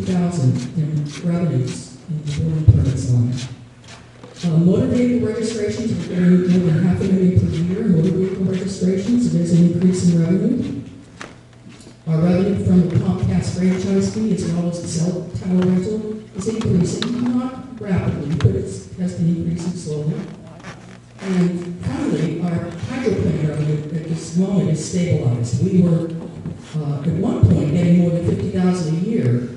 $150,000 in revenues in the building permits line. Motor vehicle registrations, we're getting more than $500,000 per year in motor vehicle registrations, so there's an increase in revenue. Our revenue from the Comcast franchise fee as well as the cell tower rental is increasing, not rapidly, but it has been increasing slowly. And finally, our hydro plant revenue at this moment is stabilized. We were at one point getting more than $50,000 a year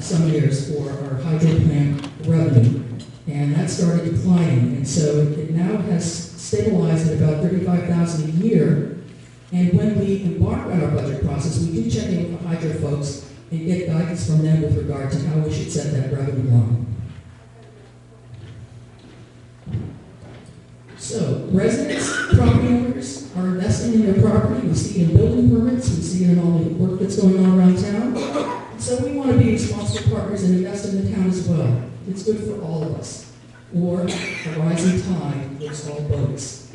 some years for our hydro plant revenue, and that started declining. And so it now has stabilized at about $35,000 a year. And when we embark on our budget process, we do check in with the hydro folks and get guidance from them with regard to how we should set that revenue line. So, residents, property owners are investing in their property. We see it in building permits, we see it in all the work that's going on around town. And so we want to be responsible partners and invest in the town as well. It's good for all of us. Or a rising tide lifts all boats,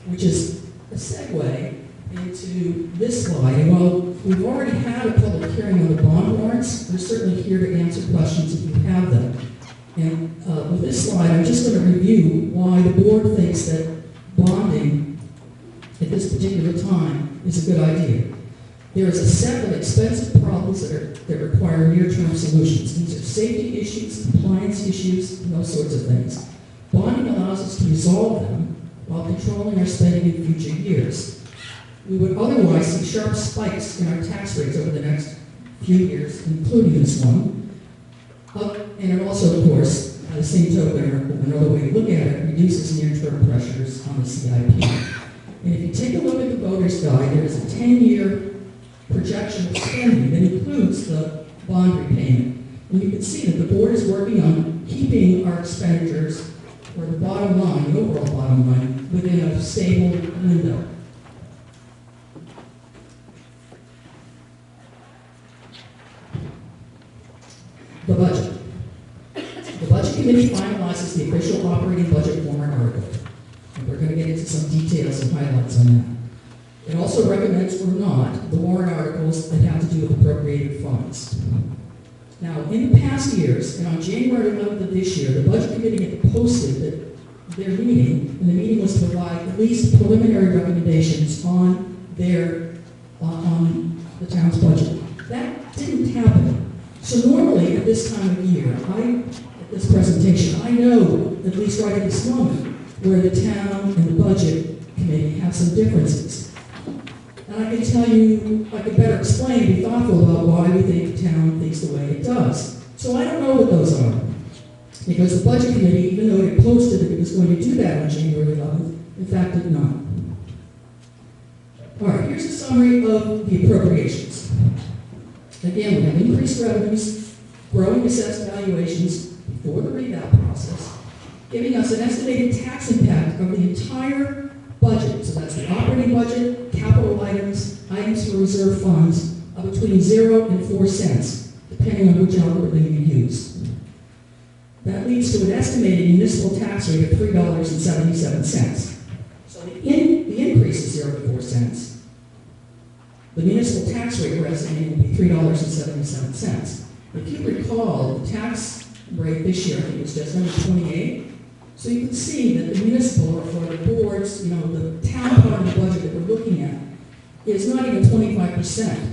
which is a segue into this slide. And while we've already had a public hearing on the bond warrants, we're certainly here to answer questions if you have them. And with this slide, I'm just going to review why the board thinks that bonding at this particular time is a good idea. There is a set of expensive problems that require near-term solutions. These are safety issues, compliance issues, and those sorts of things. Bonding allows us to resolve them while controlling our spending in future years. We would otherwise see sharp spikes in our tax rates over the next few years, including this one. And it also, of course, by the same token, or another way to look at it, reduces near-term pressures on the CIP. And if you take a look at the voter's guide, there is a 10-year projection of spending that includes the bond repayment. And you can see that the board is working on keeping our expenditures, or the bottom line, the overall bottom line, within a stable window. The budget. The Budget Committee finalizes the official operating budget warrant article. And we're going to get into some details and highlights on that. It also recommends or not the warrant articles that have to do with appropriated funds. Now, in the past years, and on January 11th of this year, the Budget Committee had posted that their meeting, and the meeting was to provide at least preliminary recommendations on on the town's budget. That didn't happen. So normally at this time of year, at this presentation, I know, at least right at this moment, where the town and the budget committee have some differences. And I can tell you, I could better explain, be thoughtful about why we think the town thinks the way it does. So I don't know what those are. Because the budget committee, even though it posted that it was going to do that on January 11th, in fact did not. All right, here's a summary of the appropriations. Again, we have increased revenues, growing assessed valuations before the reval process, giving us an estimated tax impact of the entire budget, so that's the operating budget, capital items, items for reserve funds, of between 0 and 4 cents, depending on which algorithm you use. That leads to an estimated municipal tax rate of $3.77. So the increase is 0 to 4 cents. The municipal tax rate we're estimating will be $3.77. If you recall, the tax rate this year, I think it was just under 28. So you can see that the municipal, or the boards, the town part of the budget that we're looking at, is not even 25%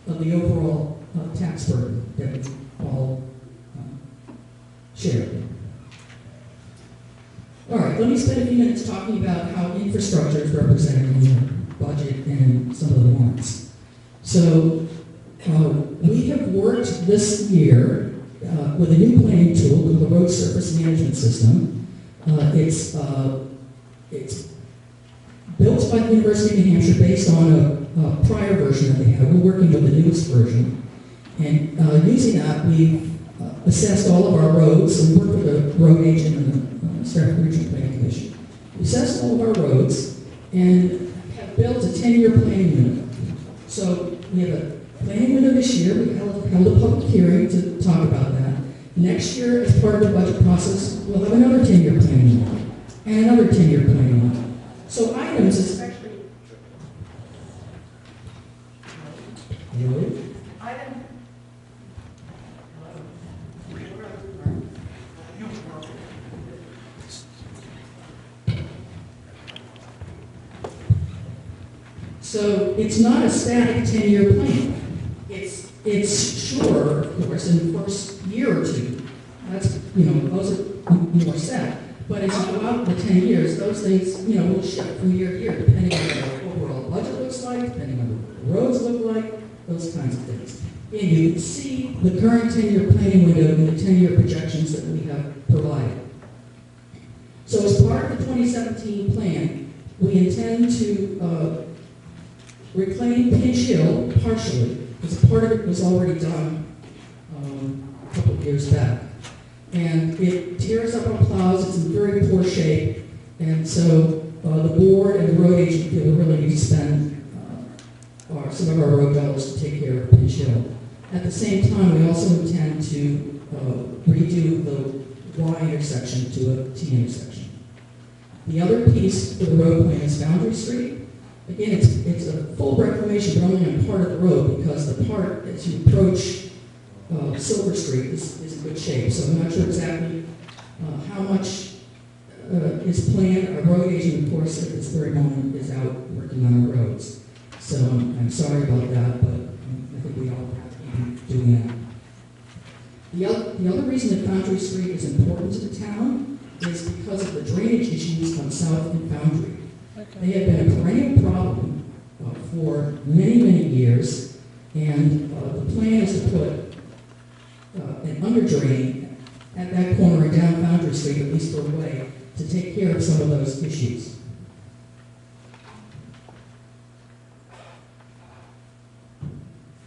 of the overall tax burden that we all share. All right, let me spend a few minutes talking about how infrastructure is represented in the budget and some of the warrants. So we have worked this year with a new planning tool called the Road Surface Management System. It's built by the University of New Hampshire based on a prior version that they had. We're working with the newest version. And using that, we've assessed all of our roads, and we worked with a road agent and the Stratford Regional Planning Commission. We assessed all of our roads and have built a 10-year planning window. So we have a planning window this year. We held a public hearing to talk about that. Next year, as part of the budget process, we'll have another 10-year planning window and another 10-year planning window. So items is actually... So it's not a static 10-year plan. It's sure, of course, in the first year or two, that's, those are more set. But as you go out the 10 years, those things, will shift from year to year, depending on what the overall budget looks like, depending on what the roads look like, those kinds of things. And you can see the current 10-year planning window and the 10-year projections that we have provided. So as part of the 2017 plan, we intend to reclaim Pinch Hill partially, because part of it was already done a couple of years back. And it tears up our plows, it's in very poor shape, and so the board and the road agent feel we really need to spend some of our road dollars to take care of Pinch Hill. At the same time, we also intend to redo the Y intersection to a T intersection. The other piece for the road plan is Foundry Street. Again, it's a full reclamation, but only on part of the road, because the part as you approach Silver Street is in good shape. So I'm not sure exactly how much is planned. Our road agent, of course, at this very moment is out working on our roads. So I'm sorry about that, but I think we all have to be doing that. The other reason that Foundry Street is important to the town is because of the drainage issues on South and Foundry. Okay. They have been a perennial problem for many, many years, and the plan is to put an underdrain at that corner and down Foundry Street, at least for a way, to take care of some of those issues.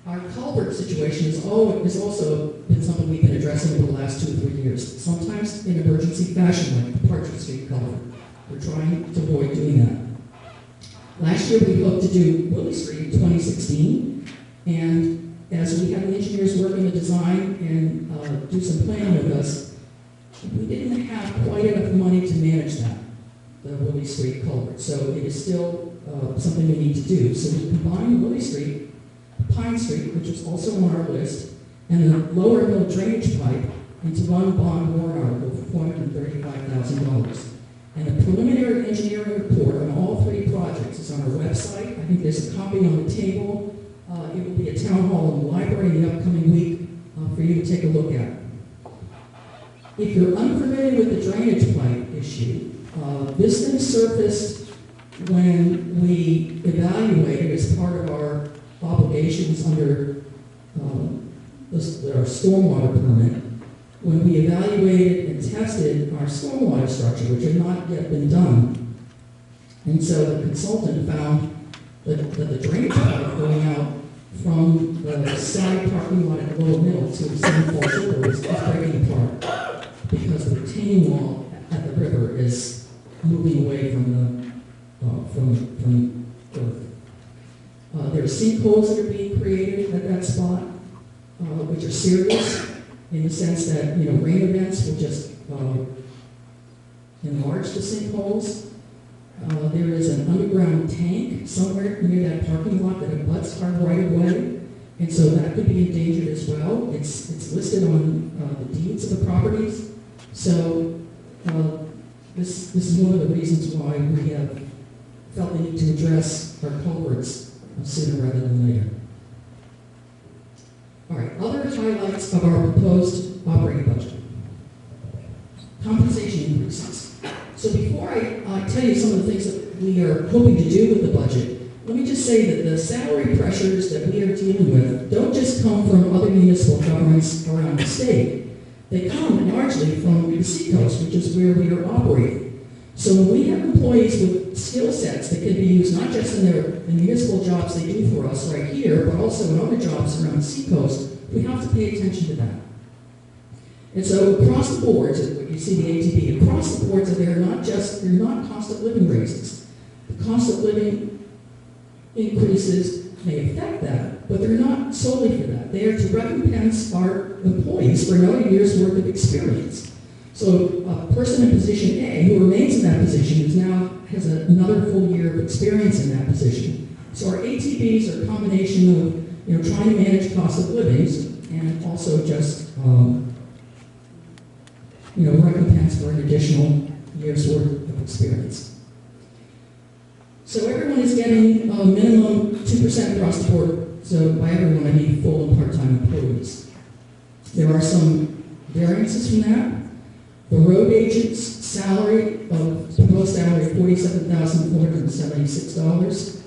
Our culvert situation has also been something we've been addressing over the last 2 or 3 years, sometimes in emergency fashion, like the Partridge Street culvert. We're trying to avoid doing that. Last year, we hoped to do Willie Street in 2016, and as we had the engineers working the design and do some planning with us, we didn't have quite enough money to manage that, the Willie Street culvert. So it is still something we need to do. So we combined Willie Street, Pine Street, which is also on our list, and the Lower Hill drainage pipe into one bond warrant article for $435,000. And the preliminary engineering report on all 3 projects is on our website. I think there's a copy on the table. It will be a town hall in the library in the upcoming week for you to take a look at. If you're unfamiliar with the drainage pipe issue, this thing surfaced when we evaluated as part of our obligations under our stormwater permit, when we evaluated and tested our stormwater structure, which had not yet been done. And so the consultant found that the drainage pipe going out from the side parking lot at Lower Middle to the St. Paul River is breaking apart because the retaining wall at the river is moving away from earth. There are sinkholes that are being created at that spot, which are serious in the sense that rain events will just enlarge the sinkholes. There is an underground tank somewhere near that parking lot that abuts our right of way, and so that could be endangered as well. It's listed on the deeds of the properties. So this is one of the reasons why we have felt the need to address our culverts sooner rather than later. All right, other highlights of our proposed operating budget. Compensation increases. So before I tell you some of the things that we are hoping to do with the budget, let me just say that the salary pressures that we are dealing with don't just come from other municipal governments around the state. They come largely from the Seacoast, which is where we are operating. So when we have employees with skill sets that can be used not just in the municipal jobs they do for us right here, but also in other jobs around the Seacoast, we have to pay attention to that. And so across the boards, you see the ATB, across the boards, they're not cost of living raises. The cost of living increases may affect that, but they're not solely for that. They are to recompense our employees for another year's worth of experience. So a person in position A who remains in that position has another full year of experience in that position. So our ATBs are a combination of trying to manage cost of living and also just recompense for an additional year's worth of experience. So everyone is getting a minimum 2% across the board. So by everyone, I mean full and part-time employees. There are some variances from that. The road agent's salary proposed salary of $47,476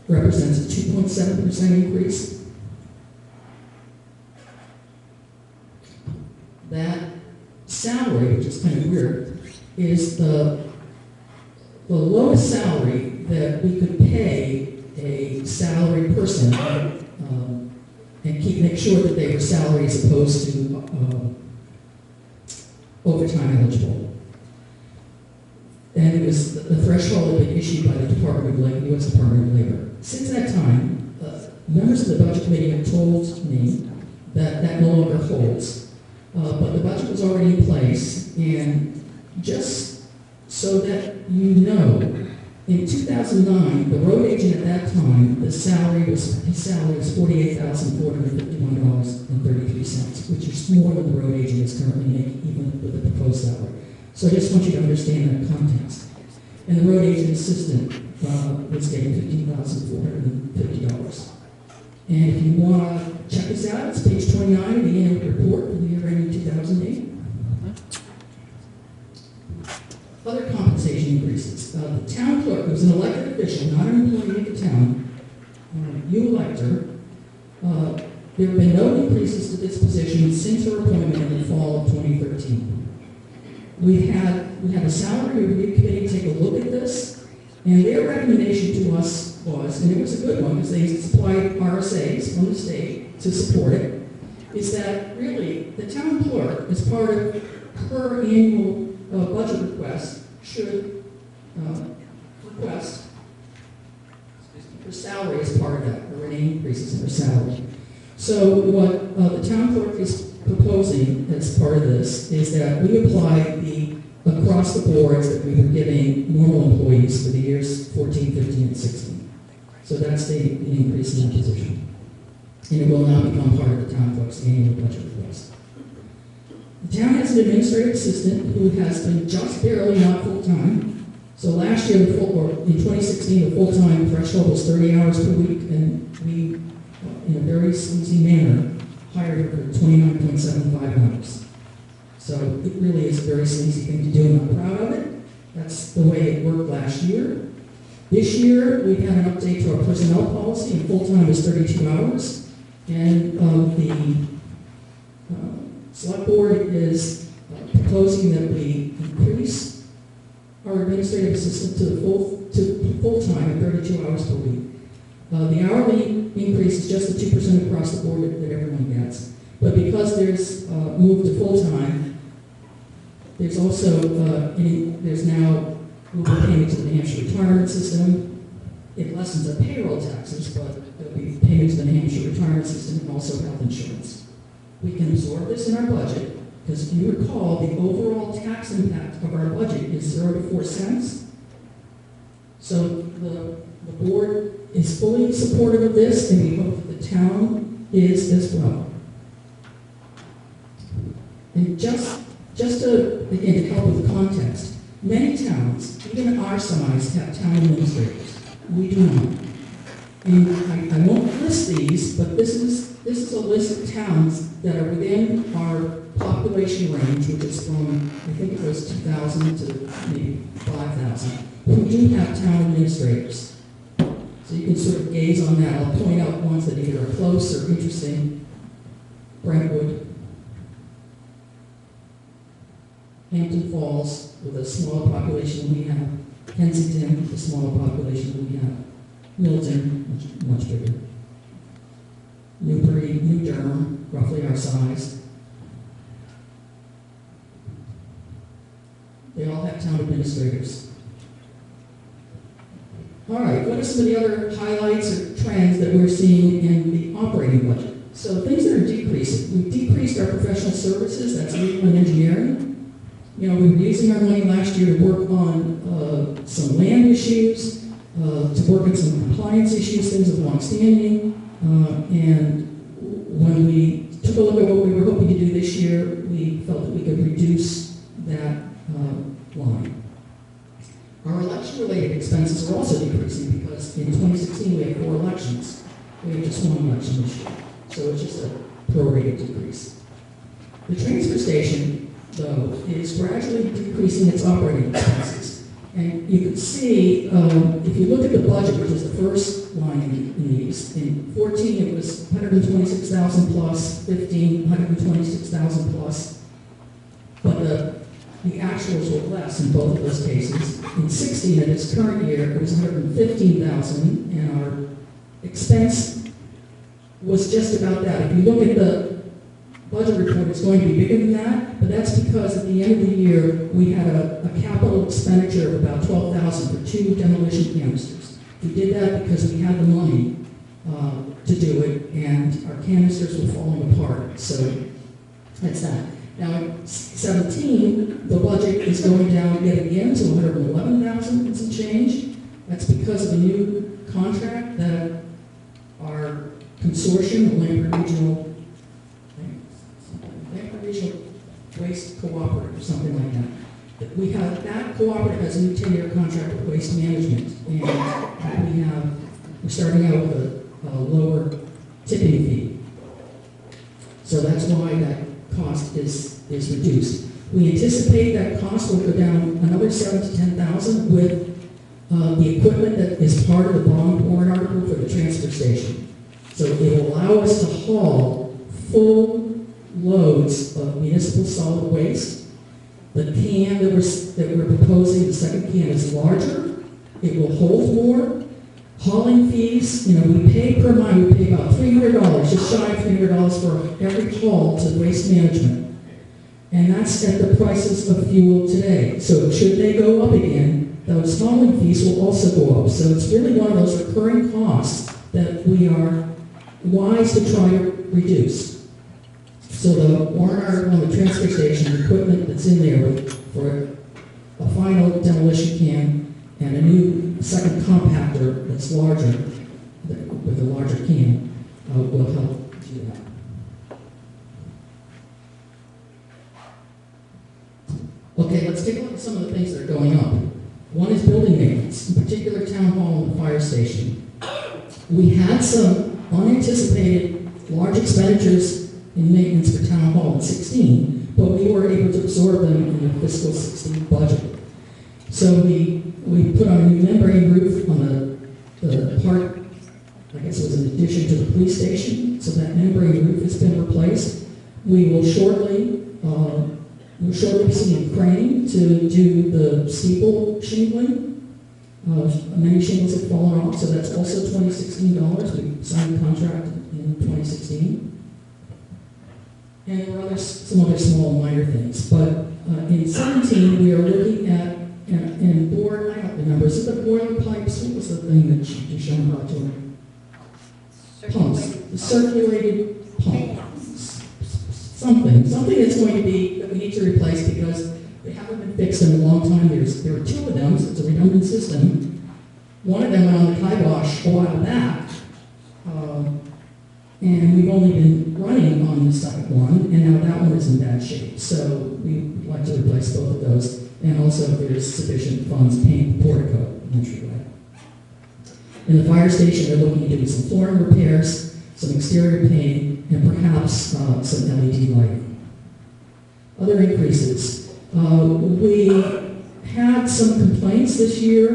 represents a 2.7% increase. That salary, which is kind of weird, is the lowest salary that we could pay a salaried person and make sure that they were salary as opposed to overtime eligible. And it was the threshold had been issued by the Department of Labor, U.S. Department of Labor. Since that time, members of the Budget Committee have told me that that no longer holds. But the budget was already in place, and just so that you know, in 2009, the road agent at that time, his salary was $48,451.33, which is more than the road agent is currently making, even with the proposed salary. So I just want you to understand that context. And the road agent assistant was getting $15,450. And if you want to check this out, it's page 29 of the annual report for the year ending 2008. Other compensation increases. The town clerk, who's an elected official, not an employee of the town, you elect her. There have been no increases to this position since her appointment in the fall of 2013. We had a salary review committee take a look at this, and their recommendation to us was, and it was a good one because they supplied RSAs from the state to support it, is that really the town clerk, as part of her annual budget request, should request her salary as part of that, or any increases in her salary. So what the town clerk is proposing as part of this is that we apply the across the boards that we were giving normal employees for the years 14, 15, and 16. So that's the increase in that position. And it will now become part of the town clerk's annual budget request. The town has an administrative assistant who has been just barely not full-time. So last year, in 2016, the full-time threshold was 30 hours per week, and we, in a very sleazy manner, hired her for 29.75 hours. So it really is a very sleazy thing to do, and I'm proud of it. That's the way it worked last year. This year, we had an update to our personnel policy, and full-time is 32 hours. And the select board is proposing that we increase our administrative assistant to full-time at 32 hours per week. The hourly increase is just the 2% across the board that everyone gets. But because there's move to full-time, there's also, there's now moving payment to the New Hampshire retirement system. It lessens the payroll taxes, but there'll be payments to the New Hampshire retirement system and also health insurance. We can absorb this in our budget, because if you recall, the overall tax impact of our budget is 0 to 4 cents. So the board is fully supportive of this, and we hope that the town is as well. And just to, again, to help with the context, many towns, even our size, have town administrators. We do not. And I won't list these, but this is a list of towns that are within our population range, which is from, I think it was 2,000 to maybe 5,000, who do have town administrators. So you can sort of gaze on that. I'll point out ones that either are close or interesting. Brentwood, Hampton Falls, with a smaller population than we have. Kensington, with a smaller population than we have. Milton, much bigger. Newbury, New Durham, roughly our size. They all have town administrators. All right, what are some of the other highlights or trends that we're seeing in the operating budget? So things that are decreasing. We've decreased our professional services, that's legal and engineering. You know, we were using our money last year to work on some land issues, to work on some compliance issues, things of longstanding. And when we took a look at what we were hoping to do this year, we felt that we could reduce that line. Our election-related expenses are also increasing because in 2016 we had 4 elections. We had just 1 election this year. So it's just a prorated decrease. The transfer station, though, is gradually decreasing its operating expenses. And you can see, if you look at the budget, which is the first line in these, in 14 it was 126,000 plus, 15, 126,000 plus, but the actuals were less in both of those cases. In 16, in its current year, it was 115,000, and our expense was just about that. If you look at the budget report, it's going to be bigger than that, but that's because at the end of the year, we had a capital expenditure of about $12,000 for 2 demolition canisters. We did that because we had the money to do it, and our canisters were falling apart, so that's that. Now, in 17, the budget is going down yet again to 111,000 and some change. That's because of a new contract that our consortium, the Lambert Regional Waste Cooperative, or something like that. That cooperative has a new 10-year contract with Waste Management, and we're starting out with a lower tipping fee. So that's why that cost is reduced. We anticipate that cost will go down another $7,000 to $10,000 with the equipment that is part of the bond warrant article for the transfer station. So it will allow us to haul full loads of municipal solid waste. The can that we're proposing, the second can, is larger. It will hold more. Hauling fees, we pay per mile, we pay about $300, just shy of $300 for every haul to Waste Management. And that's at the prices of fuel today. So should they go up again, those hauling fees will also go up. So it's really one of those recurring costs that we are wise to try to reduce. So the warrant article on the transfer station, the equipment that's in there for a final demolition can and a new second compactor that's larger, with a larger can, will help do that. Okay, let's take a look at some of the things that are going up. One is building maintenance, in particular town hall and the fire station. We had some unanticipated large expenditures in maintenance for town hall in 16, but we were able to absorb them in the fiscal 16 budget. So we put on a new membrane roof on the part, I guess it was in addition to the police station, so that membrane roof has been replaced. We will shortly be seeing a crane to do the steeple shingling. Many shingles have fallen off, so that's also $2016. We signed a contract in 2016. And there are some other small minor things. But in 17, we are looking at, and board, I don't remember, is it the boiler pipes? What was the thing that you showed how to? Pumps. The circulated pumps. Something that's going to be, that we need to replace because they haven't been fixed in a long time. There were 2 of them, so it's a redundant system. One of them went on the kibosh a while back. And we've only been running on the second one, and now that one is in bad shape. So we'd like to replace both of those, and also if there's sufficient funds, paint the portico entryway. In the fire station, they're looking at doing some flooring repairs, some exterior paint, and perhaps some LED lighting. Other increases. We had some complaints this year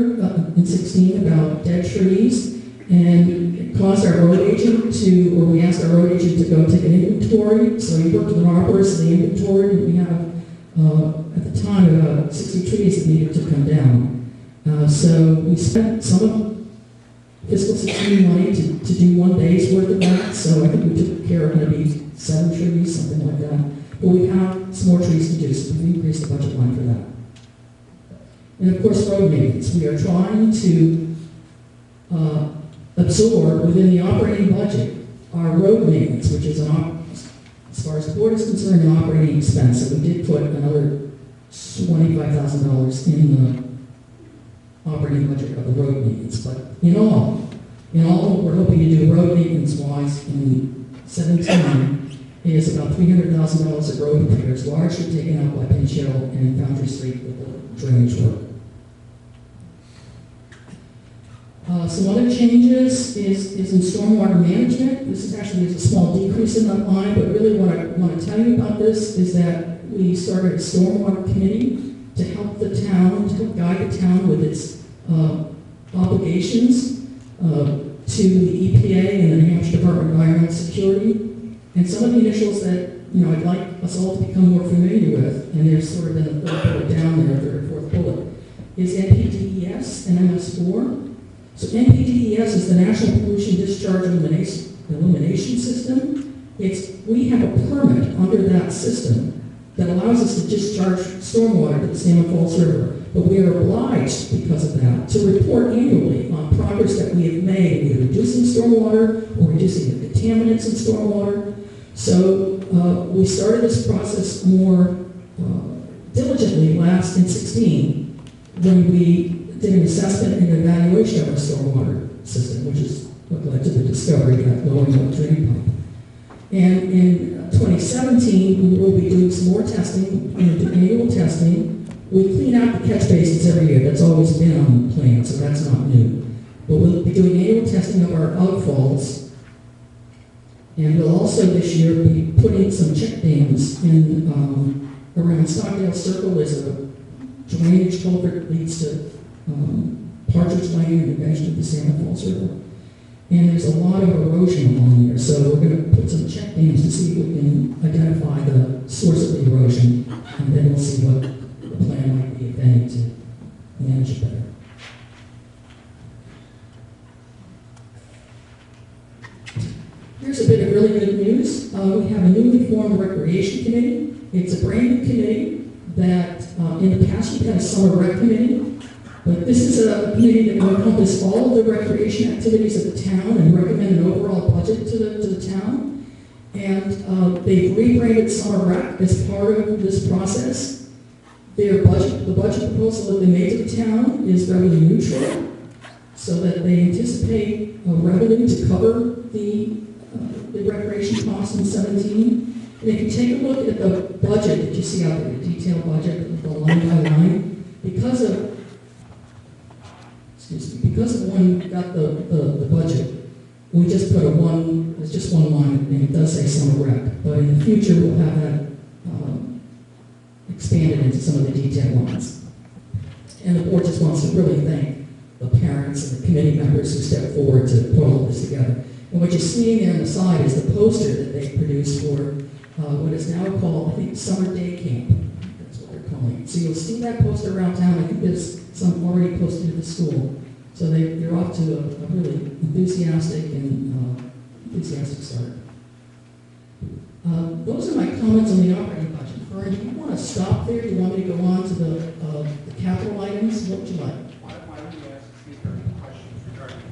in 16 about dead trees, and it caused our road agent we asked our road agent to go take an inventory. So he worked with an arborist in the inventory, and we have, at the time, about 60 trees that needed to come down. So we spent some of fiscal 16 money to do 1 day's worth of that. So I think we took care of maybe 7 trees, something like that. But we have some more trees to do, so we've increased the budget line for that. And of course, road maintenance. We are trying to absorb within the operating budget our road maintenance, which is, as far as the board is concerned, an operating expense. So we did put another $25,000 in the operating budget of the road maintenance. But in all, we're hoping to do road maintenance-wise in 17 is about $300,000 of road repairs, largely taken out by Pinch Hill and Foundry Street with the drainage work. Some other changes is in stormwater management. This is actually a small decrease in that line, but really what I want to tell you about this is that we started a stormwater committee to help the town, to help guide the town with its obligations to the EPA and the New Hampshire Department of Environmental Security. And some of the initials that I'd like us all to become more familiar with, and there's sort of been a third bullet down there, third or fourth bullet, is NPDES and MS4. So NPDES is the National Pollution Discharge Elimination System. We have a permit under that system that allows us to discharge stormwater to the Salmon Falls River. But we are obliged, because of that, to report annually on progress that we have made, either reducing stormwater or reducing the contaminants in stormwater. So we started this process more diligently in 2016 when we did an assessment and evaluation of our stormwater system, which is what led to the discovery of that low drain pipe. And in 2017, we will be doing some more testing, annual testing. We clean out the catch basins every year. That's always been on the plan, so that's not new. But we'll be doing annual testing of our outfalls. And we'll also this year be putting some check dams in around Stockdale Circle. There's a drainage culvert that leads to Partridge Lane and eventually the Salmon Falls River. And there's a lot of erosion along there, so we're going to put some check dams to see if we can identify the source of the erosion, and then we'll see what the plan might be, if any, to manage it better. Here's a bit of really good news. We have a newly formed recreation committee. It's a brand new committee that in the past we've had a summer rec committee. But this is a committee that will encompass all of the recreation activities of the town and recommend an overall budget to the town. And they've rebranded Summer Rec as part of this process. The budget proposal that they made to the town is revenue neutral, so that they anticipate revenue to cover the recreation costs in 17. And if you take a look at the budget that you see out there, the detailed budget, the line by line, because of when we got the budget, we just put it's just one line, and it does say summer rec. But in the future, we'll have that expanded into some of the detailed lines. And the board just wants to really thank the parents and the committee members who stepped forward to put all this together. And what you're seeing there on the side is the poster that they produced for what is now called, I think, Summer Day Camp. That's what they're calling it. So you'll see that poster around town. I think there's some already posted at the school. So they're off to a really enthusiastic start. Those are my comments on the operating budget. Vern, do you want to stop there? Do you want me to go on to the capital items? What would you like? Why don't you ask the speaker any questions regarding?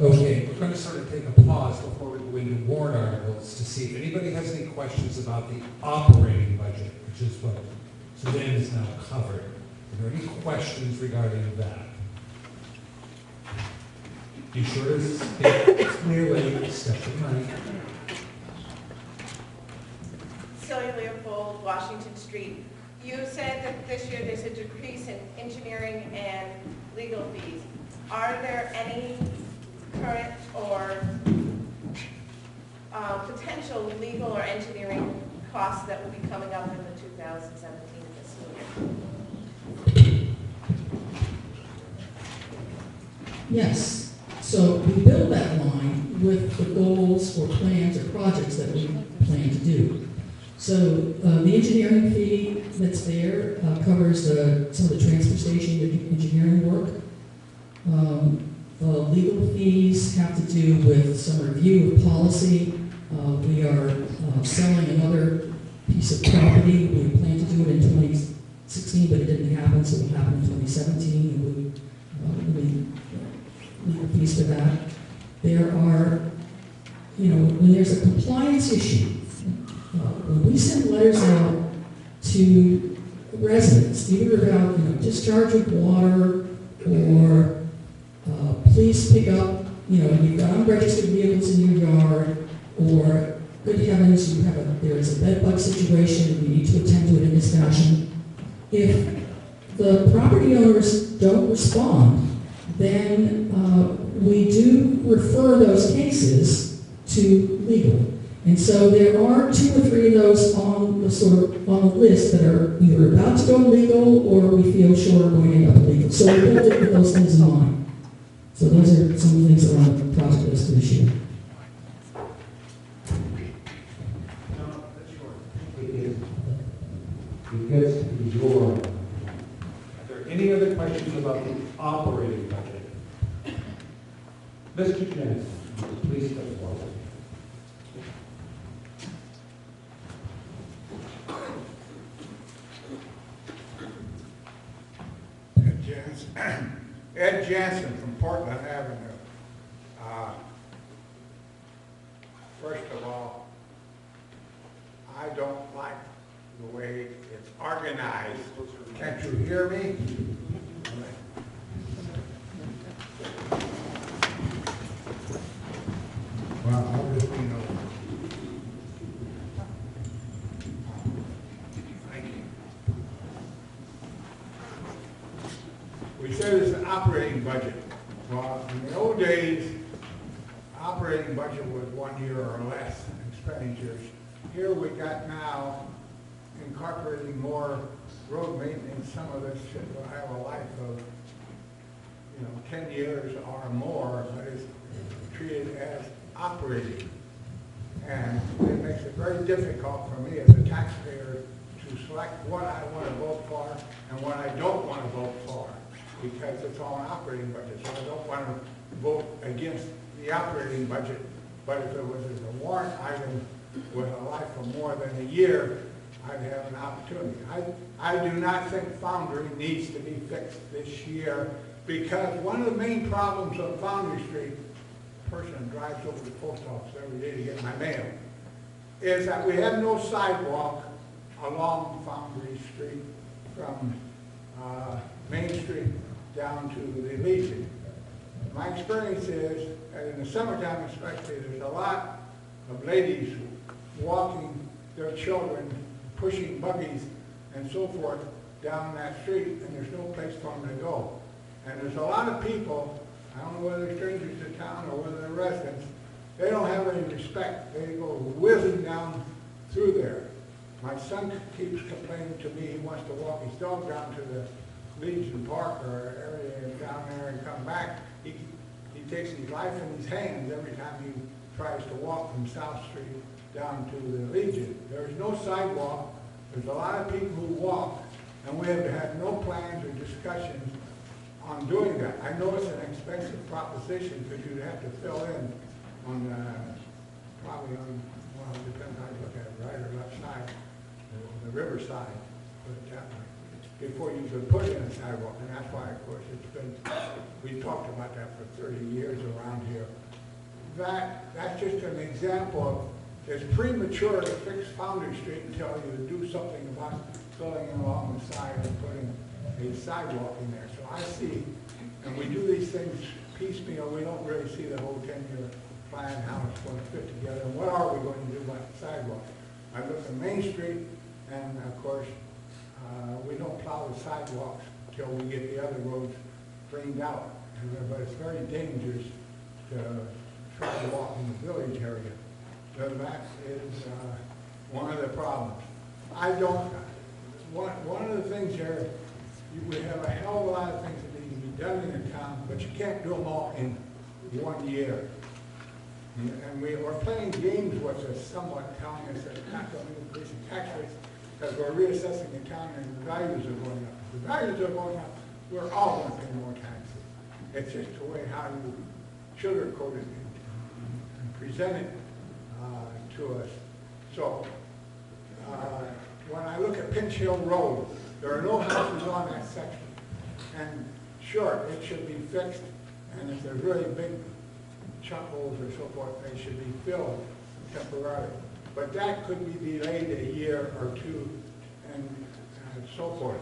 Okay, we're going to sort of take a pause before we go into warrant articles to see if anybody has any questions about the operating budget, which is what Suzanne has now covered. Are there any questions regarding that? Be sure to speak clearly, step your money. Celia Leopold, Washington Street. You said that this year there's a decrease in engineering and legal fees. Are there any current or potential legal or engineering costs that will be coming up in the 2017 fiscal year? Yes. So we build that line with the goals or plans or projects that we plan to do. So the engineering fee that's there covers some of the transfer station engineering work. Legal fees have to do with some review of policy. We are selling another piece of property. We plan to do it in 2016, but it didn't happen, so it will happen in 2017. And we legal fees for that. There are, when there's a compliance issue, when we send letters out to residents, either about discharge of water or please pick up, you've got unregistered vehicles in your yard, or good heavens, there is a bed bug situation, we need to attend to it in this fashion. If the property owners don't respond, then we do refer those cases to legal. And so there are 2 or 3 of those on the list that are either about to go legal or we feel sure are going to end up legal. So we build it with those things in mind. So those are some of the things around the project list for this year. No, that's yours. It gets to be your. Are there any other questions about the operating budget? Mr. Jensen, please step forward. Ed Jansen from Portland Avenue. First of all, I don't like the way it's organized. Can't you hear me? Well, I'll just, thank you. We said it's an operating budget. Well, in the old days, operating budget was 1 year or less expenditures. Here we got now incorporating more road maintenance. Some of this should have a life of, 10 years or more, but it's treated as operating. And it makes it very difficult for me as a taxpayer to select what I want to vote for and what I don't want to vote for, because it's all an operating budget. So I don't want to vote against the operating budget, but if it was a warrant item with a life of more than a year, I'd have an opportunity. I do not think Foundry needs to be fixed this year, because one of the main problems on Foundry Street, a person drives over to the post office every day to get my mail, is that we have no sidewalk along Foundry Street from Main Street down to the Legion. My experience is that in the summertime especially, there's a lot of ladies walking their children, pushing buggies and so forth down that street, and there's no place for them to go. And there's a lot of people, I don't know whether they're strangers to town or whether they're residents, they don't have any respect. They go whizzing down through there. My son keeps complaining to me he wants to walk his dog down to the Legion Park or area down there and come back. He takes his life in his hands every time he tries to walk from South Street down to the Legion. There's no sidewalk. There's a lot of people who walk, and we have had no plans or discussions on doing that. I know it's an expensive proposition because you'd have to fill in on probably on, well, it depends how you look at it, right or left side, the river side, put it that way, before you could put in a sidewalk. And that's why, of course, it's been, we talked about that for 30 years around here. That's just an example of, it's premature to fix Foundry Street until you do something about filling in along the side and putting a sidewalk in there. So I see, and we do these things piecemeal, we don't really see the whole 10-year plan, how it's going to fit together, and what are we going to do about the sidewalk. I look at Main Street, and of course, we don't plow the sidewalks until we get the other roads cleaned out. But it's very dangerous to try to walk in the village area. So that is one of the problems. One of the things here, we have a hell of a lot of things that need to be done in the town, but you can't do them all in 1 year. And we're playing games with us somewhat, telling us that we're not going to increase the tax rates because we're reassessing the town and the values are going up. If the values are going up, we're all going to pay more taxes. It's just the way how you sugarcoat it and present it to us. So when I look at Pinch Hill Road, there are no houses on that section. And sure, it should be fixed, and if there's really big chunk holes or so forth, they should be filled temporarily. But that could be delayed a year or two and so forth.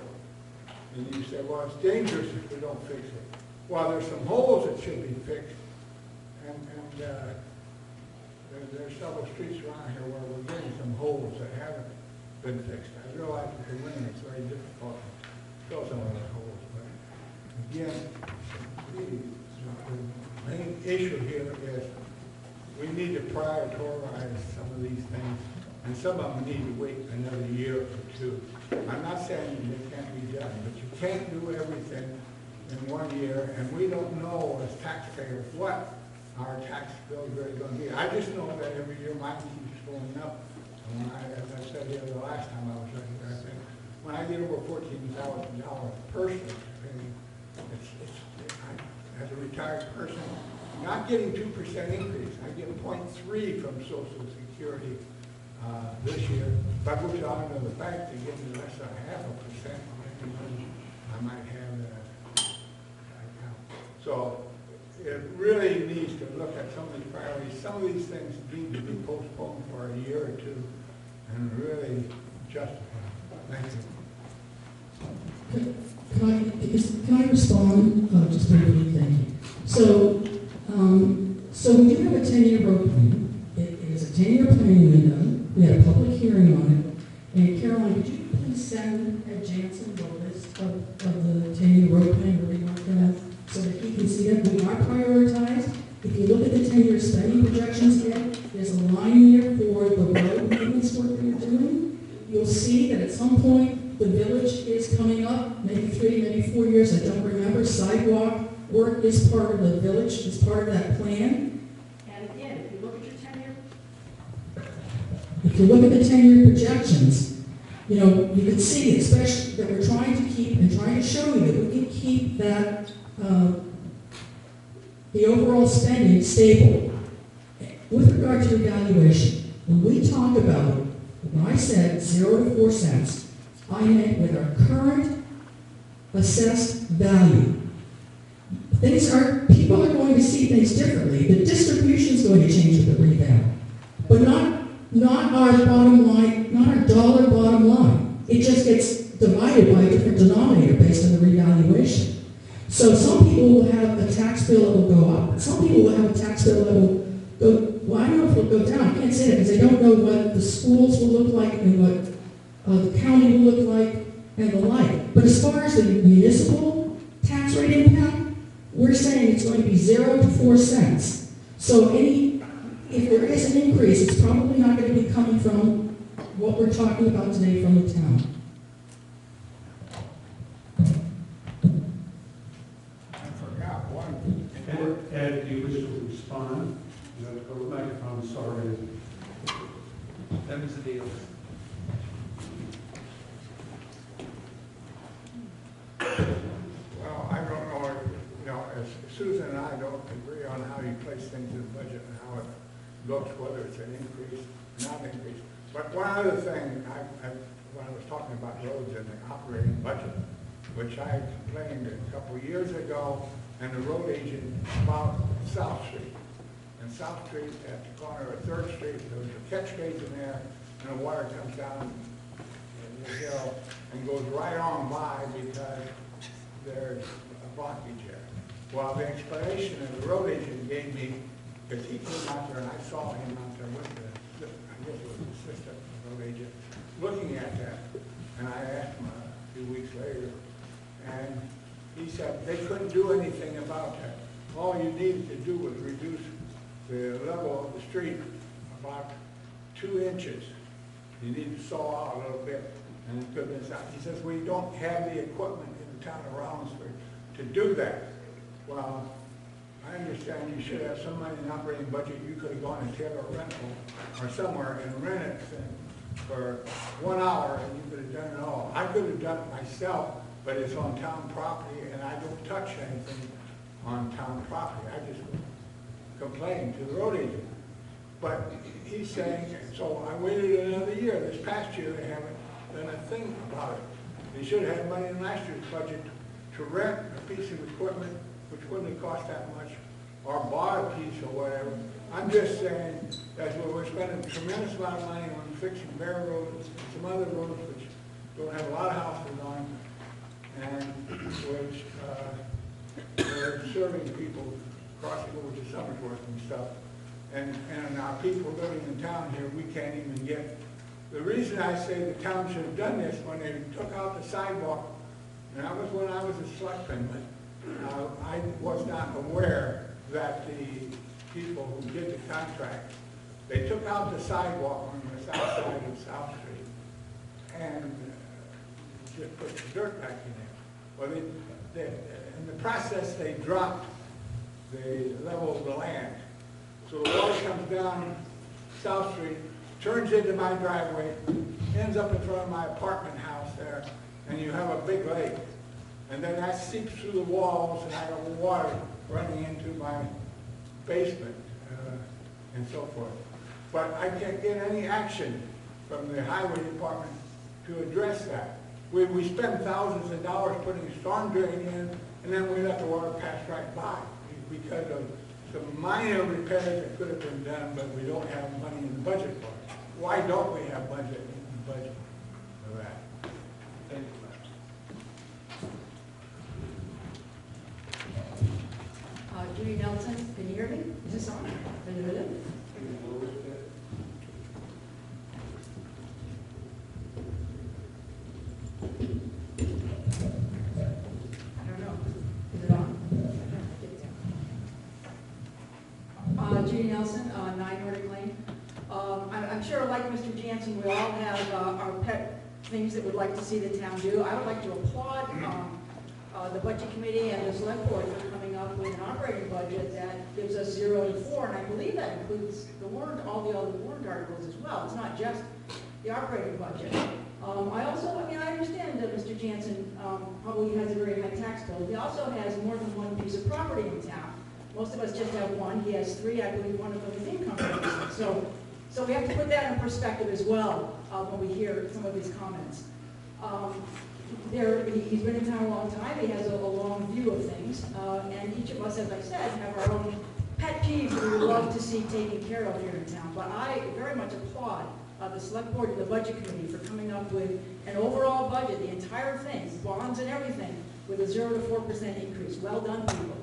And you say, well, it's dangerous if we don't fix it. Well, there's some holes that should be fixed, and there's several streets around here where we're getting some holes that haven't been fixed. I realize with the winter it's very difficult to fill some of those holes, but again, the main issue here is we need to prioritize some of these things, and some of them need to wait another year or two. I'm not saying they can't be done, but you can't do everything in 1 year, and we don't know as taxpayers what our tax bill is really going to be. I just know that every year mine keeps going up. And when as I said here the last time I was right here, I think when I get over $14,000 personally, as a retired person, not getting 2% increase. I get 0.3 from Social Security this year. If I go down to the bank to get less than 0.5%, I might have that account. So it really needs to look at some of these priorities. Some of these things need to be postponed for a year or two and really justify. Thank you. Can I respond? Just briefly, thank you. So we do have a 10-year road plan. It is a 10-year planning window. We had a public hearing on it. And Caroline, could you please send Ed Jansen the list of the 10-year road plan where we want that so that he can see that we are prioritized? If you look at the 10-year spending projections, Ed, there's a line here for the road maintenance work that you're doing. You'll see that at some point the village is coming up, maybe 3, maybe 4 years, I don't remember. Sidewalk work is part of the village, is part of that plan. And again, if you look at your 10-year, if you look at the 10-year projections, you know, you can see, especially that we're trying to keep and trying to show you that we can keep that the overall spending stable. With regard to evaluation, when we talk about, when I said 0 to 4 cents, I meant with our current assessed value. People are going to see things differently. The distribution is going to change with the revamp, but not our bottom line, not our dollar bottom line. It just gets divided by a different denominator based on the revaluation. So some people will have a tax bill that will go up. Some people will have a tax bill that will go, well, I don't know if it'll go down. I can't say that because they don't know what the schools will look like and what the county will look like and the like. But as far as the municipal tax rate impact, we're saying it's going to be 0 to 4 cents. So if there is an increase, it's probably not going to be coming from what we're talking about today from the town. I forgot one. Ed, do you wish to respond? You have to go to the microphone, sorry. That was the deal. Well, I don't know, as Susan and I don't agree on how you place things in the budget and how it looks, whether it's an increase, not an increase. But one other thing, when I was talking about roads and the operating budget, which I complained a couple of years ago, and the road agent about South Street. And South Street, at the corner of 3rd Street, there's a catch basin there, and the water comes down the hill and goes right on by because there's a blockage there. Well, the explanation that the road agent gave me, because he came out there and I saw him out there with the, I guess it was the assistant road agent, looking at that. And I asked him a few weeks later, and he said they couldn't do anything about that. All you needed to do was reduce the level of the street about 2 inches. You need to saw out a little bit, and it could have been stopped. He says, we don't have the equipment in the town of Rollinsford to do that. Well, I understand you should have some money in the operating budget. You could have gone and Taylor Rental or somewhere and rented it for 1 hour, and you could have done it all. I could have done it myself, but it's on town property, and I don't touch anything on town property. I just complain to the road agent. But he's saying, so I waited another year. This past year, they haven't done a thing about it. They should have had money in last year's budget to rent a piece of equipment, which wouldn't have cost that much, or buy a piece or whatever. I'm just saying that we're spending a tremendous amount of money on fixing Bear Road and some other roads which don't have a lot of houses on, and which are serving people crossing over to Summersworth and stuff. And our people living in town here, we can't even get. The reason I say the town should have done this when they took out the sidewalk, and that was when I was a selectman, but I was not aware that the people who did the contract, they took out the sidewalk on the south side of South Street and just put the dirt back in there. Well, in the process, they dropped the level of the land. So the water comes down South Street, turns into my driveway, ends up in front of my apartment house there, and you have a big lake. And then that seeps through the walls, and I have water running into my basement, and so forth. But I can't get any action from the highway department to address that. We spend thousands of dollars putting a storm drain in, and then we let the water pass right by because of some minor repairs that could have been done, but we don't have money in the budget for it. Why don't we have budget in the budget for that? Thank you. Judy Nelson, can you hear me? Is this on? I don't know. Is it on? Judy Nelson, 9 Nordic Lane. I'm sure, like Mr. Jansen, we all have our pet things that we'd like to see the town do. I would like to applaud the budget committee and the select board for coming up with an operating budget that gives us 0 to 4, and I believe that includes the warrant, all the other warrant articles as well. It's not just the operating budget. I understand that Mr. Jansen probably has a very high tax bill. He also has more than one piece of property in town. Most of us just have one. He has 3. I believe one of them is income producing. So we have to put that in perspective as well when we hear some of his comments. He's been in town a long time. He has a long view of things. And each of us, as I said, have our own pet peeves that we would love to see taken care of here in town. But I very much applaud the select board and the budget committee for coming up with an overall budget, the entire thing, bonds and everything, with a 0 to 4% increase. Well done, people.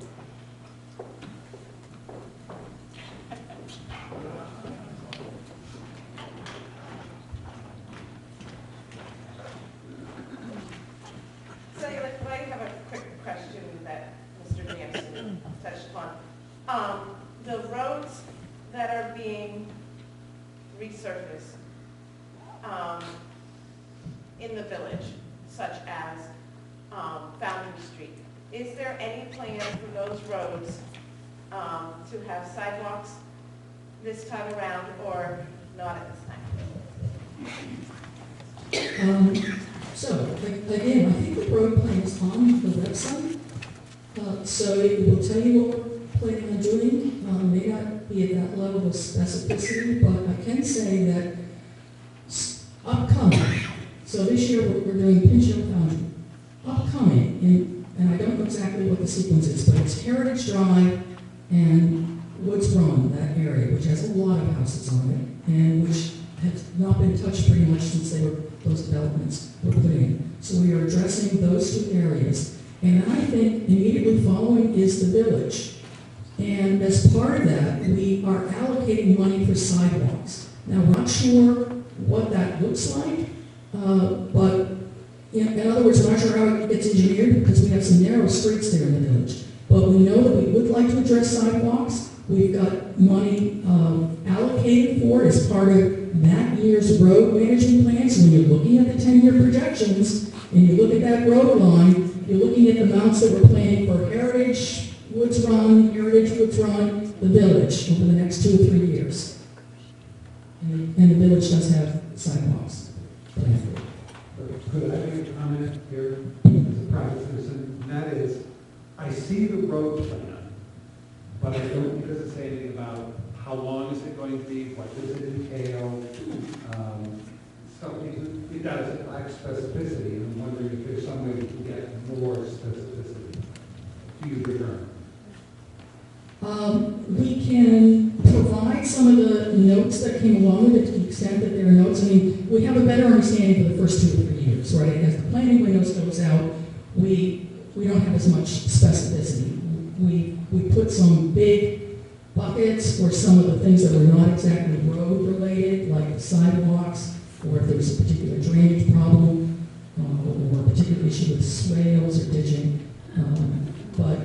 So I have a quick question that Mr. Jansen touched upon. The roads that are being resurfaced in the village, such as Foundry Street, is there any plan for those roads to have sidewalks this time around, or not at this time? So, again, I think the road plan is on the website. So it will tell you what we're planning on doing. May not be at that level of specificity, but I can say that upcoming, so this year we're doing Pinchot Foundry. Upcoming, and I don't know exactly what the sequence is, but it's Heritage Drive and Woods Run, that area, which has a lot of houses on it, and which has not been touched pretty much since those developments were put in. So we are addressing those 2 areas. And I think immediately following is the village. And as part of that, we are allocating money for sidewalks. Now, we're not sure what that looks like, but in other words, we're not sure how it gets engineered because we have some narrow streets there in the village. But we know that we would like to address sidewalks. We've got money allocated for it as part of that year's road management plans. When you're looking at the 10-year projections and you look at that road line, you're looking at the amounts that we're planning for Heritage, Woods Run, the village over the next 2 or 3 years. And the village does have sidewalks. Could I make a comment here as a private citizen? And that is, I see the road plan, but I don't, it doesn't say anything about how long is it going to be, what does it entail. It does, it lacks specificity, and I'm wondering if there's some way we can get more specificity. To use your term. We can provide some of the notes that came along with it to the extent that there are notes. I mean, we have a better understanding for the first 2 or 3 years, right? As the planning windows goes out, we don't have as much specificity. We put some big buckets for some of the things that are not exactly road related, like the sidewalks, or if there's a particular drainage problem, or a particular issue with swales or ditching. But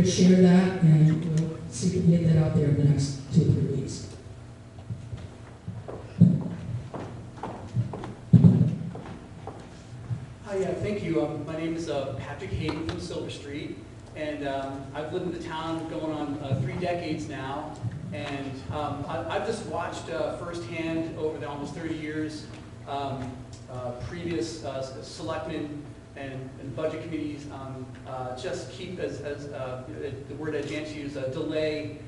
to share that, and we'll see if we can get that out there in the next 2 or 3 weeks. Hi, yeah, thank you. My name is Patrick Hayden from Silver Street, and I've lived in the town going on 3 decades now, and I've just watched firsthand over the almost 30 years previous selectmen and budget committees just keep, as the word that Janice used, delay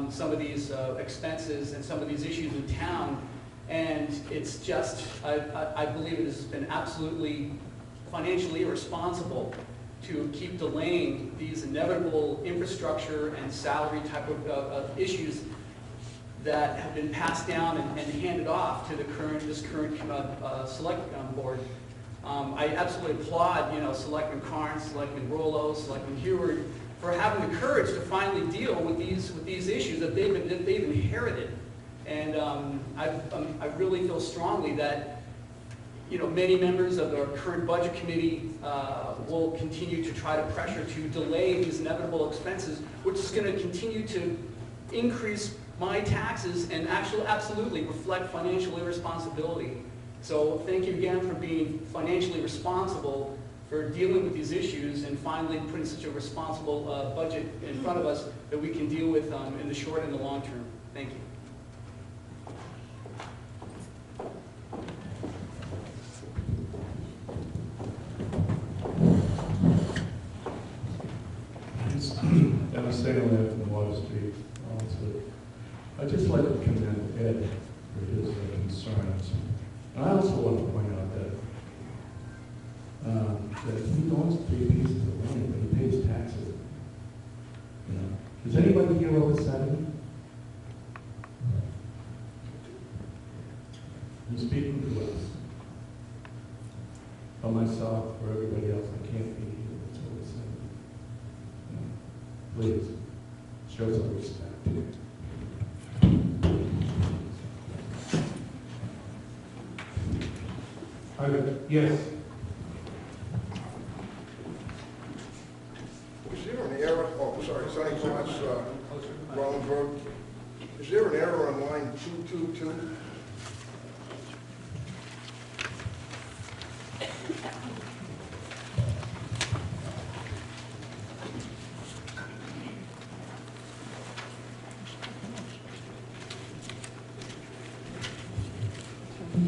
some of these expenses and some of these issues in town, and it's just, I believe it has been absolutely financially irresponsible to keep delaying these inevitable infrastructure and salary type of issues that have been passed down and handed off to this current select board. I absolutely applaud, Selectman Carnes, Selectman Rollo, Selectman Heward for having the courage to finally deal with these issues that they've inherited. And I really feel strongly that many members of our current budget committee will continue to try to pressure to delay these inevitable expenses, which is going to continue to increase my taxes and absolutely reflect financial irresponsibility. So thank you again for being financially responsible, for dealing with these issues, and finally putting such a responsible budget in front of us that we can deal with in the short and the long term. Thank you. Dennis Stanley from Water Street. I'd just like to commend Ed for his concerns. And I also want to point out that he owns 3 pieces of land, but he pays taxes. Is anybody here over 70? He's speaking to us. For myself, for everybody else, I can't be here that's over 70. Please, show some respect. Yes. Is there an error, Sonny Potts, Rollinsford. Is there an error on line 222?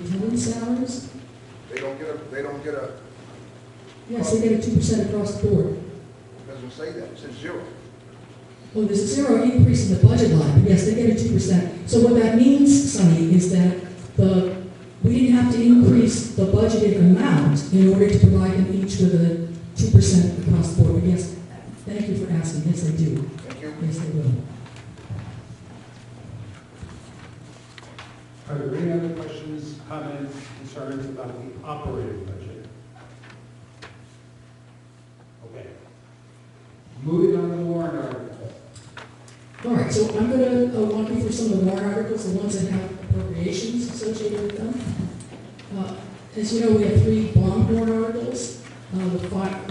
Attendance salaries? They don't get a, Yes, they get a 2% across the board. doesn't say that, it says 0. Well, there's a 0 increase in the budget line, but yes, they get a 2%. So what that means, Sonny, is that we didn't have to increase the budgeted amount in order to provide them each with a 2% across the board. But yes, thank you for asking. Yes, they do. Thank you. Yes, they will. Are there any other questions, comments, concerns about the operating budget? Okay. Moving on to the warrant article. All right, so I'm going to walk you through some of the warrant articles, the ones that have appropriations associated with them. As you know, we have 3 bond warrant articles. The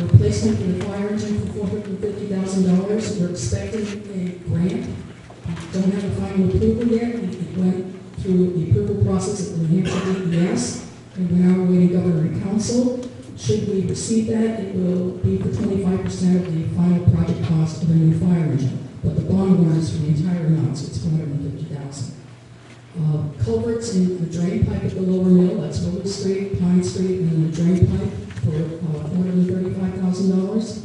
replacement for the fire engine for $450,000. We're expecting a grant. We don't have a final approval yet. It went through the approval process at the New Hampshire DES, and we're now awaiting Governor and Council. Should we receive that, it will be for 25% of the final project cost of the new fire engine. But the bond warrant is for the entire amount, so it's $450,000. Culverts in the drain pipe at the lower mill, that's Willow Street, Pine Street, and then the drain pipe for $435,000.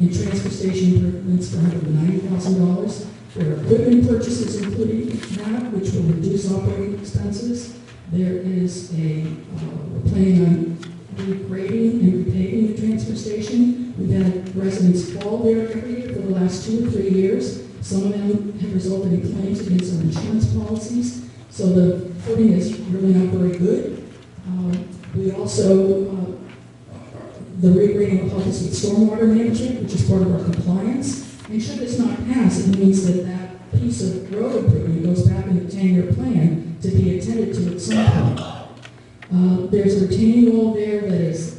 In transfer station improvements for $190,000. There are equipment purchases including that, which will reduce operating expenses. There is we're planning on regrading and repaving the transfer station. We've had residents fall there every year for the last 2 or 3 years. Some of them have resulted in claims against our insurance policies. So the footing is really not very good. We also, the regrading will help us with stormwater management, which is part of our compliance. And should this not pass, it means that that piece of road improvement goes back in the 10-year plan to be attended to at some point. There's a retaining wall there that is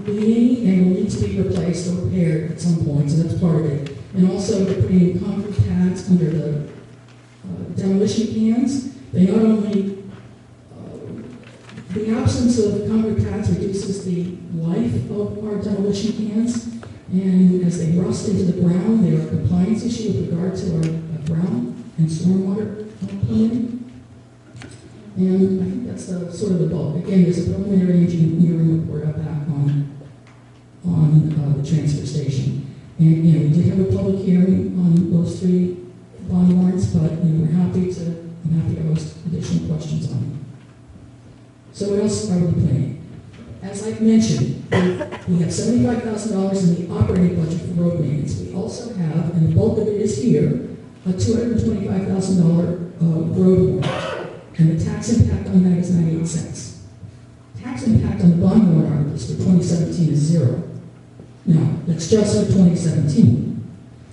leaning and will need to be replaced or repaired at some point, so that's part of it. And also they're putting in concrete pads under the demolition cans. They not only, the absence of concrete pads reduces the life of our demolition cans, and as they rust into the ground, they are a compliance issue with regard to our ground and stormwater permitting. And I think that's the sort of the bulk. Again, there's a preliminary engineering report up back on the transfer station. And, we did have a public hearing on those 3 bond warrants, but, I'm happy to host additional questions on them. So what else are we planning? As I've mentioned, we have $75,000 in the operating budget for road maintenance. We also have, and the bulk of it is here, a $225,000 road warrant. And the tax impact on that is 98 cents. Tax impact on the bond warrant articles for 2017 is 0. Now, that's just for 2017.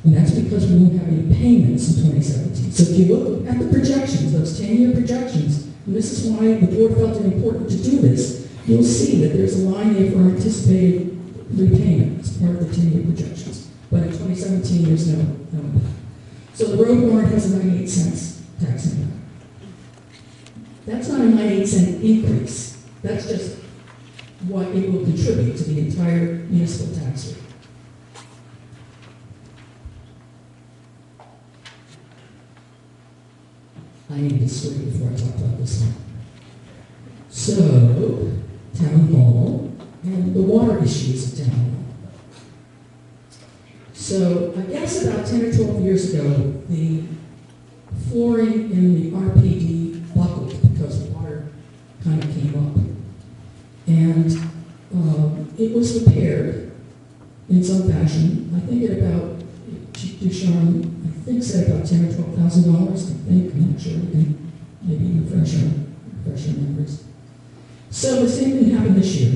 And that's because we won't have any payments in 2017. So if you look at the projections, those 10-year projections, and this is why the board felt it important to do this, you'll see that there's a line there for anticipated repayment as part of the 10-year projections. But in 2017, there's no impact. So the road warrant has a 98 cents tax impact. That's not a 98-cent increase. That's just what it will contribute to the entire municipal tax rate. I need to swing before I talk about this one. So, town hall and the water issues at town hall. So, I guess about 10 or 12 years ago, the flooring in the RPD buckled because water kind of came up. And it was repaired in some fashion. I think at about, Chief Ducharme, I think said about $10,000 or $12,000. I think, I'm not sure. We can maybe refresh our memories. So the same thing happened this year.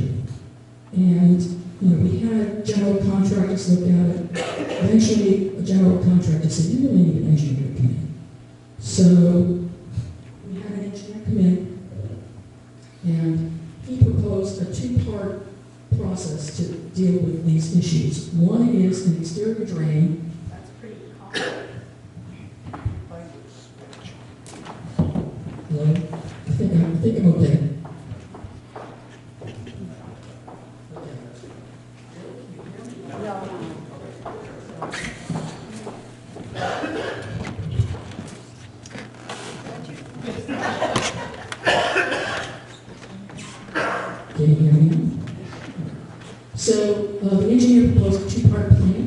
And we had general contractors look at it. Eventually, a general contractor said, "You really need an engineer to come in." So we had an engineer come in, and he proposed a 2-part process to deal with these issues. One is an exterior drain. That's pretty common. Hello? I think I'm okay. Can you hear me? So the engineer proposed a 2-part plan.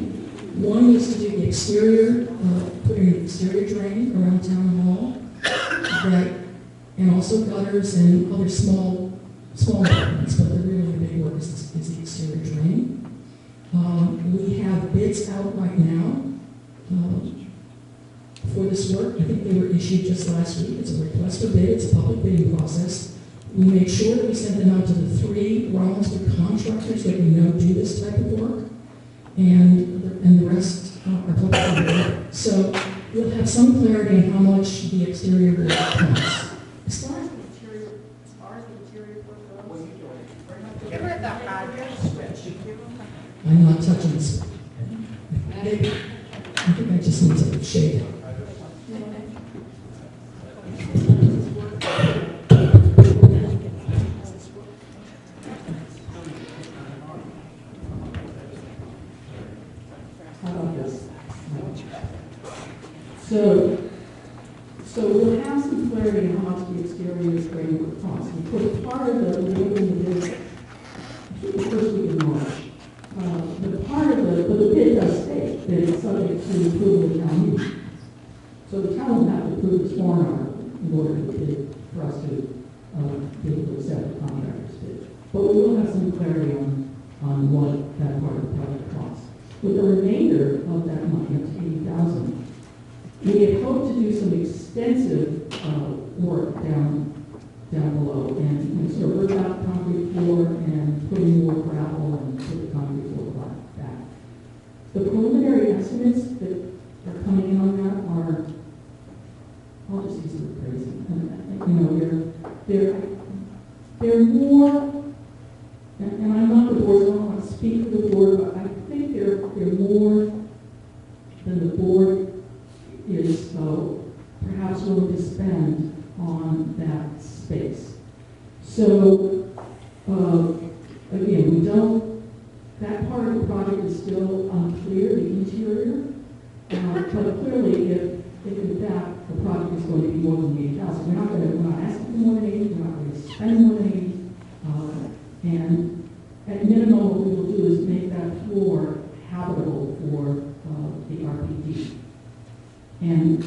One was to do the exterior, putting an exterior drain around town hall, and also gutters and other small improvements, but the really big work is the exterior drain. We have bids out right now for this work. I think they were issued just last week. It's a request for bid. It's a public bidding process. We make sure that we send them out to the 3 Rollinsford contractors that we know do this type of work, and the rest are public bid. So we'll have some clarity on how much the exterior work costs. As far as the interior work goes, Give her the hardware switch. I'm not touching this. I think I just need to shake it. How about this? So we'll have some clarity on how much the exterior drain would cost. We put part of the labor in the bid the first week of March. But the bid does state that it's subject to approval of town meeting. So the town will have to approve this warrant article in order to bid, for us to be able to accept the contractor's bid. But we will have some clarity on what that part of the project costs. With the remainder of that money, up to $80,000, we had hoped to do some extensive work down below and sort of rip out the concrete floor and put in more gravel and put the concrete floor back. The preliminary estimates that are coming in on that are, I'll just use the word crazy. They're more, and I'm not the board, so I don't want to speak for the board, but I think they're more than again, we don't, that part of the project is still unclear, the interior. But clearly, if in fact the project is going to be more than 80,000, we're not asking for more than 80, we're not going to spend more than 80. And at minimum, what we will do is make that floor habitable for the RPD. And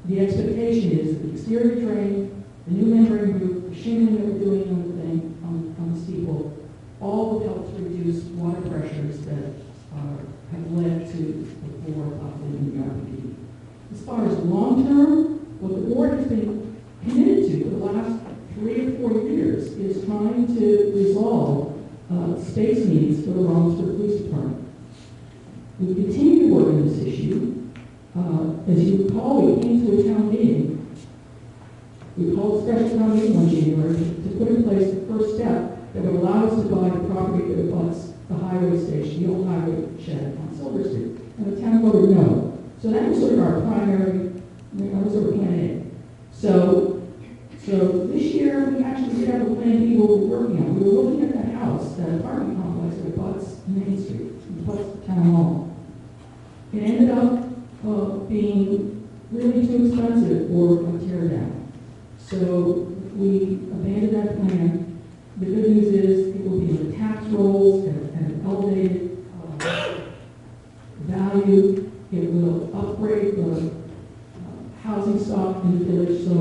the expectation is that the exterior drain, the new membrane roof, the shingling that we're doing on the thing, on the steeple, all will help to reduce water pressures that have led to the floor in the RPD. As far as long-term, what the board has been committed to for the last 3 or 4 years is trying to resolve space needs for the Rollinsford Police Department. We continue to work on this issue. As you recall, we came to a town meeting. We called a special town meeting on January to put in place the first step that would allow us to buy the property that abuts the highway station, the old highway shed on Silver Street. And the town voted no. So that was sort of our primary, that was sort of plan A. So this year, we actually did have a plan B we were working on. We were looking at that house, that apartment complex that abuts Main Street, abuts the town hall. It ended up being really too expensive for a tear down. So we abandoned that plan. The good news is it will be in the tax rolls at an elevated value. It will upgrade the housing stock in the village, so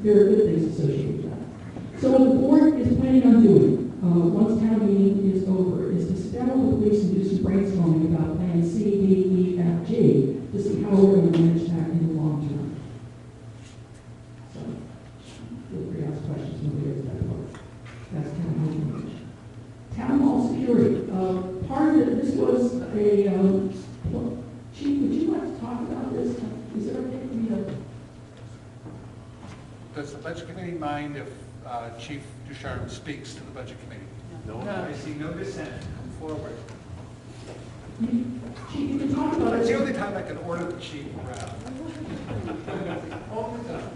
there are good things associated with that. So what the board is planning on doing, once town meeting is over, is to sit down with the police and do some brainstorming about plan C, D, E, F, G, to see how we're going to manage that in the long term. So, feel free to ask questions when we get to that part. That's town hall management. Town hall security. Part of it, this was a, Chief, would you like to talk about this? Is it okay for me to? Does the budget committee mind if Chief Ducharme speaks to the budget committee? No, I see no dissent. Come forward. Chief, you can talk about It's the it. only time I can order the chief around. All the time.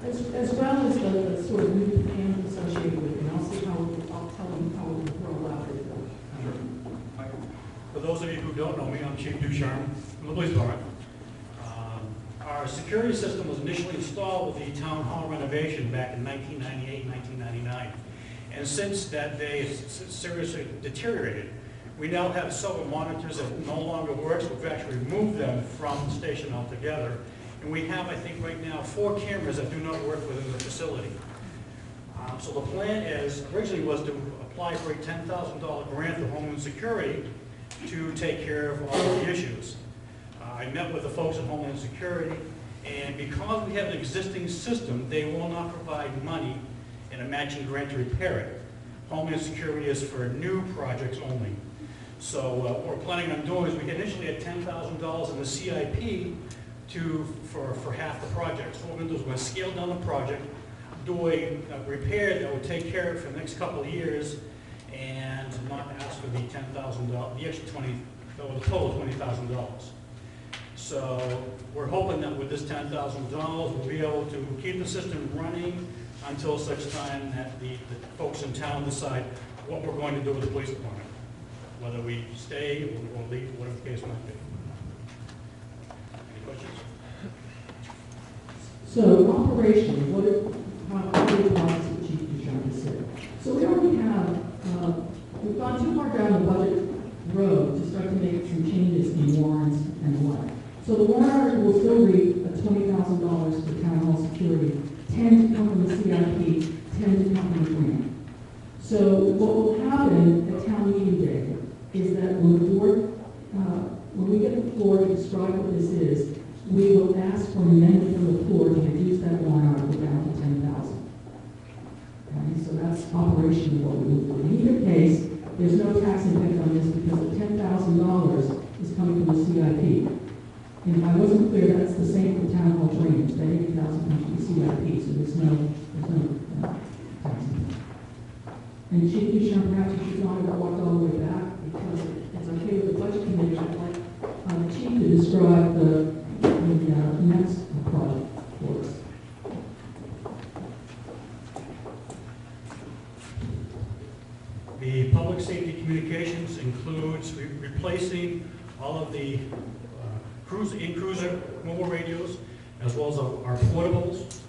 As well as the sort of new plan associated with it, and I'll see how, I'll tell them how we roll out it. For those of you who don't know me, I'm Chief Ducharme from the police department. Our security system was initially installed with the town hall renovation back in 1998, 1999. And since that day, it's seriously deteriorated. We now have several monitors that no longer work, so we've actually removed them from the station altogether. And we have, I think right now, 4 cameras that do not work within the facility. So the plan is, originally was to apply for a $10,000 grant to Homeland Security to take care of all of the issues. I met with the folks at Homeland Security, and because we have an existing system, they will not provide money in a matching grant to repair it. Homeland Security is for new projects only. So what we're planning on doing is we initially had $10,000 in the CIP for half the project. So what we're going to do is we're going to scale down the project, do a repair that will take care of it for the next couple of years, and not ask for the $10,000, the extra the total $20,000. So we're hoping that with this $10,000, we'll be able to keep the system running until such time that the folks in town decide what we're going to do with the police department, whether we stay or leave, whatever the case might be. Any questions? So operationally, how do you process what Chief Ducharme just said? So we already have, we've gone too far down the budget road to start to make some changes in warrants and the like. So the warrant article will still read $20,000 for town hall security, 10 to come from the CIP, 10 to come from the grant. So what will happen at town meeting day is that when the board, when we get the floor to describe what this is, we will ask for an amendment from the floor to reduce that warrant article down to 10,000. Okay, so that's operationally what we will do. In either case, there's no tax impact on this because the $10,000 is coming from the CIP. And if I wasn't clear, that's the same for town hall drainage. That 80,000 comes from the CIP, so there's no tax impact. And Chief Ducharme, perhaps you should not have walked all the way back because it's okay with the budget committee. I'd like the chief to describe the next project for us. The public safety communications includes replacing all of the in-cruiser mobile radios, as well as our portables.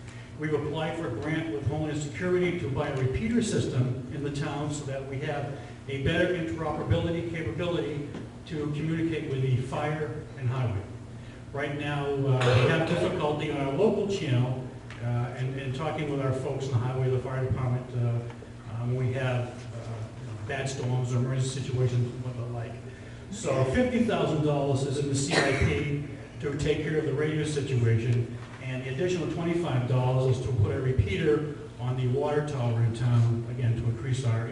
We've applied for a grant with Homeland Security to buy a repeater system in the town so that we have a better interoperability capability to communicate with the fire and highway. Right now, we have difficulty on our local channel and talking with our folks in the highway, the fire department. We have bad storms or emergency situations, what the like. So $50,000 is in the CIP to take care of the radio situation, and the additional $25 is to put a repeater on the water tower in town, again, to increase our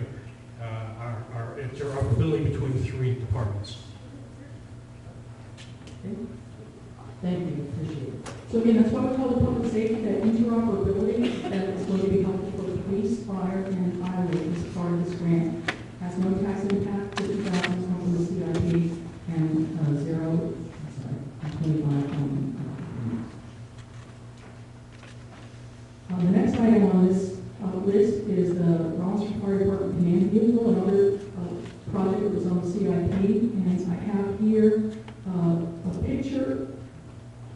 interoperability between the three departments. Thank you, appreciate it. So again, that's what we call the public safety, that interoperability, that is going to be helpful for the police, fire, and highway as part of this grant. Has no tax impact, 50,000 comes from the CIP, and zero, sorry, 25 the next item on this list is the Rollinsford Fire Department Command Vehicle, another project that was on the CIP, and I have here a picture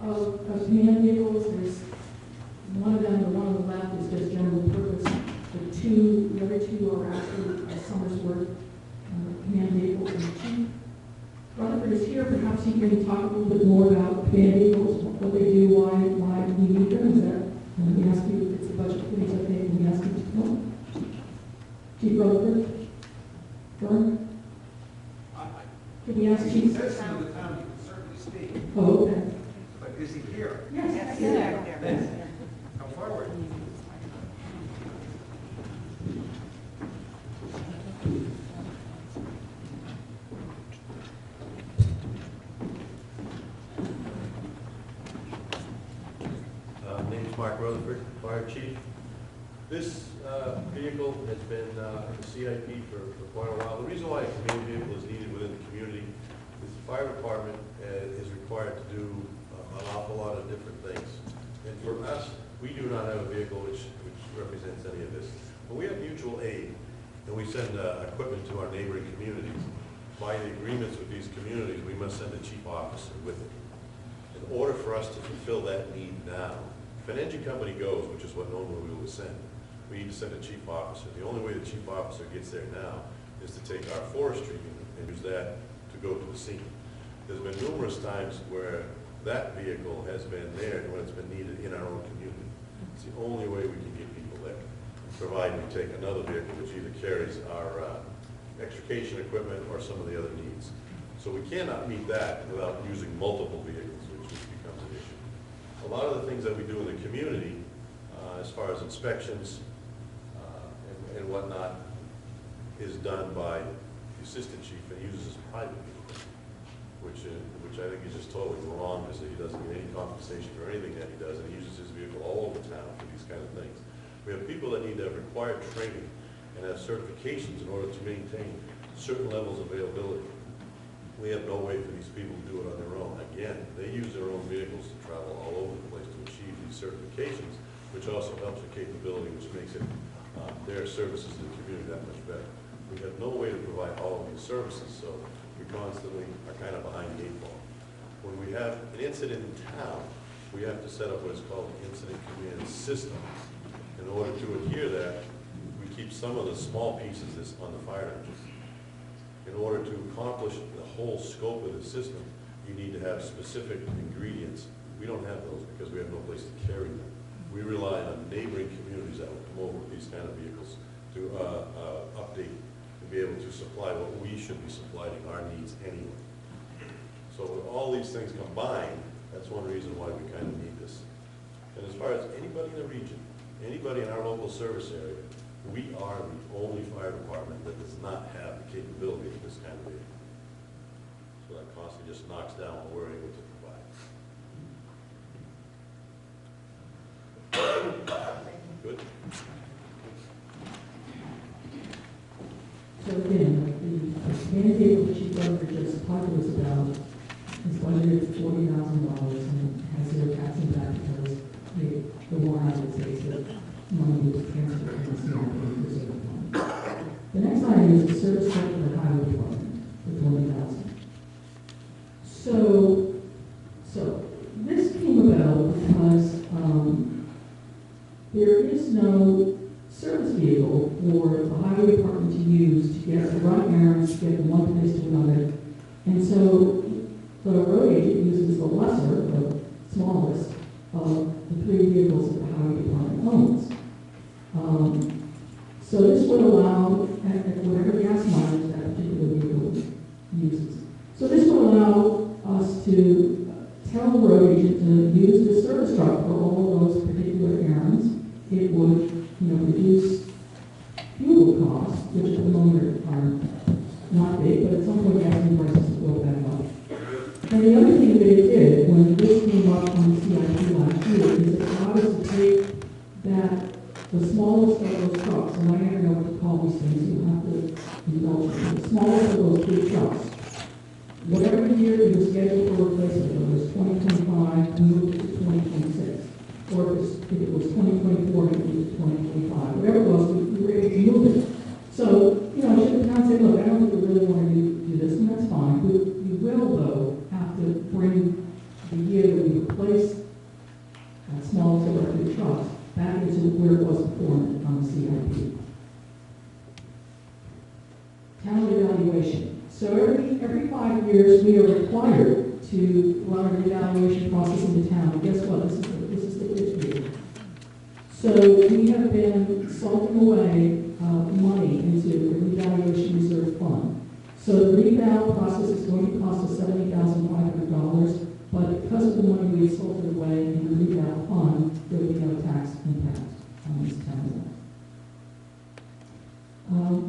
of command vehicles. There's one of them, the one on the left is just general purpose. The other two are actually Somersworth command vehicles. And Chief Rutherford is here. Perhaps he can talk a little bit more about command vehicles, what they do, why we need them. Is that? And we ask you if it's the budget committee's okay. We ask you to come. Chief Rutherford. Vern? Can we ask Chief? Citizen of the town, you can certainly speak, Oh, okay. but is he here? Yes. Then, come forward. Name's Mark Rutherford, Fire Chief. This vehicle has been in the CIP for quite a while. The reason why a command vehicle is needed within the community is the fire department is required to do an awful lot of different things. And for us, we do not have a vehicle which represents any of this. But we have mutual aid, and we send equipment to our neighboring communities. By the agreements with these communities, we must send a chief officer with it. In order for us to fulfill that need now, if an engine company goes, which is what normally we would send, we need to send a chief officer. The only way the chief officer gets there now is to take our forestry and use that to go to the scene. There's been numerous times where that vehicle has been there when it's been needed in our own community. It's the only way we can get people there, provided we take another vehicle which either carries our extrication equipment or some of the other needs. So we cannot meet that without using multiple vehicles, which becomes an issue. A lot of the things that we do in the community, as far as inspections and whatnot, is done by the assistant chief and uses his private vehicle, which I think is just totally wrong, because he doesn't get any compensation for anything that he does, and he uses his vehicle all over town for these kind of things. We have people that need to have required training and have certifications in order to maintain certain levels of availability. We have no way for these people to do it on their own. Again, they use their own vehicles to travel all over the place to achieve these certifications, which also helps the capability, which makes it their services to the community that much better. We have no way to provide all of these services, so we constantly are kind of behind the eight ball. When we have an incident in town, we have to set up what is called an incident command system. In order to adhere that, we keep some of the small pieces on the fire engine. In order to accomplish the whole scope of the system, you need to have specific ingredients. We don't have those because we have no place to carry them. We rely on neighboring communities that will come over with these kind of vehicles to update and be able to supply what we should be supplying our needs anyway. So with all these things combined, that's one reason why we kind of need this. And as far as anybody in the region, anybody in our local service area, we are the only fire department that does not have the capability of this kind of vehicle. So that constantly just knocks down what we're able to provide. Good. So again, the command vehicle that Chief Rutherford just talked to us about is budgeted $40,000 and has zero tax impact because the law has it states that money is transferred from the CIP to the reserve fund. The next item is the service truck for the highway department for $20,000. So this came about because there is no service vehicle for the highway department to use to get the right errands, to get from one place to another. And so the road agent uses the lesser, the smallest of the three vehicles that the highway department owns. So this would allow, at whatever gas mileage that particular vehicle uses. So this would allow us to tell the road agent to use the service truck for all of those particular errands. It would, reduce fuel costs, which at the moment are not big, but at some point gasoline prices will go back up. And the other thing that it did when this came up on the CIP last year is it allowed us to take the smallest of those trucks, and I never know what to call these things, you have to indulge me, the smallest of those three trucks. Whatever year it was scheduled for replacement, if it was 2025, we moved it to 2026. Or if it was 2024, we moved it to 2025. Whatever it was, we were able to move it. So, should the town say, look, I don't think we really want to do this, and that's fine. We will, though, have to bring the year that we replaced that smallest of our three trucks back into where it was before on the CIP. Town evaluation. So every 5 years, we are required to run an evaluation process in the town. And guess what? This is the fifth year. So we have been salting away money into the evaluation reserve fund. So the reval process is going to cost us $70,500, but because of the money we have salted away in the reval fund, there will be no tax impact on this town.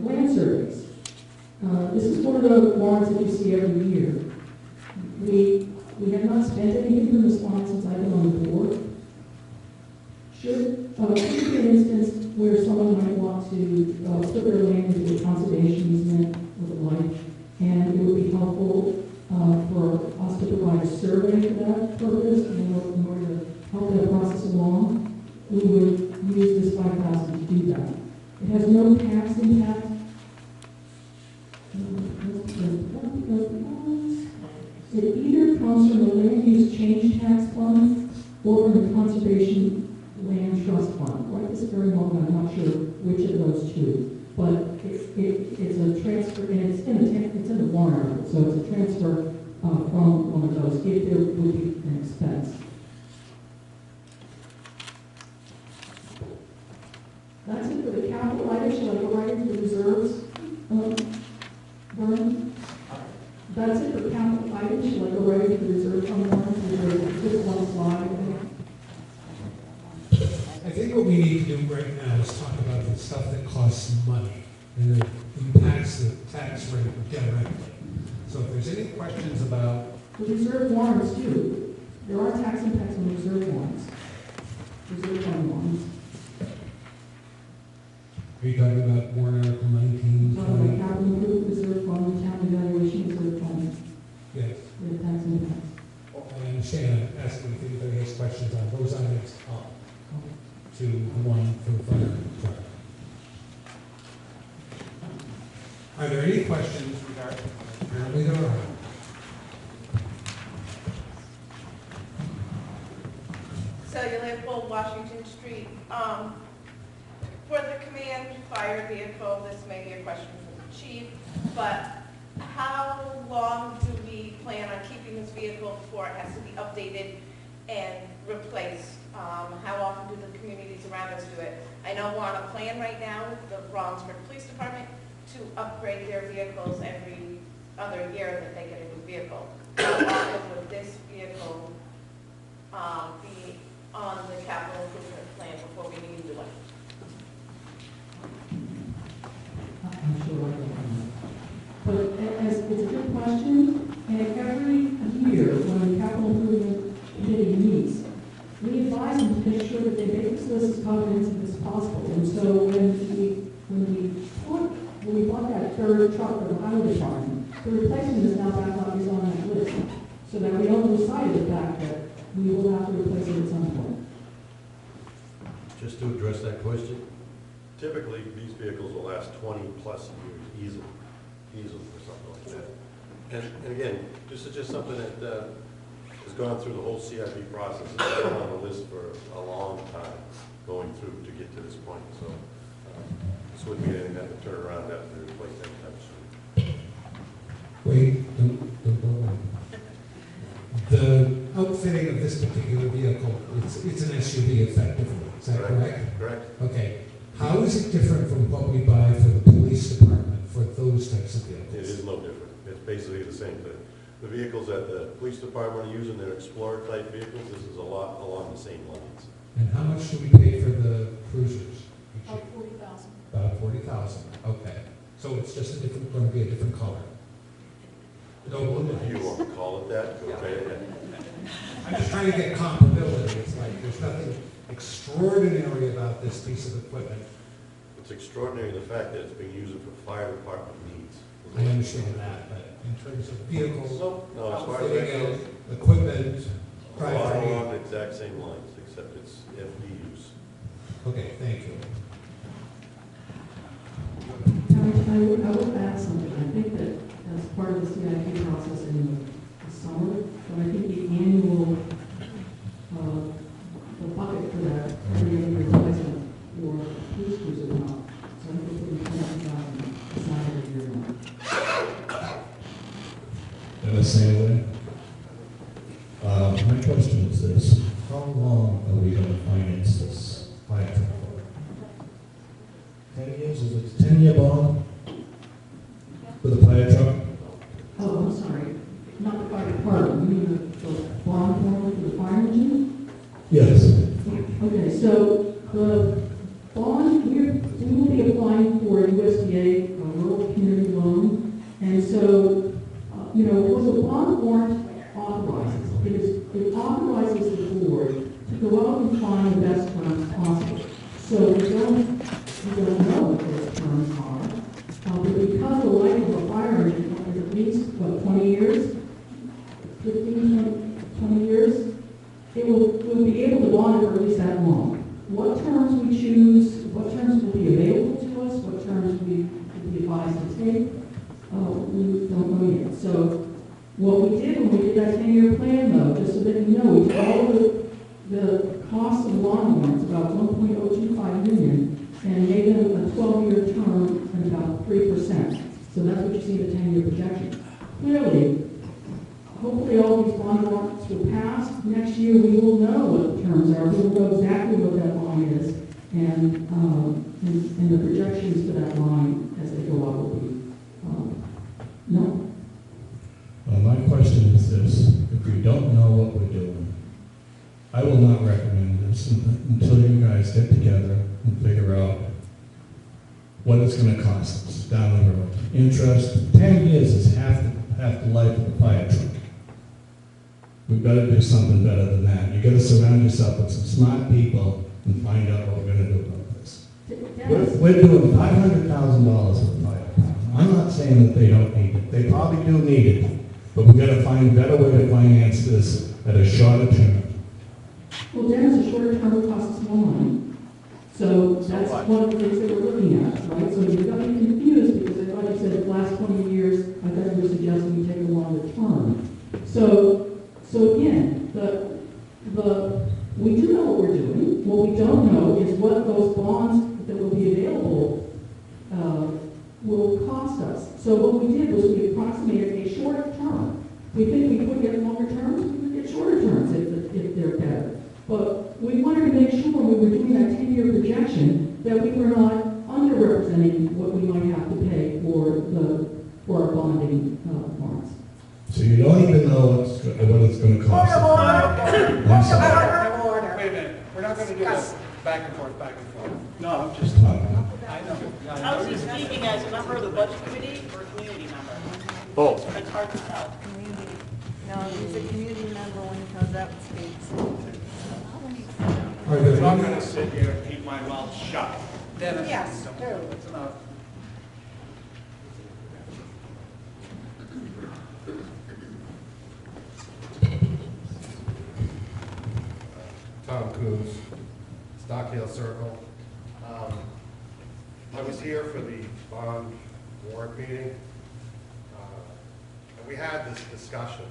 Land surveys. This is one of the warrants that you see every year. We have not spent anything from this warrant since I've been on the board. Should be an instance where someone might want to put their land into a conservation easement or the like, and it would be helpful for us to provide a survey for that purpose in order to help that process along. We would use this $5,000 to do that. It has no tax impact. It either comes from the land use change tax fund or from the conservation land trust fund. Right this very moment, I'm not sure which of those two, but it's a transfer, and it's in the warrant article, so it's a transfer from one of those if there would be an expense. That's it for the capital items. Shall I go right into the reserves? Vernon? That's it for capital items. Shall I go right into the reserve fund warrant? There's just one slide. I think what we need to do right now is talk about the stuff that costs money and that impacts the tax rate directly. So if there's any questions about... The reserve warrants too. There are tax impacts on reserve warrants. Reserve fund warrants. Are you talking about warrant article 19? Talking about capital improvement reserve fund, town evaluation reserve fund. Yes. The tax impacts. I understand. I'm asking if anybody has questions on those items up to the one for the fire truck. Are there any questions regarding? Apparently there are. Celia Leopold, Washington Street. For the command fire vehicle, this may be a question for the chief, but how long do we plan on keeping this vehicle before it has to be updated and replaced? How often do the communities around us do it? I know we're on a plan right now with the Rollinsford Police Department to upgrade their vehicles every other year that they get a new vehicle. How often would this vehicle be on the capital improvement plan before we need to do it? I'm sure I don't know. But as it's a good question, and every year when the capital improvement committee meets, we advise them to make sure that they make this list as comprehensive as possible. And so when we bought that third truck for the highway department, the replacement is now back on that list, so that we don't lose sight of the fact that we will have to replace it at some point. Just to address that question, typically, these vehicles will last 20-plus years easily or something like that. And again, this is just something that has gone through the whole CIP process. It's been on the list for a long time, going through to get to this point. So this wouldn't be anything that would turn around after the replace anytime soon. Wait, don't go away. The outfitting of this particular vehicle, it's an SUV effectively, is that correct? Correct. Okay. How is it different from what we buy for the police department for those types of vehicles? It is no different. It's basically the same thing. The vehicles that the police department are using, they're Explorer type vehicles. This is a lot along the same lines. And how much do we pay for the cruisers? About 40,000. About 40,000, okay. So it's just going to be a different color? No blue If you lights. want to call it that, go right ahead. I'm just trying to get comparability. It's like, there's nothing extraordinary about this piece of equipment. It's extraordinary the fact that it's being used for fire department needs. I understand that, but in terms of vehicles, No, as far as outfitting that goes, it, equipment, along drivetrain. the exact same lines, except it's FD use. Okay, thank you. I would add something. I think that as part of the CIP process in the summer, but I think the annual, the bucket for that, every other replacement for police cruiser went up. So I think we're putting 20,000, it's not every year now. Dennis Saylor. My question is this: how long are we going to finance this fire truck for? 10 years? Is it a 10-year bond for the fire truck? Oh, I'm sorry, not the fire department, you mean the bond form for the fire engine? Yes. Okay, so the bond, we will be applying for USDA, a rural community loan, and so, what the bond warrant authorizes, it authorizes the board to go out and find the best terms possible. So we don't know what those terms are, but because the life of a fire engine is at least, 20 years, 15, 20 years, we'll be able to bond it for at least that long. What terms we choose, what terms will be available to us, what terms we would be advised to take, we don't know yet. So what we did when we did that 10-year plan, though, just so that you know, we took all the costs of lawn warrants, about 1.025 million, and made them a 12-year term at about 3%. So that's what you see in the 10-year projection. Clearly, hopefully all these bond warrants will pass. Next year, we will know what the terms are. We will know exactly what that line is, and the projections for that line as they go up will be, no. Well, my question is this: if we don't know what we're doing, I will not recommend this until you guys get together and figure out what it's going to cost us down the road. Interest, 10 years is half the life of the fire truck. We've got to do something better than that. You've got to surround yourself with some smart people and find out what we're going to do about this. We're doing $500,000 for the fire department. I'm not saying that they don't need it. They probably do need it. But we've got to find a better way to finance this at a shorter term. Well, Dennis, a shorter term will cost us more money. So that's one of the things that we're looking at, right? So you got me confused because I thought you said the last 20 years, I thought you were suggesting we take a longer term. So again, we do know what we're doing. What we don't know is what those bonds that will be available will cost us. So what we did was we approximated a shorter term. We think we could get longer terms, we could get shorter terms if they're better. But we wanted to make sure when we were doing that 10-year projection that we were not underrepresenting what we might have to pay for our bonding bonds. So you don't even know what it's going to cost. I'm sorry. Order. Wait a minute, we're not going to do this back and forth. No, I'm just talking. I know. How's he speaking as a member of the budget committee or a community member? Both. It's hard to tell. Community. No, he's a community member when he comes out and speaks. Are there I'm not any- gonna sit here and keep my mouth shut. Dennis? Yes, do. It's enough. Tom Coons, Stockdale Circle. was here for the bond warrant meeting, and we had this discussion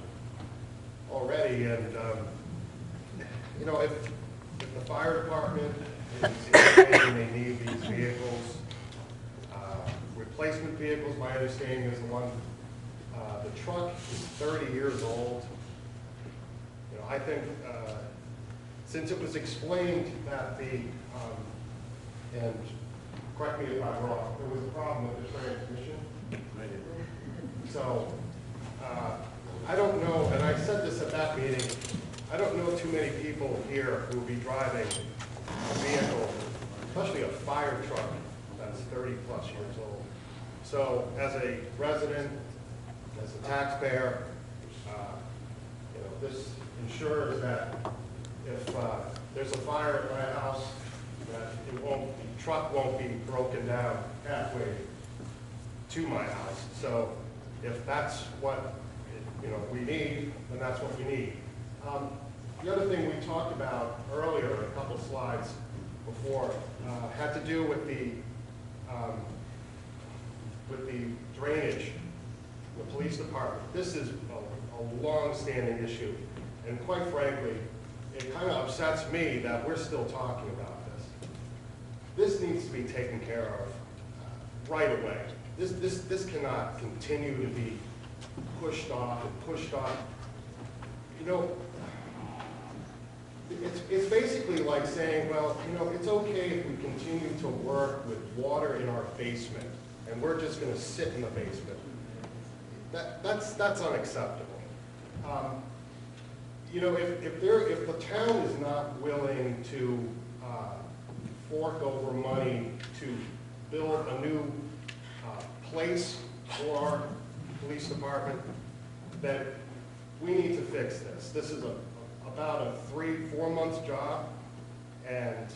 already, and, you know, if the fire department is indicating they need these vehicles, replacement vehicles, my understanding is the one, the truck is 30 years old. You know, I think, since it was explained that the, and correct me if I'm wrong, there was a problem with the transmission. So, I don't know, and I said this at that meeting, I don't know too many people here who will be driving a vehicle, especially a fire truck that's 30-plus years old. So, as a resident, as a taxpayer, you know, this ensures that if there's a fire at my house, that the truck won't be broken down halfway to my house. So, if that's what we need, then that's what we need. The other thing we talked about earlier, a couple slides before, had to do with the drainage, the police department. This is a long-standing issue, and quite frankly, it kind of upsets me that we're still talking about this. This needs to be taken care of right away. This cannot continue to be pushed off and pushed off. You know, it's basically like saying, well, you know, it's okay if we continue to work with water in our basement, and we're just going to sit in the basement. That's unacceptable. You know, if the town is not willing to fork over money to build a new place for our police department, then we need to fix this. This is about a 3-4 month job, and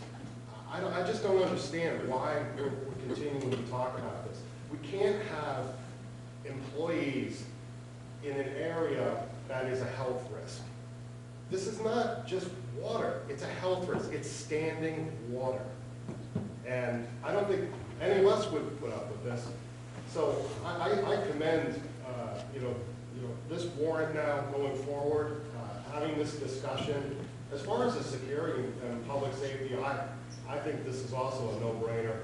I just don't understand why we're continuing to talk about this. We can't have employees in an area that is a health risk. This is not just water, it's a health risk. It's standing water. And I don't think any of us would put up with this. So I commend this warrant now going forward, having this discussion. As far as the security and public safety, I think this is also a no-brainer.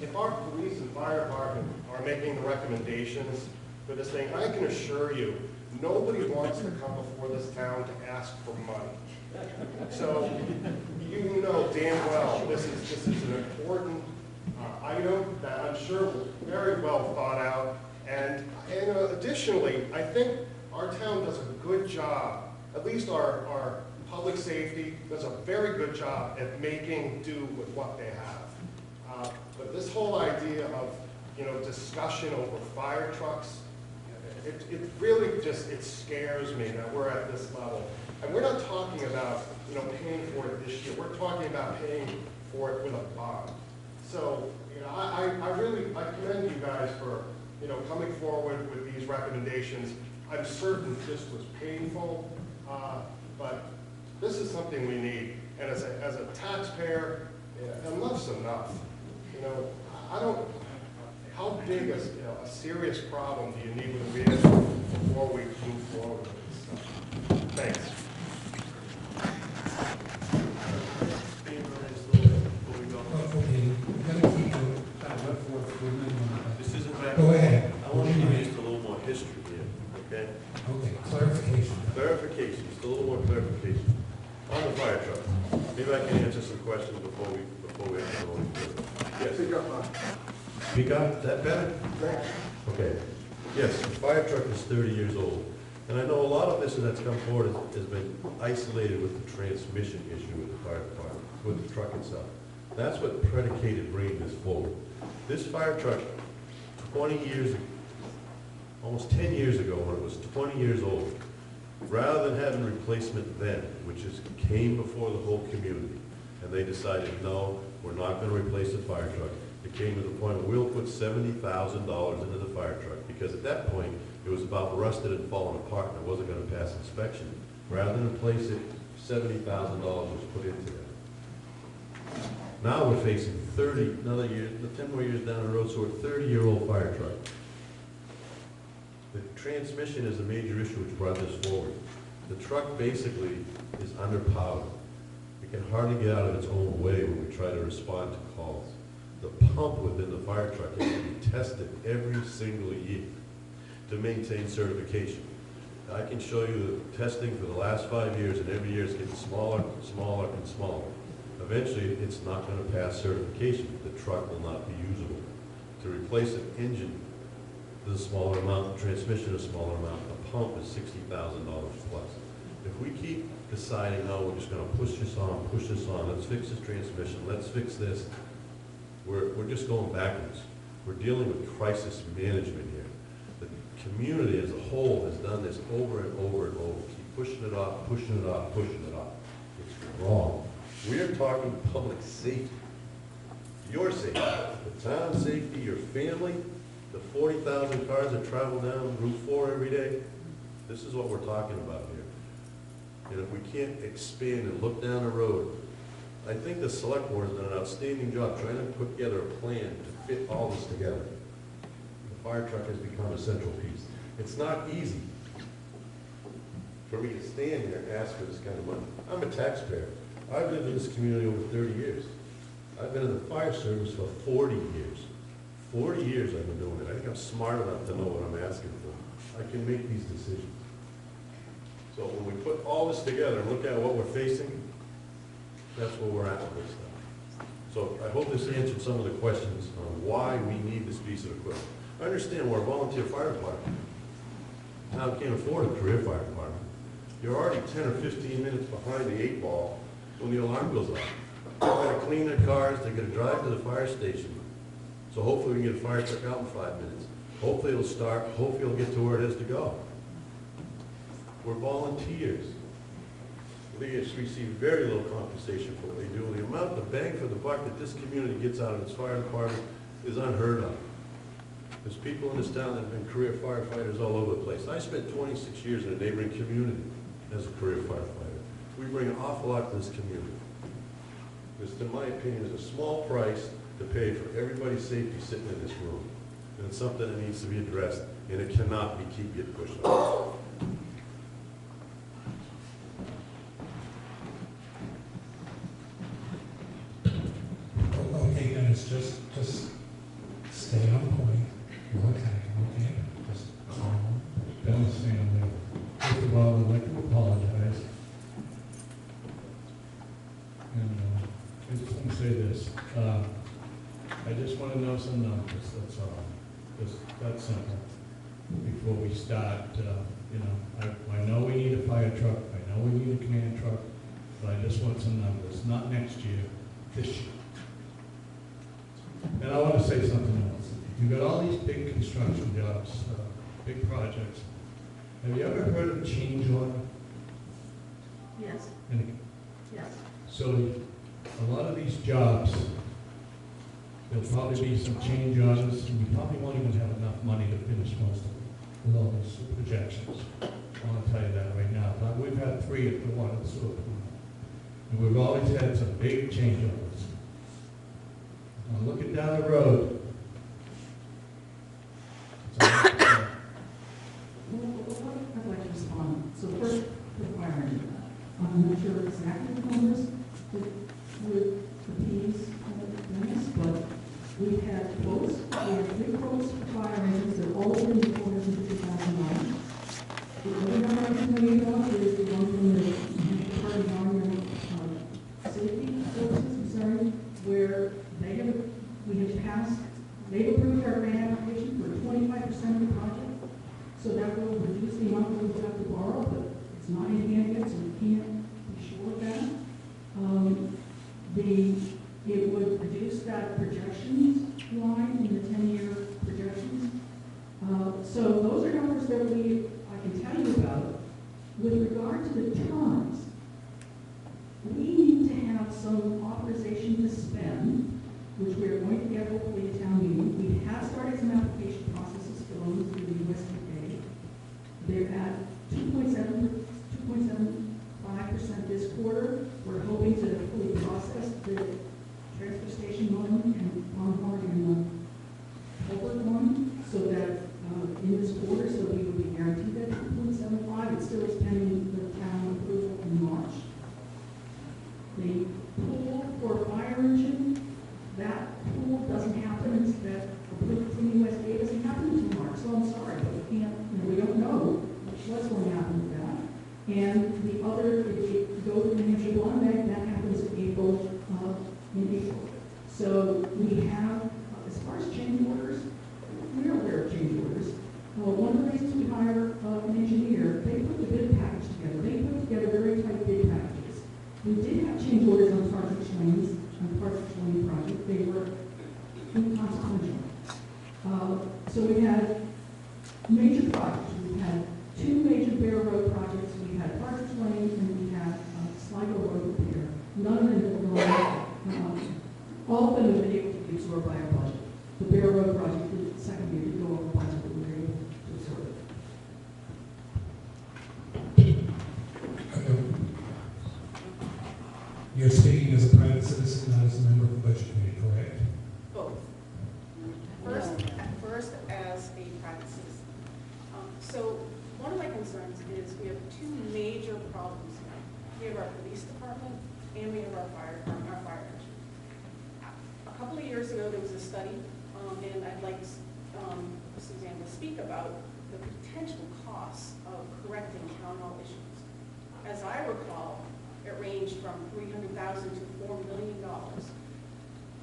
If our police and fire department are making the recommendations for this thing, I can assure you, nobody wants to come before this town to ask for money. So you know damn well this is an important item that I'm sure very well thought out. And additionally, I think our town does a good job, at least our public safety does a very good job at making do with what they have. But this whole idea of discussion over fire trucks, it really just, it scares me that we're at this level. And we're not talking about paying for it this year. We're talking about paying for it with a bond. So I commend you guys for coming forward with these recommendations. I'm certain this was painful, but this is something we need. And as a taxpayer, enough's enough. I don't. How big a serious problem do you need with a vehicle before we move forward with this stuff? Thanks. Go ahead. I want to give you just a little more history here, okay? Okay, clarification. Clarification, just a little more clarification. On the fire truck, maybe I can answer some questions before we have to go any further. Yes. Speak up, Mark. Speak up, is that better? Okay. Yes, the fire truck is 30 years old. And I know a lot of this that's come forward has been isolated with the transmission issue with the fire department, with the truck itself. That's what predicated bringing this forward. This fire truck, 20 years, almost 10 years ago, when it was 20 years old, rather than having replacement then, which came before the whole community, and they decided, no, we're not going to replace the fire truck. It came to the point where we'll put $70,000 into the fire truck, because at that point, it was about rusted and falling apart, and it wasn't going to pass inspection. Rather than replace it, $70,000 was put into that. Now we're facing 30, another year, 10 more years down the road, so we're 30-year-old fire truck. The transmission is a major issue which brought this forward. The truck basically is underpowered. It can hardly get out of its own way when we try to respond to calls. The pump within the fire truck has to be tested every single year to maintain certification. I can show you the testing for the last 5 years, and every year it's getting smaller and smaller and smaller. Eventually, it's not going to pass certification. The truck will not be usable. To replace an engine is a smaller amount, transmission is a smaller amount, a pump is $60,000 plus. If we keep deciding, no, we're just going to push this on, let's fix this transmission, let's fix this, we're just going backwards. We're dealing with crisis management here. The community as a whole has done this over and over and over. Keep pushing it off, pushing it off, pushing it off. It's wrong. We're talking public safety. Your safety, the town's safety, your family, the 40,000 cars that travel down Route 4 every day. This is what we're talking about here. And if we can't expand and look down the road, I think the select board has done an outstanding job trying to put together a plan to fit all this together. The fire truck has become a central piece. It's not easy for me to stand here and ask for this kind of money. I'm a taxpayer. I've lived in this community over 30 years. I've been in the fire service for 40 years. 40 years I've been doing it. I think I'm smart enough to know what I'm asking for. I can make these decisions. So when we put all this together and look at what we're facing, that's where we're at with this stuff. So I hope this answered some of the questions on why we need this piece of equipment. I understand we're a volunteer fire department. Now we can't afford a career fire department. You're already 10 or 15 minutes behind the 8 ball when the alarm goes off. They've got to clean their cars, they've got to drive to the fire station. So hopefully we can get a fire truck out in 5 minutes. Hopefully it'll start, hopefully it'll get to where it is to go. We're volunteers. They receive very little compensation for what they do. The amount, the bang for the buck that this community gets out of its fire department is unheard of. There's people in this town that have been career firefighters all over the place. I spent 26 years in a neighboring community as a career firefighter. We bring an awful lot to this community. This, in my opinion, is a small price to pay for everybody's safety sitting in this room. And it's something that needs to be addressed, and it cannot be keep getting pushed off. Okay, Dennis, just stay on point. You're okay, okay? Just calm. Dennis Stanley. First of all, I'd like to apologize. And I just want to say this. I just want to know some numbers, that's all. Just that simple. Before we start, I know we need a fire truck, I know we need a command truck, but I just want some numbers, not next year, this year. And I want to say something else. You've got all these big construction jobs, big projects. Have you ever heard of change order? Yes, yes. So a lot of these jobs, there'll probably be some change orders, and we probably won't even have enough money to finish most of them with all those projections. I want to tell you that right now. But we've had 3 at the water sewer plant. And we've always had some big change orders. Now looking down the road, I'd like to respond. So first, the fire engine. I'm not sure exactly the numbers with the P's Dennis, but we've had quotes. We have 3 quotes for fire engines that all been reported in 2009. The other number I can tell you about is the one from the Department of Army Safety Services, where we have passed, they've approved our grant application for 25% of the project. So that will reduce the amount that we'll have to borrow, but it's not in hand yet, so we can't be sure of that. It would reduce that projections line in the 10-year projections. So those are numbers that I can tell you about. With regard to the terms, we need to have some authorization to spend, which we are going to get hopefully at town meeting. We have started some application processes for loans through the USDA. They're at 2.75% this quarter. We're hoping to fully process the transfer So we had major projects. We had two major Bear Road projects. We had Partridge Lane and we had Sligo Road repair. None of them were all of them have been able to be absorbed by our budget. The Bear Road project, the second year, did go over budget, but we were able to absorb it. You're speaking as a private citizen, not as a member of the budget committee, correct? Both. First as a private citizen. So one of my concerns is we have two major problems now. We have our police department and we have our fire engine. A couple of years ago, there was a study, and I'd like Suzanne to speak about the potential costs of correcting town hall issues. As I recall, it ranged from $300,000 to $4 million.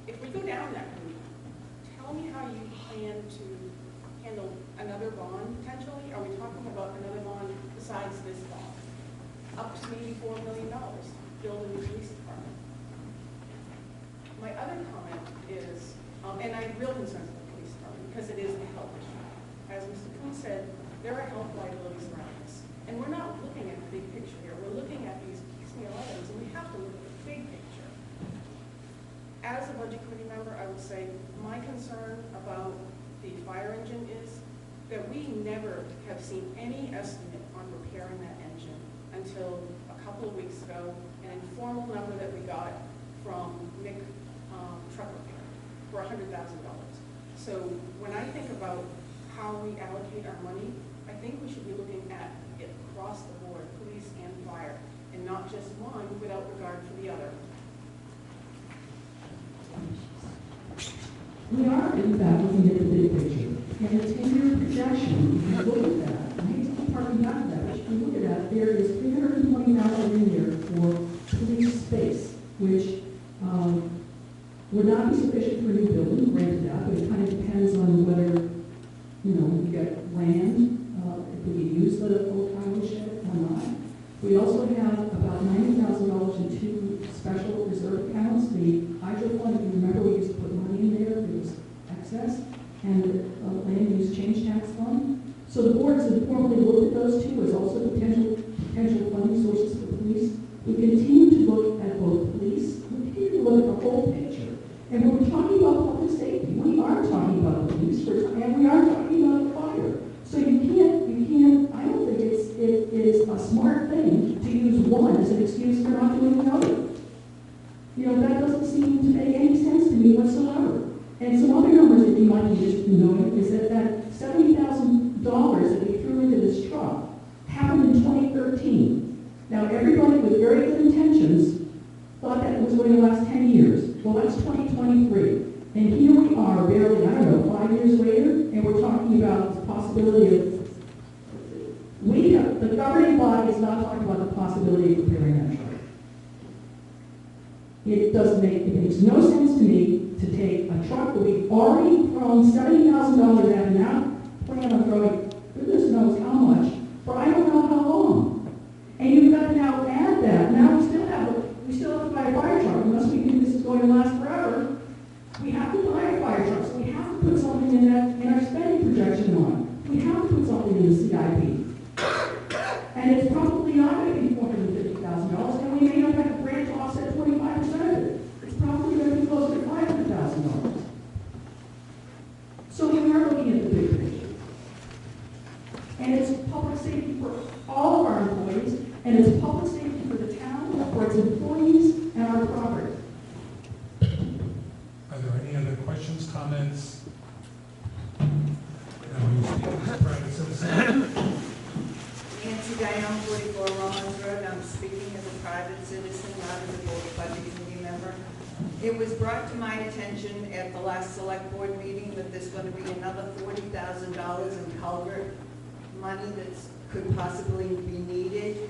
If we go down that route, tell me how you plan to handle another bond potentially. Are we talking about another bond besides this bond? Up to maybe $4 million, build a new police department. My other comment is, and I have real concerns with the police department because it is a health issue. As Mr. Kuhn said, there are health liabilities around this. And we're not looking at the big picture here. We're looking at these piecemeal items, and we have to look at the big picture. As a budget committee member, I would say my concern about the fire engine is that we never have seen any estimate on repairing that engine until a couple of weeks ago, an informal number that we got from Mick Truck Repair for $100,000. So when I think about how we allocate our money, I think we should be looking at it across the board, police and fire, and not just one without regard for the other. We are, in fact, looking at the big picture. And the 10-year projection, if you look at that, I hate to keep harping back to that, but if you look at that, there is $320,000 in there for police space, which would not be sufficient for a new building, granted that, but it kind of depends on whether, we get land, if we can use the old highway shed or not. We also have about $90,000 in two special reserve accounts. The hydro fund, if you remember, we used to put money in there, there was excess, and the land use change tax fund. So the boards have formally looked at those two as also potential funding sources for police. We continue to look at both police, we continue to look at the whole picture. And when we're talking about public safety, we are talking about police, and we are talking about fire. So you can't, I don't think it is a smart thing to use one as an excuse for not doing the other. That doesn't seem to make any sense to me whatsoever. And some other numbers that you might be interested in knowing is that $70,000 that we threw into this truck happened in 2013. Now, everybody with very good intentions thought that it was going to last 10 years. Well, that's 2023. And here we are, barely, 5 years later, and we're talking about the possibility of, the governing body is not talking about the possibility of repairing that truck. It makes no sense to me to take a truck that we've already thrown $70,000 at and now plan on throwing goodness knows how much for I don't know how long. And you've got to now add that. Now we still have to buy a fire truck unless we think this is going to last forever. We have to buy a fire truck, so we have to put something in our spending projection on. We have to put something in the CIP. And it's probably not going to be $450,000, and we may not have a grant to offset 25% of it. It's probably going to be closer to $500,000. So we are looking at the big picture. And it's public safety for all of our employees, and it's public safety for the town, for its employees, and our property. Are there any other questions, comments? Private citizen. Nancy Diane, 44 Rollins Road. I'm speaking as a private citizen, not as a board budget committee member. It was brought to my attention at the last select board meeting that there's going to be another $40,000 in culvert money that could possibly be needed.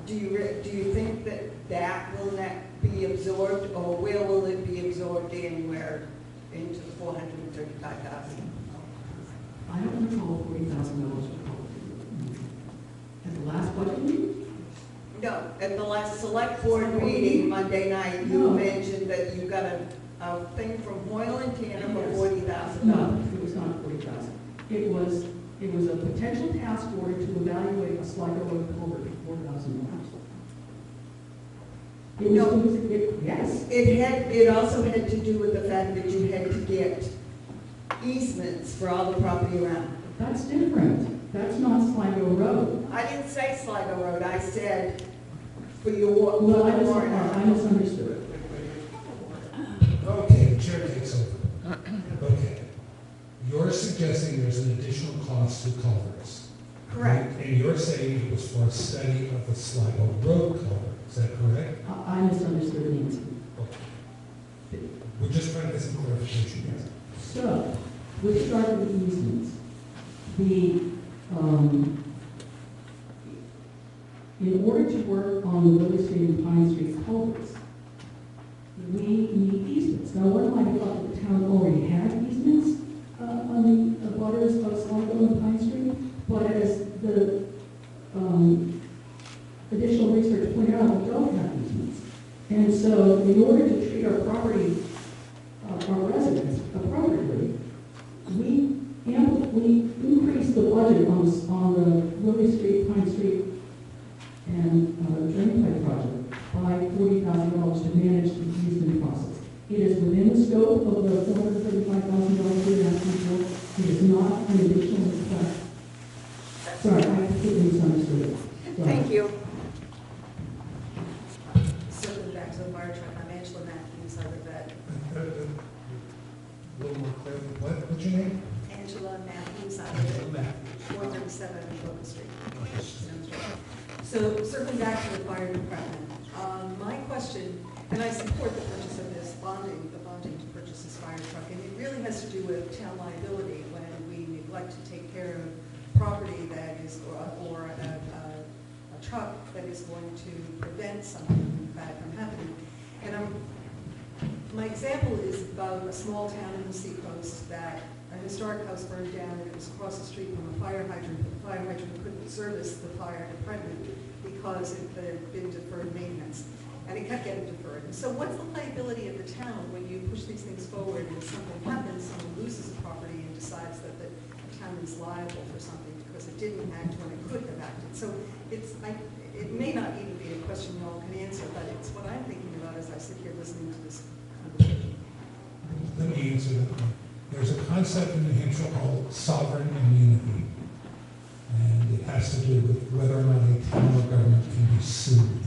Do you think that will not be absorbed, or where will it be absorbed anywhere into the $435,000? I don't recall $40,000 for at the last budget meeting? No, at the last select board meeting Monday night, you mentioned that you got a thing from Hoyle and Tanner for $40,000. No, it was It was a potential task order to evaluate a Sligo Road culvert for $4,000. Yes. It also had to do with the fact that you had to get easements for all the property around. That's different. That's not Sligo Road. I didn't say Sligo Road, I said for your Well, I warrant. misunderstood. Okay, the chair takes over. Okay. You're suggesting there's an additional cost to culverts. Correct. And you're saying it was for a study of the Sligo Road culvert, is that correct? I misunderstood Nancy. Okay. We're just trying to get some clarification here. So, let's start with the easements. In order to work on the Willow Street and Pine Street culverts, we need easements. Now, one might have thought that the town already had easements on the waters of Sligo and Pine Street, but as the additional research pointed out, we don't have easements. And so, in order to treat our property, our residents appropriately, we increased the budget on the Willie Street, Pine Street, and Drain Pipe project by $40,000 to manage the easement process. It is within the scope of the $435,000 we're asking for. It is not an additional request. Sorry, I completely misunderstood it. Sorry. Thank you. Circling back to the fire truck, I'm Angela Matthews, I live at A little more clear. What's your name? Angela Matthews, I live at 437 Local Street. So circling back to the fire department, my question, and I support the purchase of this bonding, the bonding to purchase this fire truck, and it really has to do with town liability when we neglect to take care of property that is, or a truck that is going to prevent something bad from happening. And my example is about a small town in the seacoast that a historic house burned down, and it was across the street from a fire hydrant, but the fire hydrant couldn't service the fire department because it had been deferred maintenance, and it kept getting deferred. And so what's the liability of the town when you push these things forward and something happens, someone loses a property and decides that the town is liable for something because it didn't act when it could have acted? So it's like, it may not even be a question you all can answer, but it's what I'm thinking about as I sit here listening to this conversation. Let me answer that one. There's a concept in New Hampshire called sovereign immunity. And it has to do with whether or not a town or government can be sued.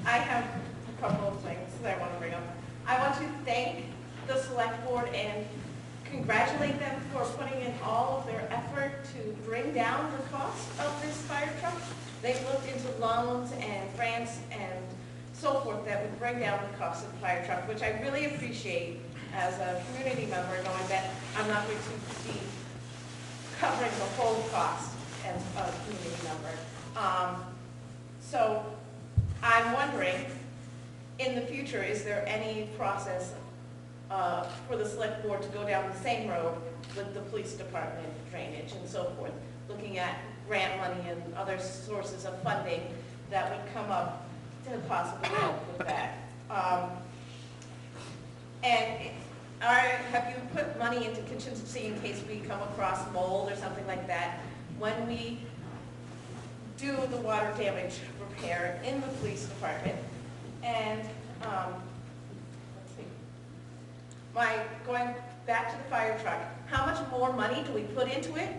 I have a couple of things that I want to bring up. I want to thank the select board and congratulate them for putting in all of their effort to bring down the cost of this fire truck. They've looked into loans and grants and so forth that would bring down the cost of the fire truck, which I really appreciate as a community member, knowing that I'm not going to be covering the whole cost as a community member. So I'm wondering, in the future, is there any process for the select board to go down the same road with the police department drainage and so forth, looking at grant money and other sources of funding that would come up to possibly help with that? Have you put money into contingency in case we come across mold or something like that when we do the water damage repair in the police department? And let's see, going back to the fire truck, how much more money do we put into it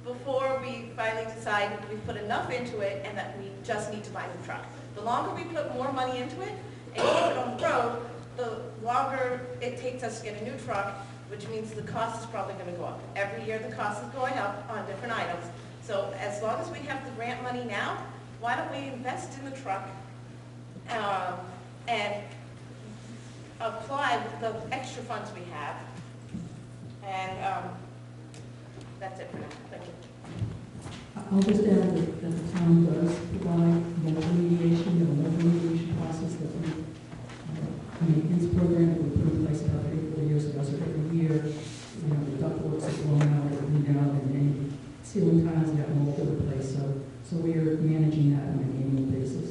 before we finally decide that we put enough into it and that we just need to buy a new truck? The longer we put more money into it and keep it on the road, the longer it takes us to get a new truck, which means the cost is probably going to go up. Every year the cost is going up on different items. So as long as we have the grant money now, why don't we invest in the truck and apply the extra funds we have? And that's it for now. Thank you. I'll just add that the town does provide local mediation, a local mediation process that we, a maintenance program that we put in place about 3 or 4 years ago. So every year, the ductworks are blown out, or cleaned out, and any ceiling tiles got mold over the place. So we are managing that on an annual basis.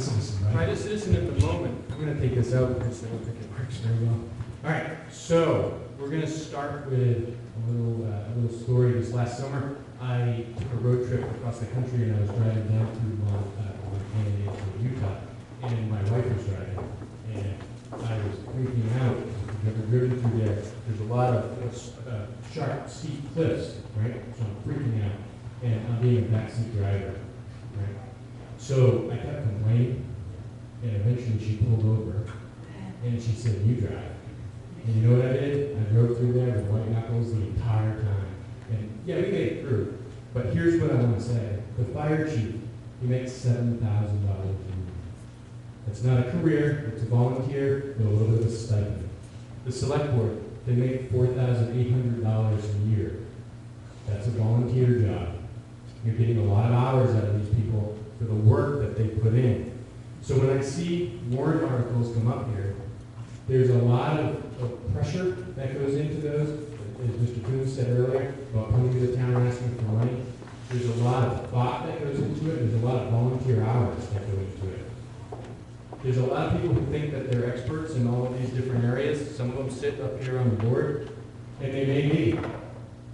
citizen, right? Private citizen at the moment. I'm going to take this out because I don't think it works very well. All right, so we're going to start with a little story. This last summer, I took a road trip across the country, and I was driving down to Utah, and my wife was driving, and I was freaking out. If you've ever driven through there, there's a lot of sharp, steep cliffs, right? So I'm freaking out, and I'm being a backseat driver, right? So I kept complaining, and eventually she pulled over, and she said, "You drive." And you know what I did? I drove through there with white knuckles the entire time. And yeah, we made it through. But here's what I want to say. The fire chief, he makes $7,000 a year. It's not a career, it's a volunteer with a little bit of a stipend. The select board, they make $4,800 a year. That's a volunteer job. You're getting a lot of hours out of these people for the work that they put in. So when I see warrant articles come up here, there's a lot of pressure that goes into those, as Mr. Coon said earlier, about coming to the town and asking for money. There's a lot of thought that goes into it, there's a lot of volunteer hours that go into it. There's a lot of people who think that they're experts in all of these different areas. Some of them sit up here on the board, and they may be,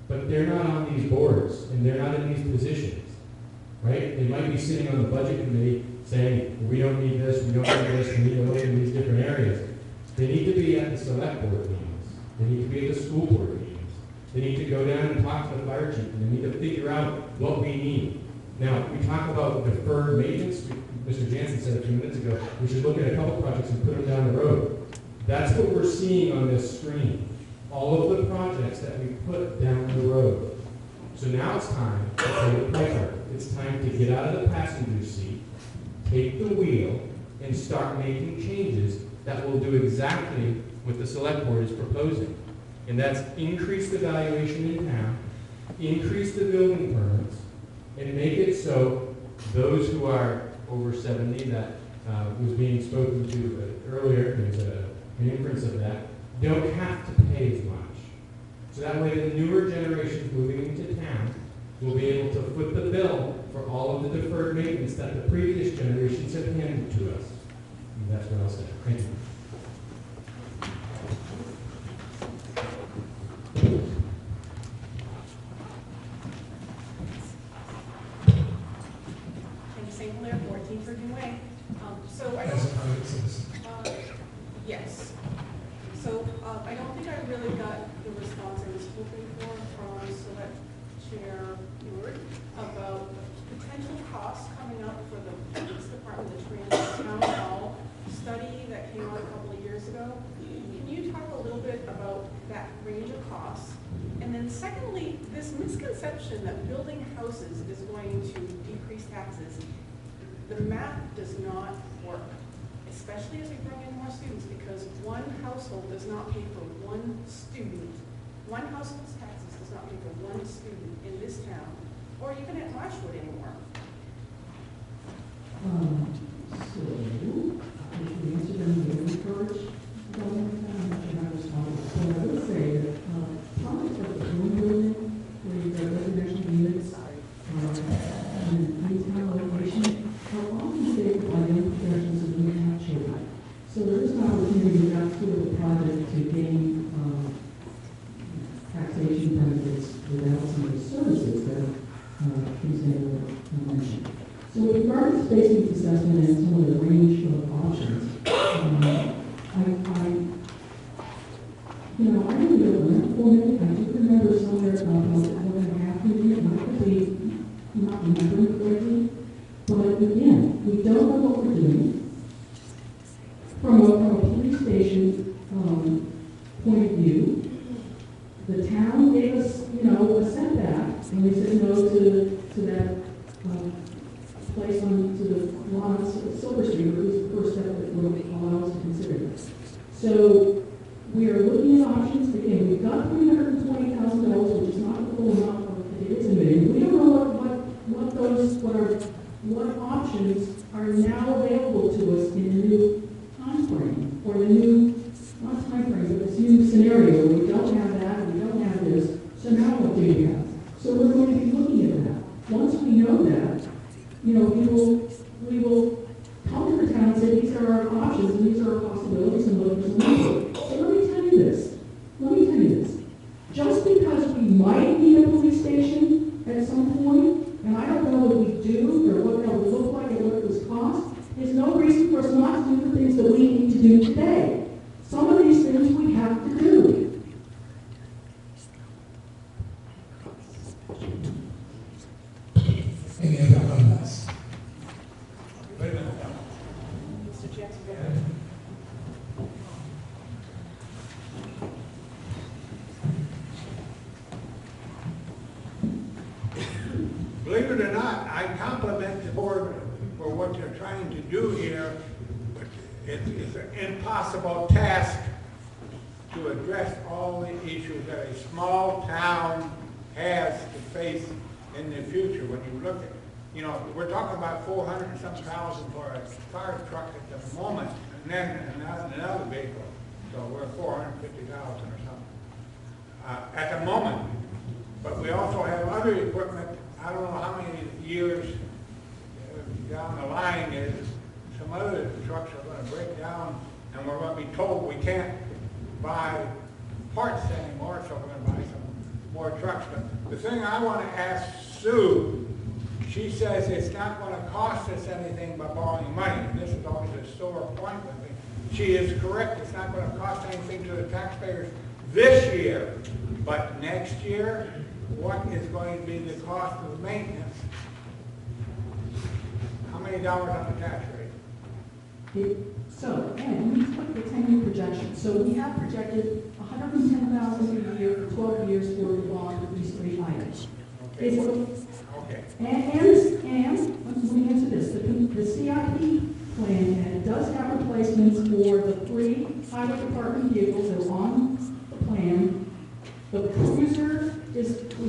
but they're not on these boards, and they're not in these positions, right? They might be sitting on the budget committee saying, we don't need this, we don't need this, we need to look in these different areas. They need to be at the select board meetings. They need to be at the school board meetings. They need to go down and talk to the fire chief, and they need to figure out what we need. Now, we talk about deferred maintenance. Mr. Jansen said a few minutes ago, we should look at a couple projects and put them down the road. That's what we're seeing on this screen. All of the projects that we put down the road. So now it's time to play the piper. It's time to get out of the passenger seat, take the wheel, and start making changes that will do exactly what the select board is proposing. And that's increase the valuation in town, increase the building permits, and make it so those who are over 70, that was being spoken to earlier, there's an inference of that, don't have to pay as much. So that way the newer generations moving into town will be able to foot the bill for all of the deferred maintenance that the previous generations have handed to us. And that's what I'll say. Thank you. St. Clair, 14 Virgin Way. So I As a private citizen. yes. So I don't think I really got the response I was hoping for from Select Chair Ewart about the potential costs coming up for the police department, the town hall study that came out a couple of years ago. Can you talk a little bit about that range of costs? And then secondly, this misconception that building houses is going to decrease taxes. The math does not work, especially as we bring in more students, because one household does not pay for one student. One household's taxes does not pay for one student in this town, or even at Marshwood anymore. So, I can answer them very first. So I would say that projects like the home building, where you've got residential units, in any town location, are often saved by young professionals who don't have children. So there is an opportunity without sort of a project to gain taxation benefits without some of the services that Ms. Taylor mentioned. So with regard to space needs assessment and some of the range of options, I really don't rent for it. I do remember somewhere about 1.5 million, and I could be not remembering correctly. But again, we don't know what we're doing. From a police station point of view, the town gave us, a setback, and we said no to that place on to the lawn of Silver Street. It was the first step that we're allowed to consider. So we are looking at options. Again, we've got $320,000, which is not the full amount of it is a million. We don't know what options are now available to us in the new time frame, or the new, not time frame, but this new scenario where we don't have that, we don't have this, so now what do we have? So we're going to be looking at that. Once we know that, we will come to the options, and these are our possibilities and what is needed. So let me tell you this. Just because we might need a police station at some point, and I don't know what we do or what that would look like and what it would cost, is no reason for us not to do the things that we need to do today. Some of these things we have to do. Any other comments? Wait a minute. Mr. Jansen, go ahead. Believe it or not, I compliment the board for what they're trying to do here, but it's an impossible task to address all the issues that a small town has to face in the future. When you look at, you know, we're talking about 400 and some thousand for a fire truck at the moment, and then another vehicle. So we're 450,000 or something at the moment. But we also have other equipment. I don't know how many years down the line is some other trucks are going to break down, and we're going to be told we can't buy parts anymore, so we're going to buy some more trucks. But the thing I want to ask Sue, she says it's not going to cost us anything by borrowing money. And this is always a sore point with me. She is correct. It's not going to cost anything to the taxpayers this year. But next year, what is going to be the cost of maintenance? How many dollars on the tax rate? So, and we took the 10-year projection. So we have projected $110,000 a year for 12 years for the bond for these three items. Okay. Okay. And let me answer this. The CIP plan does have replacements for the three highway department vehicles that are on the plan. The cruiser we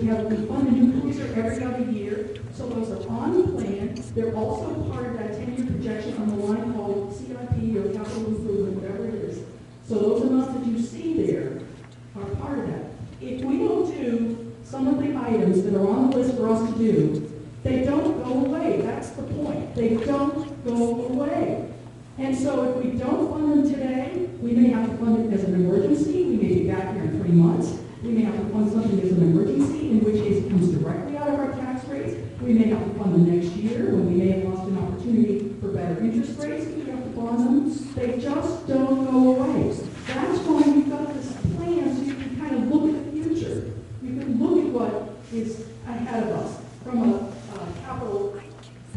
fund a new cruiser every other year, so those are on the plan. They're also part of that 10-year projection on the line called CIP or capital improvement, whatever it is. So those amounts that you see there are part of that. If we don't do some of the items that are on the list for us to do, they don't go away. That's the point. They don't go away. And so if we don't fund them today, we may have to fund it as an emergency. We may be back here in 3 months. We may have to fund something as an emergency, in which case it comes directly out of our tax rates. We may have to fund them next year, when we may have lost an opportunity for better interest rates. We have to bond them. They just don't go away. That's why we've got this plan, so you can kind of look at the future. You can look at what is ahead of us from a capital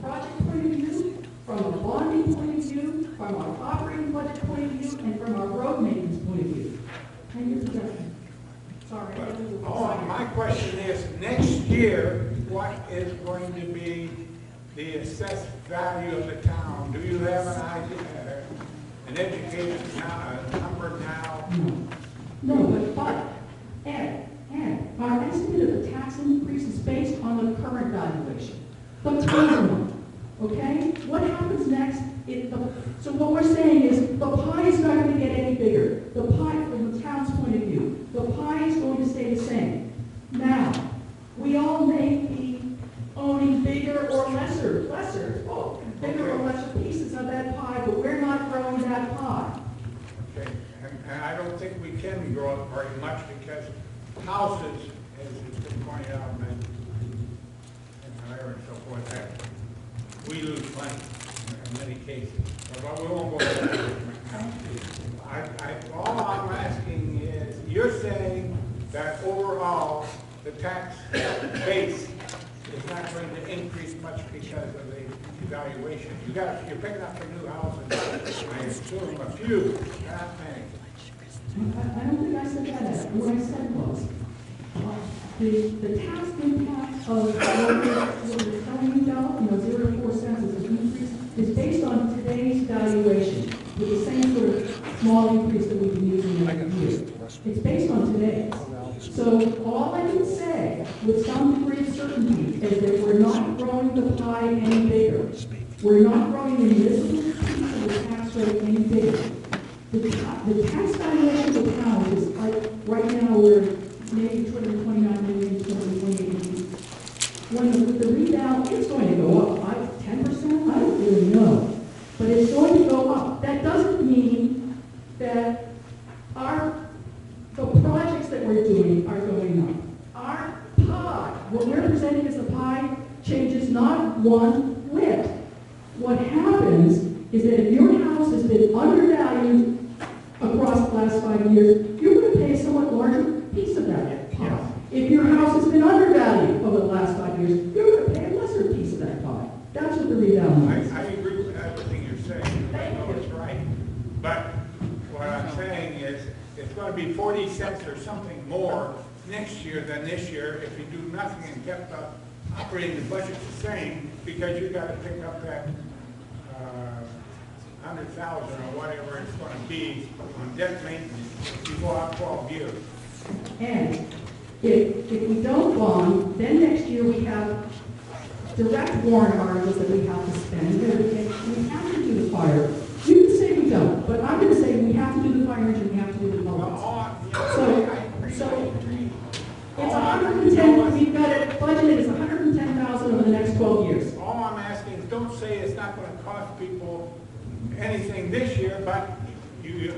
project point of view, from a bonding point of view, from our operating budget point of view, and from our road maintenance point of view. And your projection. Sorry. My question is, next year, what is going to be the assessed value of the town? Do you have an idea, an educated number now? No, but Ed, our estimate of the tax increase is based on the current valuation, the current one, okay? What happens next? So what we're saying is the pie is not going to get any bigger. The pie, from the town's point of view, the pie is going to stay the same. Now, we all may be owning bigger or lesser, bigger or lesser pieces of that pie, but we're not growing that pie. Okay, and I don't think we can grow it very much because houses, as has been pointed out, and so forth, that we lose money in many cases. But we won't go there. All I'm asking is, you're saying that overall, the tax base is not going to increase much because of the evaluation. You're picking up a new house, and I assume a few, not many. I don't think I said that. What I said was, the tax impact of what we're telling you now, 0 to 4 cents as an increase, is based on today's valuation, with the same sort of small increase that we've been using every year. It's based on today's. So all I can say with some degree of certainty is that we're not growing the pie any bigger. We're not growing the municipal piece of the tax rate any bigger. The tax valuation of the town is like, right now we're maybe 229 million, 228 million. With the rebound, it's going to go up 5 to 10%. I don't really know. But it's going to go up. That doesn't not one whit. What happens is that if your house has been undervalued across the last 5 years, you're going to pay a somewhat larger piece of that pie. If your house has been undervalued over the last 5 years, you're going to pay a lesser piece of that pie. That's what the rebound is. I agree with everything you're saying, I know it's right. But what I'm saying is, it's going to be 40 cents or something more next year than this year if you do nothing and kept operating the budget the same, because you got to pick up that 100,000 or whatever it's going to be on debt maintenance if you go out 12 years. And if we don't bond, then next year we have direct warrant articles that we have to spend. We have to do the fire. You can say we don't, but I'm going to say we have to do the fire engine, we have to do the culverts. So it's 110, we've got it budgeted as 110,000 over the next 12 years. All I'm asking is, don't say it's not going to cost people anything this year, but you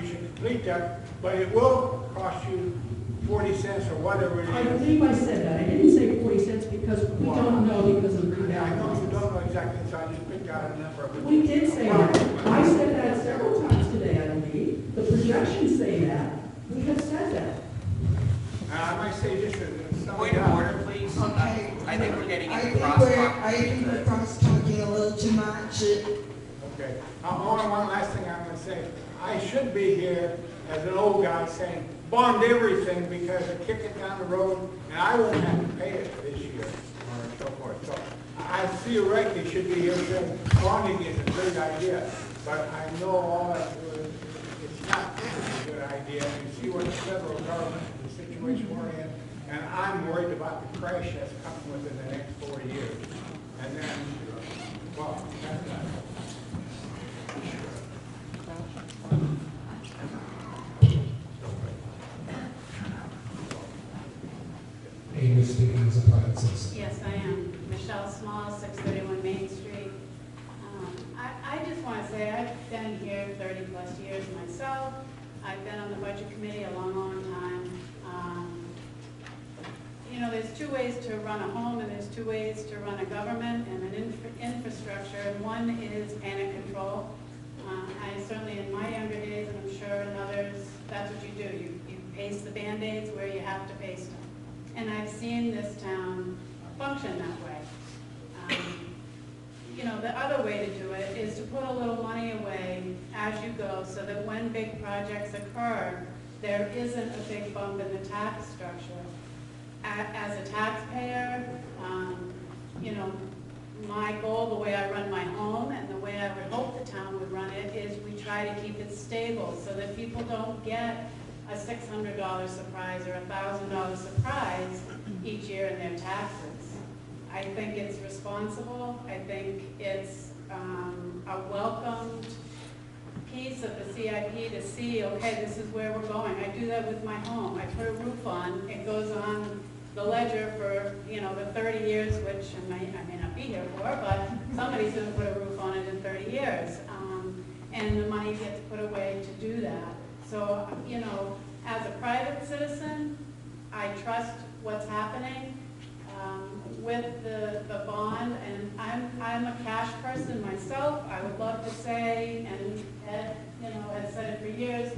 should complete that, but it will cost you 40 cents or whatever it is. I believe I said that. I didn't say 40 cents because we don't know because of the rebound. I know you don't know exactly, so I just picked out a number. We did say that. I said that several times today, I believe. The projections say that. We have said that. I might say just a Point of order, please. Okay. I think we're getting I into think we're cross-talking a little too much. Okay. Only one last thing I'm going to say. I should be here as an old guy saying, bond everything because I kick it down the road and I won't have to pay it this year or so forth. So I theoretically should be here saying bonding is a great idea, but I know all that it's not a good idea. You see what the federal government, the situation we're in, and I'm worried about the crash that's coming within the next 4 years. And then, well, that's not. Amy is speaking as a private citizen. Yes, I am. Michelle Small, 631 Main Street. I just want to say I've been here 30-plus years myself. I've been on the Budget Committee a long, long time. You know, there's two ways to run a home, and there's two ways to run a government and an infrastructure, and one is panic control. I certainly, in my younger days, and I'm sure in others, that's what you do. You paste the Band-Aids where you have to paste them. And I've seen this town function that way. You know, the other way to do it is to put a little money away as you go so that when big projects occur, there isn't a big bump in the tax structure. As a taxpayer, you know, my goal, the way I run my home and the way I would hope the town would run it is we try to keep it stable so that people don't get a $600 surprise or a $1,000 surprise each year in their taxes. I think it's responsible. I think it's a welcomed piece of the CIP to see, okay, this is where we're going. I do that with my home. I put a roof on. It goes on the ledger for, you know, the 30 years, which I may not be here for, but somebody's going to put a roof on it in 30 years. And the money gets put away to do that. So, you know, as a private citizen, I trust what's happening with the bond, and I'm a cash person myself. I would love to say, and Ed, you know, has said it for years,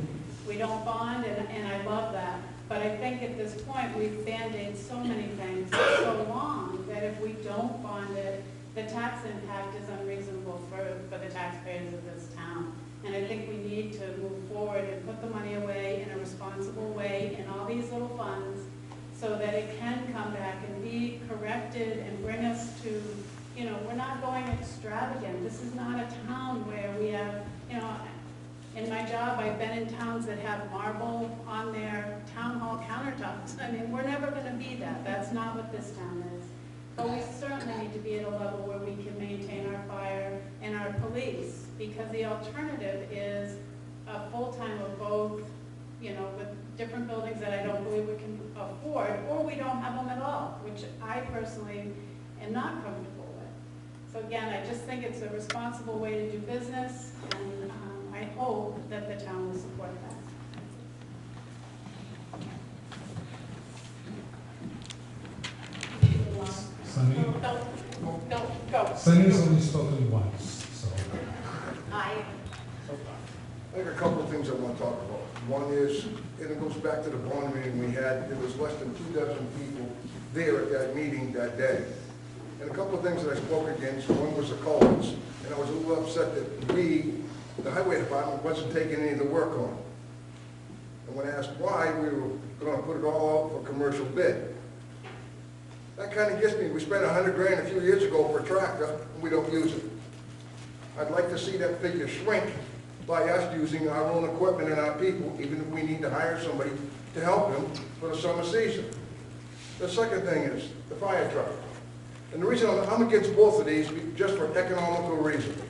we don't bond, and I love that. But I think at this point, we've band-aided so many things for so long that if we don't bond it, the tax impact is unreasonable for the taxpayers of this town. And I think we need to move forward and put the money away in a responsible way in all these little funds so that it can come back and be corrected and bring us to, you know, we're not going extravagant. This is not a town where we have, you know, in my job, I've been in towns that have marble on their town hall countertops. I mean, we're never going to be that. That's not what this town is. But we certainly need to be at a level where we can maintain our fire and our police, because the alternative is a full-time of both, you know, with different buildings that I don't believe we can afford, or we don't have them at all, which I personally am not comfortable with. So again, I just think it's a responsible way to do business, and I hope that the town will support that. Sunny? Go. Sonny's only spoken once, so. I I got a couple of things I want to talk about. One is, and it goes back to the bond meeting we had, there was less than 24 people there at that meeting that day. And a couple of things that I spoke against, one was the culverts, and I was a little upset that we, the highway department, wasn't taking any of the work on. And when I asked why, we were gonna put it all out for commercial bid. That kind of gets me, we spent $100 grand a few years ago for a tractor, and we don't use it. I'd like to see that figure shrink by us using our own equipment and our people, even if we need to hire somebody to help them for the summer season. The second thing is the fire truck. And the reason I'm against both of these, just for economical reasons.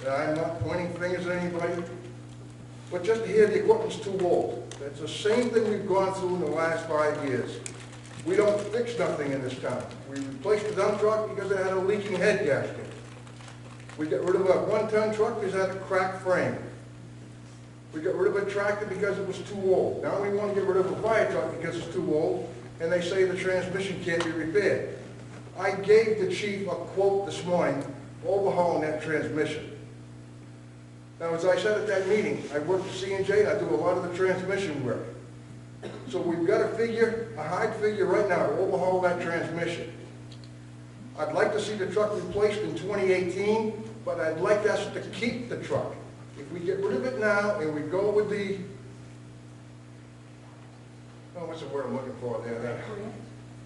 And I'm not pointing fingers at anybody, but just to hear the equipment's too old. That's the same thing we've gone through in the last 5 years. We don't fix nothing in this town. We replaced the dump truck because it had a leaking head gasket. We got rid of a 1-ton truck because it had a cracked frame. We got rid of a tractor because it was too old. Now we want to get rid of a fire truck because it's too old, and they say the transmission can't be repaired. I gave the chief a quote this morning for overhauling that transmission. Now, as I said at that meeting, I work for C&J and I do a lot of the transmission work. So we've got a figure, a hard figure right now to overhaul that transmission. I'd like to see the truck replaced in 2018, but I'd like us to keep the truck. If we get rid of it now and we go with the, oh, what's the word I'm looking for there?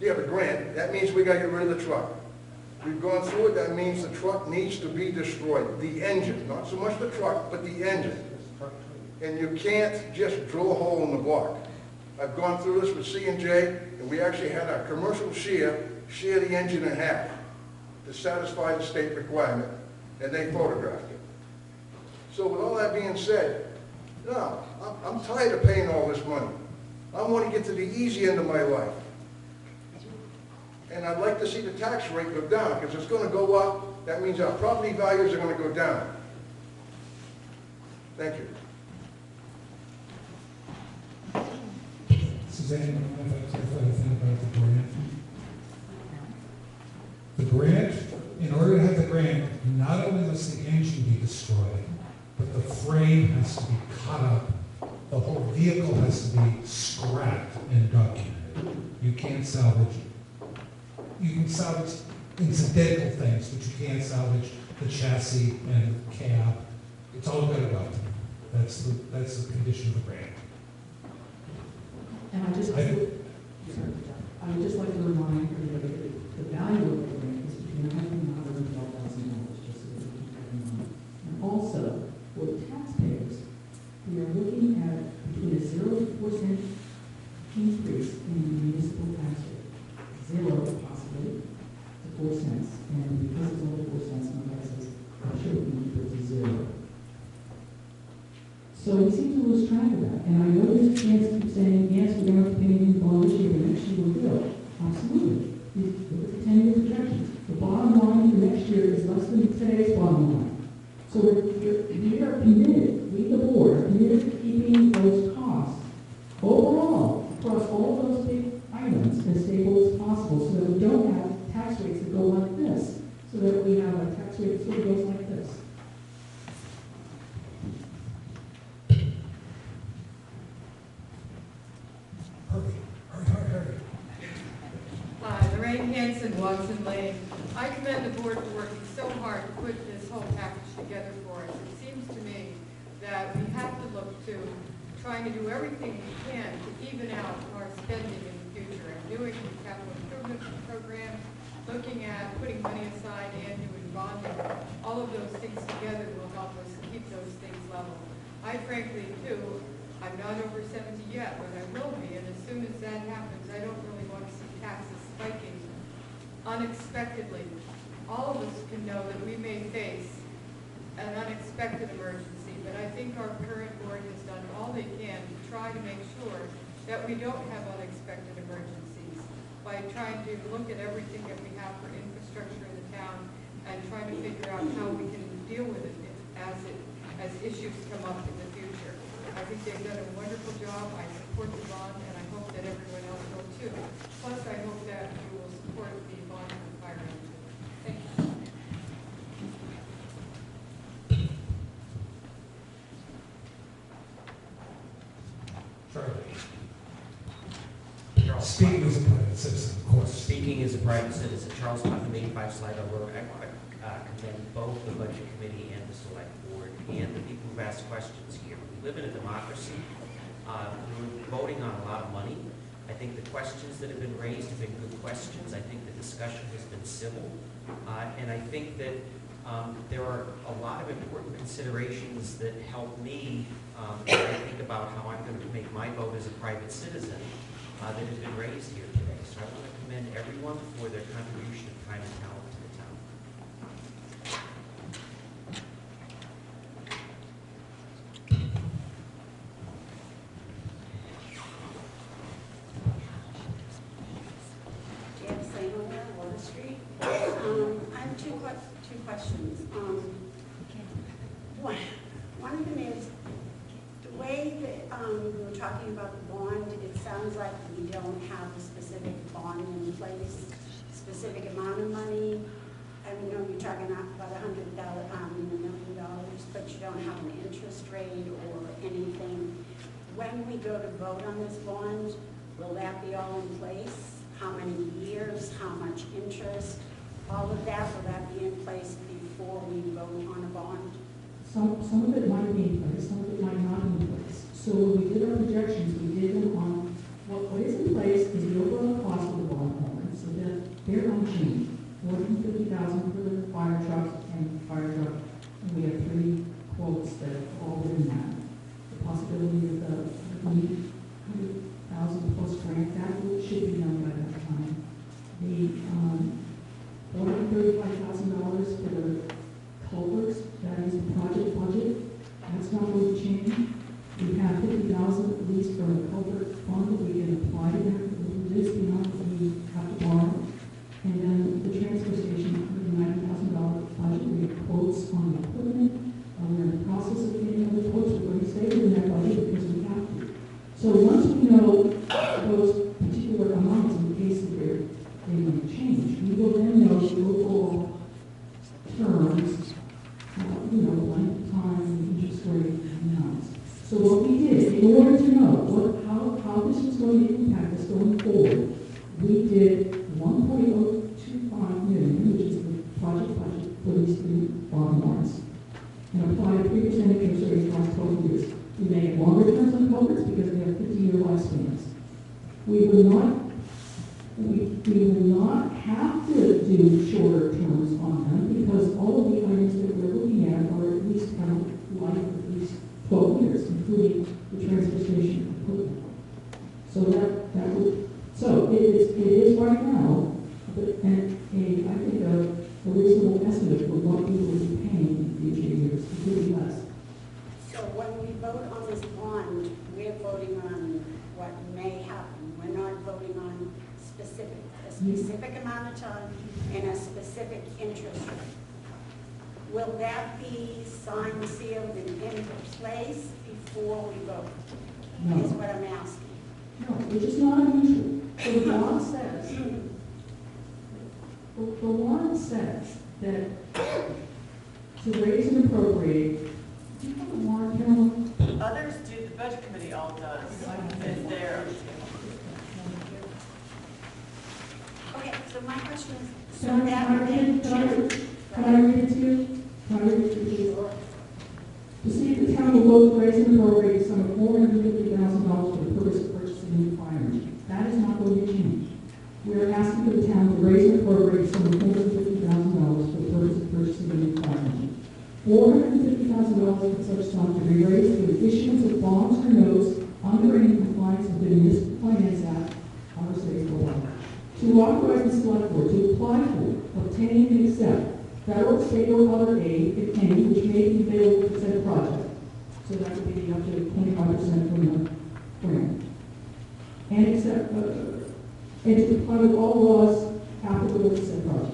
Yeah, the grant, that means we gotta get rid of the truck. We've gone through it, that means the truck needs to be destroyed. The engine, not so much the truck, but the engine. And you can't just drill a hole in the block. I've gone through this with C&J, and we actually had our commercial share the engine in half to satisfy the state requirement, and they photographed it. So with all that being said, no, I'm tired of paying all this money. I want to get to the easy end of my life. And I'd like to see the tax rate go down, because it's going to go up. That means our property values are going to go down. Thank you. Suzanne, if I clarify the thing about the grant. The grant, in order to have the grant, not only must the engine be destroyed, but the frame has to be cut up. The whole vehicle has to be scrapped and documented. You can't salvage it. You can salvage incidental things, but you can't salvage the chassis and the cab. It's all got to go. That's the condition of the grant. And I would just like to remind everybody that the value of the grant is between $100,000 and $12,000, just so that we keep that in mind. And also, for the taxpayers, we are looking at between a 0 to 4% increase in the municipal tax rate. 0 possibly to 4 cents, and because it's only 4 cents, my guess is it should be equal to 0. So we seem to lose track of that. And I know there's a chance to keep saying, yes, we're going to have to pay a new bond this year, but next year we will. Absolutely. You look at the 10-year projections. The bottom line for next year is less than today's bottom line. So we are committed, we the board, are committed to keeping those costs overall across all those big items as stable as possible, so that we don't have tax rates that go like this, so that we have a tax rate that sort of goes like this. Hi, Lorraine Hanson, Watson Lane. I commend the board for working so hard to put this whole package together for us. It seems to me that we have to look to trying to do everything we can to even out our spending in the future and doing the capital improvement program, looking at putting money aside and doing bonding. All of those things together will help us keep those things level. I frankly, too, I'm not over 70 yet, but I will be, and as soon as that happens, I don't really want to see taxes spiking unexpectedly. All of us can know that we may face an unexpected emergency, but I think our current board has done all they can to try to make sure that we don't have unexpected emergencies by trying to look at everything that we have for infrastructure in the town and trying to figure out how we can deal with it as issues come up in the future. I think they've done a wonderful job. I support the bond, and I hope that everyone else will too. Plus, I hope that you will support the bond for fire engine. Thank you. Speaking as a private citizen, of course. Speaking as a private citizen, Charles Putnam, 85 Sligo Road. I want to commend both the Budget Committee and the Select Board and the people who've asked questions here. We live in a democracy. We're voting on a lot of money. I think the questions that have been raised have been good questions. I think the discussion has been civil. And I think that there are a lot of important considerations that help me as I think about how I'm going to make my vote as a private citizen that have been raised here today. So I want to commend everyone for their contribution of time and talent to the town. Jan Sanger, Water Street. I have two questions. One of them is, the way that we were talking about the bond, it sounds like we don't have a specific bond in place, specific amount of money. I mean, you're talking about $100,000, $1 million, but you don't have an interest rate or anything. When we go to vote on this bond, will that be all in place? How many years, how much interest, all of that, will that be in place before we vote on a bond? Some of it might be in place, some of it might not be in place. So when we did our projections, we did them on what is in place is the overall cost of the bond payment, so that they're unchanged. $450,000 for the fire truck and fire truck, and we have 3 quotes that are all within that. The possibility of the $100,000 plus grant, that should be done by that time. The $435,000 for the culverts, that is the project budget, that's not going to change. We have $50,000 at least for a culvert fund that we can apply to that, this beyond what we have to borrow. And then the transfer station, $190,000 budget, we have quotes on the equipment. We're in the process of getting other quotes, we're going to stay within that budget because we have to. So once we know those particular amounts in case that they're going to change, we will then know the overall terms, length of time, interest rate amounts. So what we did, in order to know how this was going to impact us going forward, we did $1.025 million, which is the project budget for these 3 bond warrants, and applied a 3% interest rate across 12 years. We made longer terms on culverts because they have 50-year lifespans. We will not have to do shorter terms on them because all of the items that we're looking at are at least have a life of at least 12 years, including the transfer station equipment. So it is right now, and I think a reasonable estimate for what we will be paying in future years, including less. So when we vote on this bond, we're voting on what may happen. We're not voting on a specific amount of time and a specific interest rate. Will that be signed, sealed, and in place before we vote? No. Is what I'm asking. No, which is not unusual. So the law says, the law says that to raise and appropriate, do you have a warrant, Carolyn? Others do, the budget committee all does. It's there. Okay, so my question is, so Can I read it to you? Can I read it to you? To see if the town will vote to raise and appropriate a sum of $450,000 for the purpose of purchasing a new fire engine. That is not going to change. We are asking for the town to raise and appropriate a sum of $450,000 for the purpose of purchasing a new fire engine. $450,000 of such sum to be raised through the issuance of bonds or notes under any compliance with the Municipal Finance Act, RSA 401. To authorize the select board to apply for, obtain, and accept federal, state, or other aid, if any, which may be available for said project. So that would be up to 25% from the grant. And accept, and to comply with all laws applicable to said project.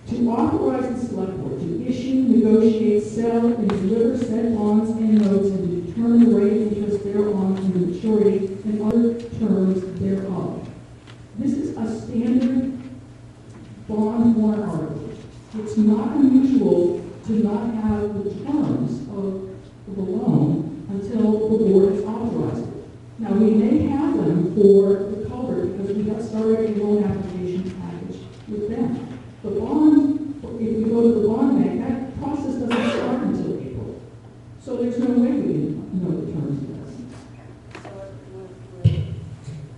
To authorize the select board to issue, negotiate, sell, and deliver said bonds and notes and to determine the rate of interest thereon and the maturity and other terms thereof. This is a standard bond warrant article. It's not unusual to not have the terms of the loan until the board has authorized it. Now, we may have them for the culvert because we started a loan application package with them. The bond, if we go to the bond bank, that process doesn't start until April. So there's no way we can know the terms of this.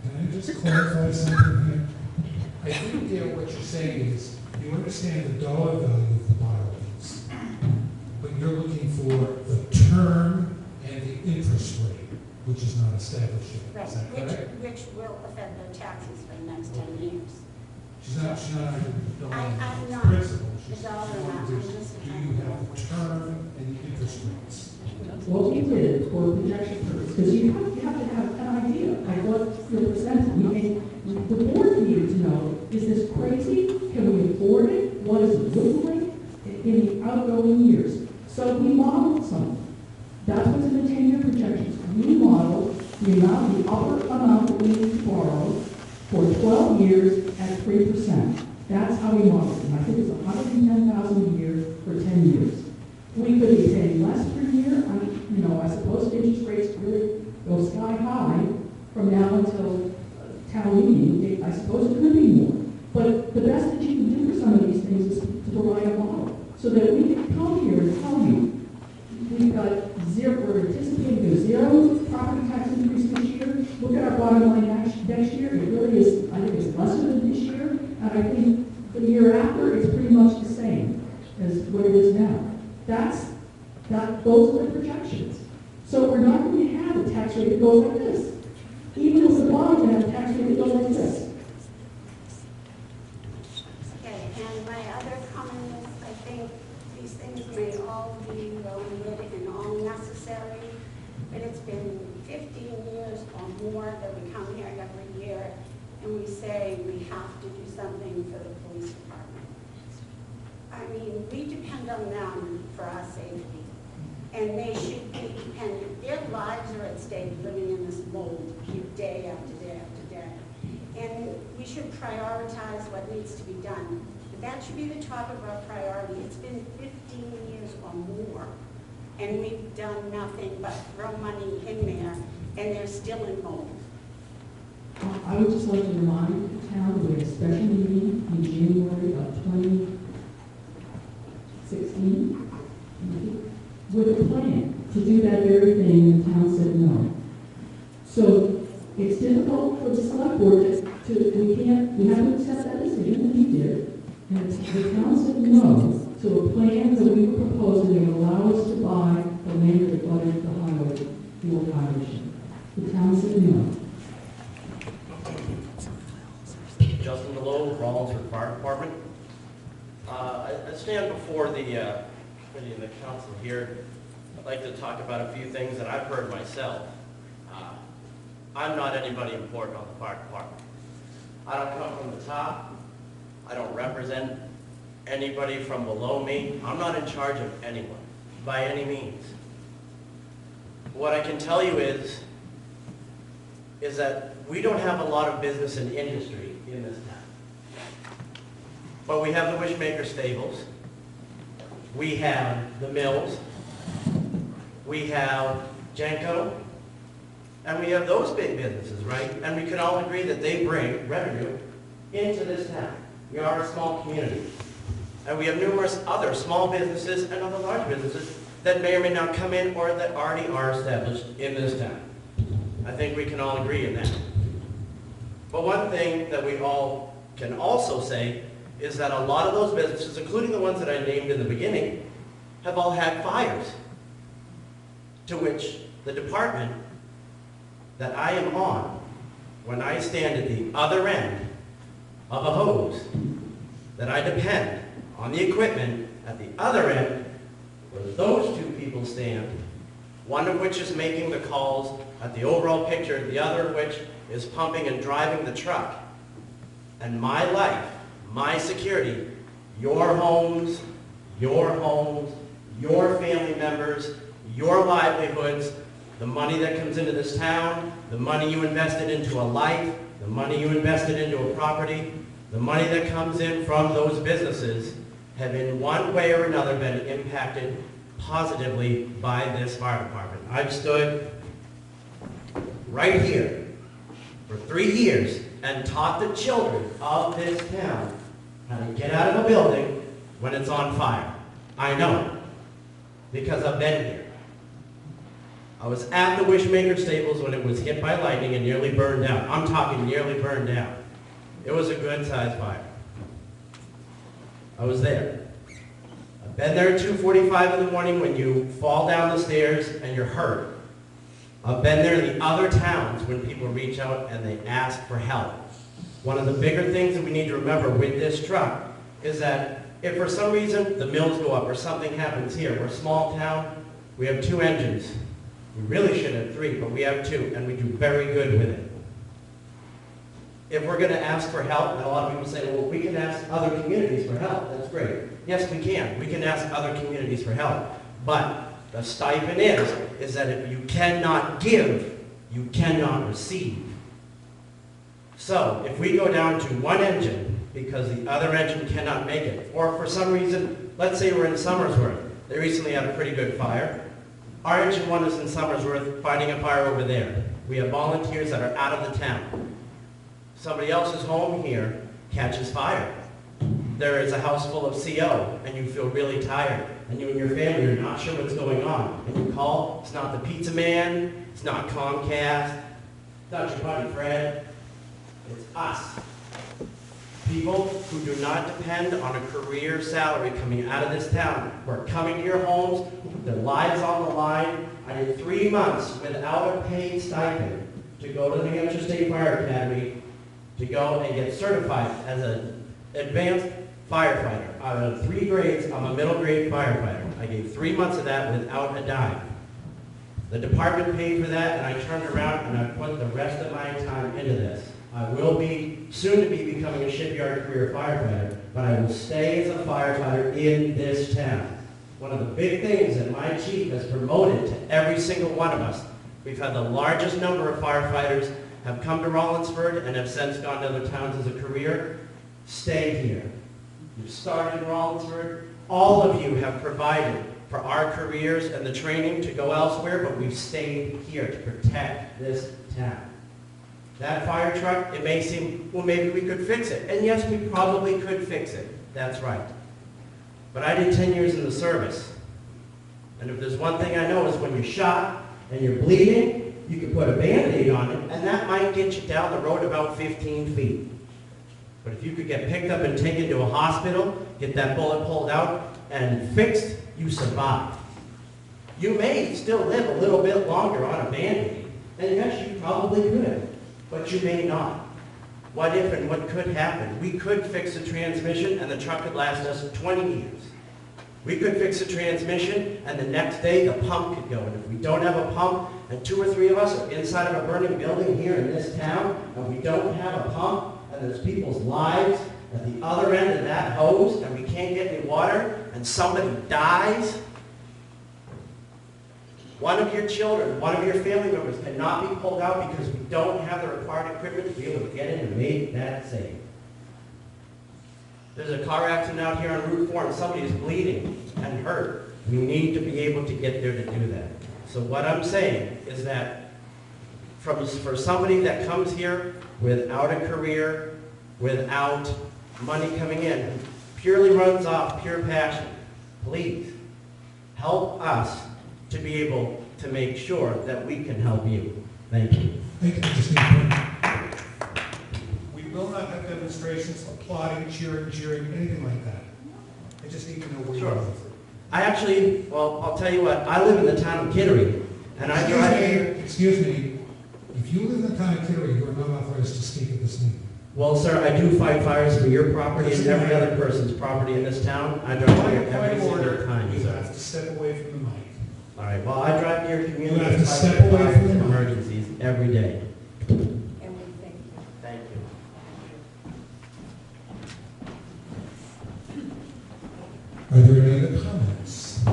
Can I just clarify something here? I think there what you're saying is, you understand the dollar value of the borrowings, but you're looking for the term and the interest rate, which is not established yet. Right, Is that correct? which will affect their taxes for the next 10 years. She's not arguing the dollar I'm not. principle. The She's dollar saying amount, is, I'm just do you have the term and the interest rates? What we did for projection purposes, because you have to have an idea of what you're presenting. And the board needed to know, is this crazy? Can we afford it? What is it look like in the outgoing years? So we modeled something. That's what's in the 10-year projections. We modeled the upper amount that we need to borrow for 12 years at 3%. That's how we modeled it. And I think it's $110,000 a year for 10 years. We could be paying less per year. I suppose interest rates really go sky high from now until town meeting. I suppose it could be more. But the best that you can do for some of these things is to provide a model so that we can come here and tell you we've got zero, we're anticipating a zero property tax increase this year. Look at our bottom line next year. It really is, I think it's lesser than this year. And I think the year after, it's pretty much the same as what it is now. Those are the projections. So we're not going to have a tax rate that goes like this. Even with the bond, we have a tax rate that goes like this. Okay, and my other comment is, I think these things may all be well lit and all necessary, but it's been 15 years or more that we come here every year and we say we have to do something for the police department. I mean, we depend on them for our safety. And they should be dependent. Their lives are at stake living in this mold day after day after day. And we should prioritize what needs to be done. But that should be the top of our priority. It's been 15 years or more, and we've done nothing but throw money in there, and they're still in mold. I would just like to remind the town that we had a special meeting in January of 2016 with a plan to do that very thing, and the town said no. So it's difficult for the select board we have to accept that decision, and we did. And the town said no to a plan that we were proposing that would allow us to buy the land that abutted the highway, the old highway. The town said no. Justin DeLoe, Rollinsford Fire Department. I stand before the committee and the council here. I'd like to talk about a few things that I've heard myself. I'm not anybody important on the fire department. I don't come from the top. I don't represent anybody from below me. I'm not in charge of anyone, by any means. What I can tell you is that we don't have a lot of business and industry in this town. But we have the Wishmaker Stables. We have the mills. We have Genco. And we have those big businesses, right? And we can all agree that they bring revenue into this town. We are a small community. And we have numerous other small businesses and other large businesses that may or may not come in or that already are established in this town. I think we can all agree in that. But one thing that we all can also say is that a lot of those businesses, including the ones that I named in the beginning, have all had fires, to which the department that I am on, when I stand at the other end of a hose, that I depend on the equipment at the other end where those two people stand, one of which is making the calls at the overall picture, the other of which is pumping and driving the truck. And my life, my security, your homes, your family members, your livelihoods, the money that comes into this town, the money you invested into a life, the money you invested into a property, the money that comes in from those businesses have in one way or another been impacted positively by this fire department. I've stood right here for 3 years and taught the children of this town how to get out of a building when it's on fire. I know, because I've been here. I was at the Wishmaker Stables when it was hit by lightning and nearly burned down. I'm talking nearly burned down. It was a good-sized fire. I was there. I've been there at 2:45 in the morning when you fall down the stairs and you're hurt. I've been there in the other towns when people reach out and they ask for help. One of the bigger things that we need to remember with this truck is that if for some reason the mills go up or something happens here, we're a small town, we have 2 engines. We really should have 3, but we have 2, and we do very good with it. If we're going to ask for help, and a lot of people say, well, we can ask other communities for help. That's great. Yes, we can. We can ask other communities for help. But the stipend is that if you cannot give, you cannot receive. So if we go down to 1 engine because the other engine cannot make it, or for some reason, let's say we're in Somersworth. They recently had a pretty good fire. Our engine 1 is in Somersworth fighting a fire over there. We have volunteers that are out of the town. Somebody else's home here catches fire. There is a house full of CO, and you feel really tired, and you and your family are not sure what's going on. And you call, it's not the pizza man, it's not Comcast, it's not your buddy Fred, it's us. People who do not depend on a career salary coming out of this town, who are coming to your homes, their lives on the line. I did 3 months without a paid stipend to go to the New Hampshire State Fire Academy to go and get certified as an advanced firefighter. Out of 3 grades, I'm a middle grade firefighter. I gave 3 months of that without a dime. The department paid for that, and I turned around and I put the rest of my time into this. I will be soon to be becoming a shipyard career firefighter, but I will stay as a firefighter in this town. One of the big things that my chief has promoted to every single one of us, we've had the largest number of firefighters have come to Rollinsford and have since gone to other towns as a career. Stay here. You've started in Rollinsford. All of you have provided for our careers and the training to go elsewhere, but we've stayed here to protect this town. That fire truck, it may seem, well, maybe we could fix it. And yes, we probably could fix it. That's right. But I did 10 years in the service. And if there's one thing I know is when you're shot and you're bleeding, you can put a Band-Aid on it, and that might get you down the road about 15 feet. But if you could get picked up and taken to a hospital, get that bullet pulled out, and fixed, you survive. You may still live a little bit longer on a Band-Aid, and yes, you probably could, but you may not. What if and what could happen? We could fix the transmission, and the truck could last us 20 years. We could fix the transmission, and the next day the pump could go. And if we don't have a pump, and 2 or 3 of us are inside of a burning building here in this town, and we don't have a pump, and there's people's lives at the other end of that hose, and we can't get any water, and somebody dies, one of your children, one of your family members cannot be pulled out because we don't have the required equipment to be able to get in and make that safe. There's a car accident out here on Route 4 and somebody is bleeding and hurt. We need to be able to get there to do that. So what I'm saying is that for somebody that comes here without a career, without money coming in, purely runs off pure passion, please help us to be able to make sure that we can help you. Thank you. Thank you, Mr. Steve. We will not have demonstrations, applauding, cheering, anything like that. I just need to know where you are. I actually, well, I'll tell you what, I live in the town of Kittery, and I drive here. Excuse me, if you live in the town of Kittery, you are not authorized to speak at this meeting. Well, sir, I do fight fires for your property and every other person's property in this town. I drive here every single time, You sir. have to step away from the mic. All right, well, I drive to your community. You have to and fight step for away fires from the and mic. emergencies every day. And we thank you. Thank you. Are there any other comments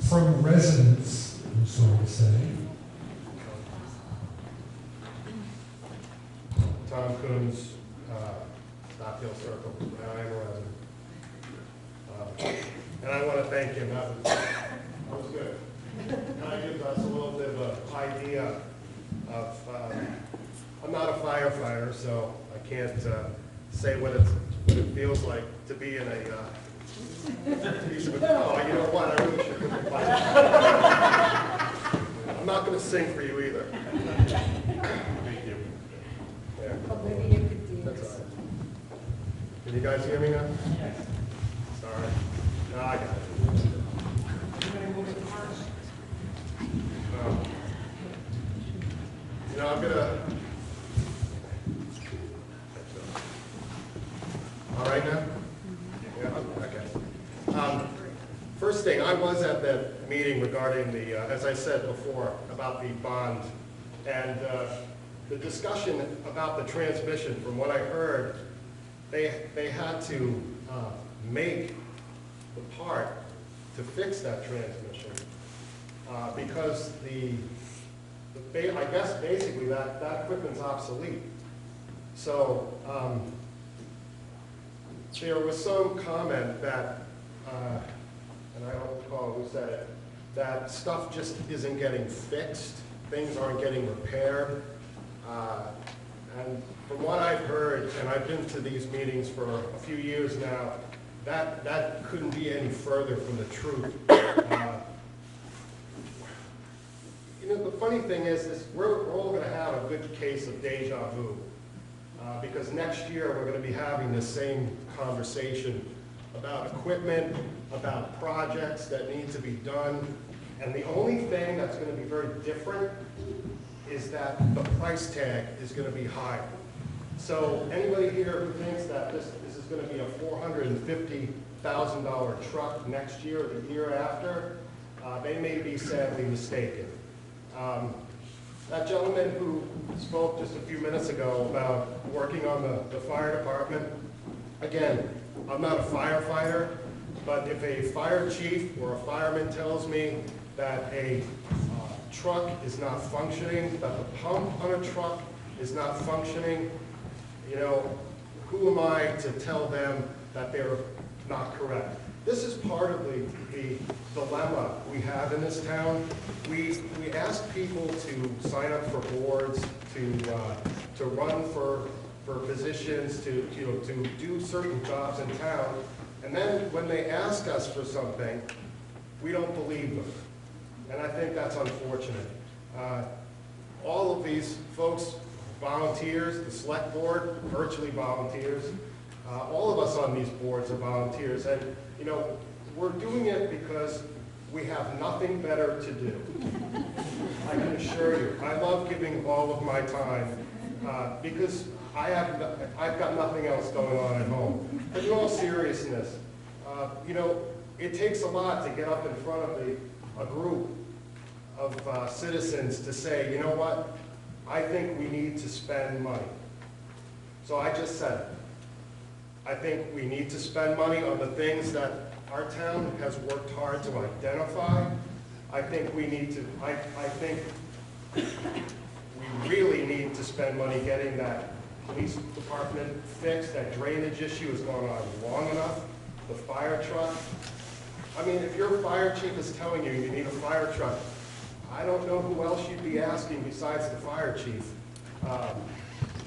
from residents, I'm sorry to say? Tom Coons, Stockdale Circle, I am a resident. And I want to thank him, that was good. Kind of gives us a little bit of an idea of I'm not a firefighter, so I can't say what it feels like to be in a, oh, you know what, I really should put the mic. I'm not going to sing for you either. Thank you. Yeah. Oh, maybe you could do That's this. all right. Can you guys hear me now? Yes. Sorry. No, I got it. You know, I'm gonna. All right now? Yeah, okay. First thing, I was at that meeting regarding the, as I said before, about the bond. And the discussion about the transmission, from what I heard, they had to make the part to fix that transmission because I guess basically that equipment's obsolete. So there was some comment that, and I don't recall who said it, that stuff just isn't getting fixed, things aren't getting repaired. And from what I've heard, and I've been to these meetings for a few years now, that couldn't be any further from the truth. You know, the funny thing is we're all going to have a good case of deja vu. Because next year we're going to be having the same conversation about equipment, about projects that need to be done. And the only thing that's going to be very different is that the price tag is going to be higher. So anybody here who thinks that this is going to be a $450,000 truck next year or the year after, they may be sadly mistaken. That gentleman who spoke just a few minutes ago about working on the fire department, again, I'm not a firefighter, but if a fire chief or a fireman tells me that a truck is not functioning, that the pump on a truck is not functioning, you know, who am I to tell them that they're not correct? This is part of the dilemma we have in this town. We ask people to sign up for boards, to run for positions, to do certain jobs in town, and then when they ask us for something, we don't believe them. And I think that's unfortunate. All of these folks, volunteers, the select board, virtually volunteers, all of us on these boards are volunteers, and you know, we're doing it because we have nothing better to do. I can assure you, I love giving all of my time because I've got nothing else going on at home. But in all seriousness, you know, it takes a lot to get up in front of a group of citizens to say, you know what, I think we need to spend money. So I just said it. I think we need to spend money on the things that our town has worked hard to identify. I think we need to, I think we really need to spend money getting that police department fixed. That drainage issue has gone on long enough. The fire truck. I mean, if your fire chief is telling you you need a fire truck, I don't know who else you'd be asking besides the fire chief.